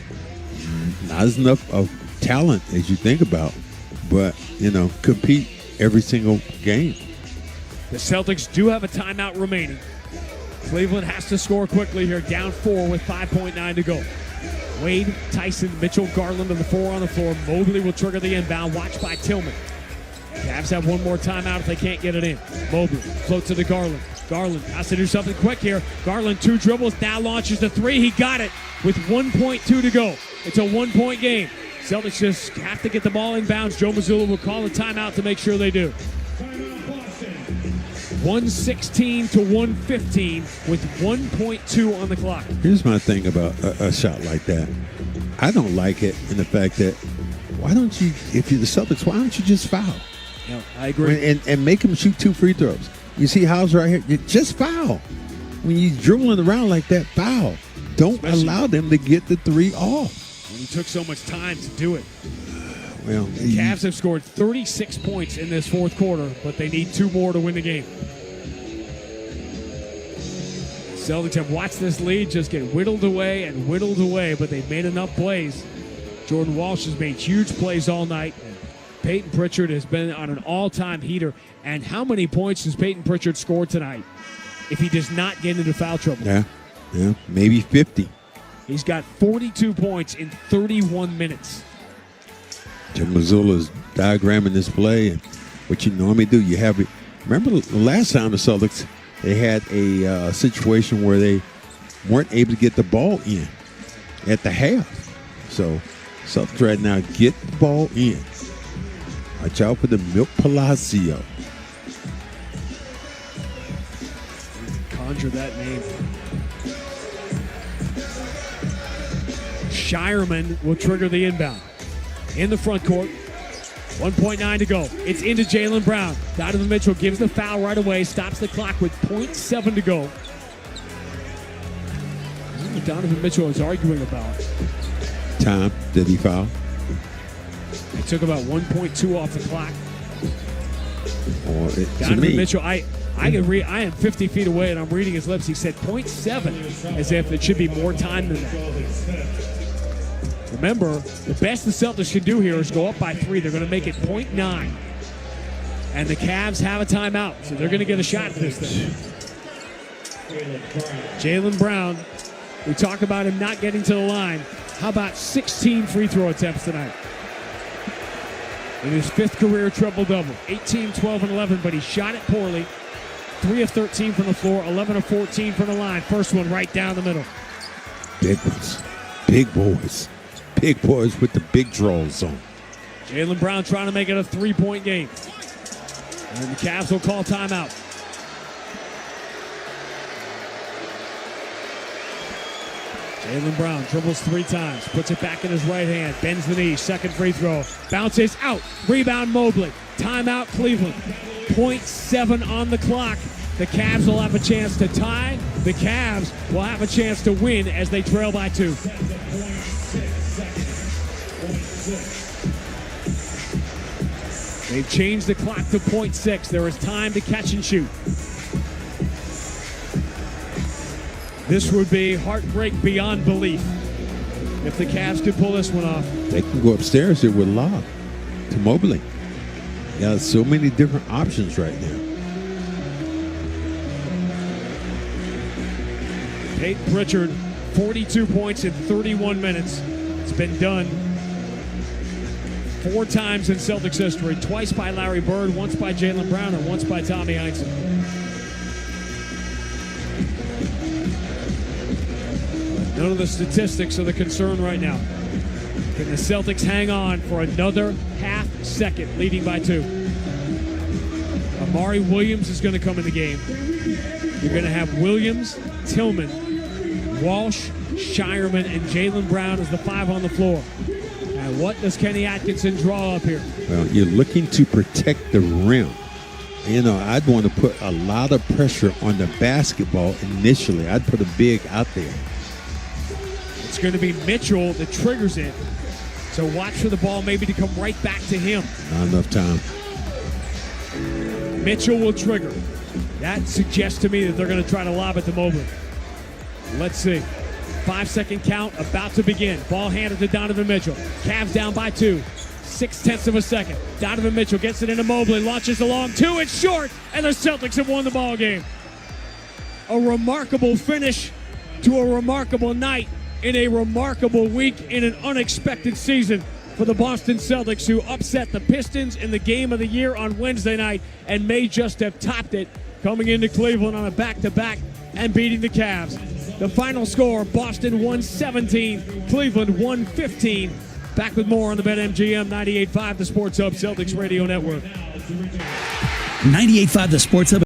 Not as enough of talent as you think about, but, compete every single game. The Celtics do have a timeout remaining. Cleveland has to score quickly here, down 4 with 5.9 to go. Wade, Tyson, Mitchell, Garland are the 4 on the floor. Mobley will trigger the inbound, watched by Tillman. Cavs have one more timeout if they can't get it in. Mobley floats to the Garland. Garland has to do something quick here. Garland 2 dribbles, now launches the 3. He got it with 1.2 to go. It's a 1-point game. Celtics just have to get the ball inbounds. Joe Mazzulla will call a timeout to make sure they do. 116 to 115 with 1.2 on the clock. Here's my thing about a shot like that. I don't like it in the fact that if you're the Celtics, why don't you just foul? No, I agree. And make him shoot 2 free throws. You see Hauser right here? You just foul. When you're dribbling around like that, foul. Don't allow them to get the 3 off. When he took so much time to do it. Well, The Cavs have scored 36 points in this fourth quarter, but they need 2 more to win the game. Celtics have watched this lead just get whittled away, but they've made enough plays. Jordan Walsh has made huge plays all night. Peyton Pritchard has been on an all-time heater. And how many points does Peyton Pritchard score tonight if he does not get into foul trouble? Yeah, maybe 50. He's got 42 points in 31 minutes. Joe Mazzulla's diagramming this play, and what you normally do, you have it. Remember the last time the Celtics, they had a situation where they weren't able to get the ball in at the half. So Celtics right now get the ball in. Watch out for the Milk Palacio. Conjure that name. Shireman will trigger the inbound. In the front court, 1.9 to go. It's into Jaylen Brown. Donovan Mitchell gives the foul right away, stops the clock with 0.7 to go. I don't know what Donovan Mitchell is arguing about. Time, did he foul? He took about 1.2 off the clock. To Donovan me, Mitchell, I can read. I am 50 feet away and I'm reading his lips. He said 0.7, as if it should be more time than that. Remember, the best the Celtics can do here is go up by 3. They're going to make it 0.9. And the Cavs have a timeout, so they're going to get a shot at this thing. Jaylen Brown, we talk about him not getting to the line. How about 16 free throw attempts tonight? In his 5th career triple-double. 18, 12, and 11, but he shot it poorly. 3 of 13 from the floor, 11 of 14 from the line. First one right down the middle. Big ones. Big boys. Big boys with the big draws on. Jaylen Brown trying to make it a 3-point game. And the Cavs will call timeout. Jaylen Brown dribbles 3 times, puts it back in his right hand, bends the knee, second free throw, bounces out, rebound Mobley, timeout Cleveland, 0.7 on the clock. The Cavs will have a chance to tie. The Cavs will have a chance to win as they trail by 2. They've changed the clock to 0.6. There is time to catch and shoot. This would be heartbreak beyond belief if the Cavs could pull this one off. They can go upstairs here with lob to Mobley. Got so many different options right now. Peyton Pritchard, 42 points in 31 minutes. It's been done 4 times in Celtics history. Twice by Larry Bird, once by Jaylen Brown, and once by Tommy Heinsohn. None of the statistics are the concern right now. Can the Celtics hang on for another half second, leading by 2? Amari Williams is going to come in the game. You're going to have Williams, Tillman, Walsh, Shireman, and Jaylen Brown as the 5 on the floor. And what does Kenny Atkinson draw up here? Well, you're looking to protect the rim. You know, I'd want to put a lot of pressure on the basketball initially. I'd put a big out there. It's going to be Mitchell that triggers it. So watch for the ball maybe to come right back to him. Not enough time. Mitchell will trigger. That suggests to me that they're going to try to lob it to Mobley. Let's see. 5-second count about to begin. Ball handed to Donovan Mitchell. Cavs down by 2. 0.6 of a second. Donovan Mitchell gets it into Mobley. Launches along 2. It's short. And the Celtics have won the ball game. A remarkable finish to a remarkable night in a remarkable week in an unexpected season for the Boston Celtics, who upset the Pistons in the game of the year on Wednesday night and may just have topped it coming into Cleveland on a back-to-back and beating the Cavs. The final score, Boston 117, Cleveland 115. Back with more on the BetMGM 98.5, the Sports Hub Celtics Radio Network. 98.5, the Sports Hub.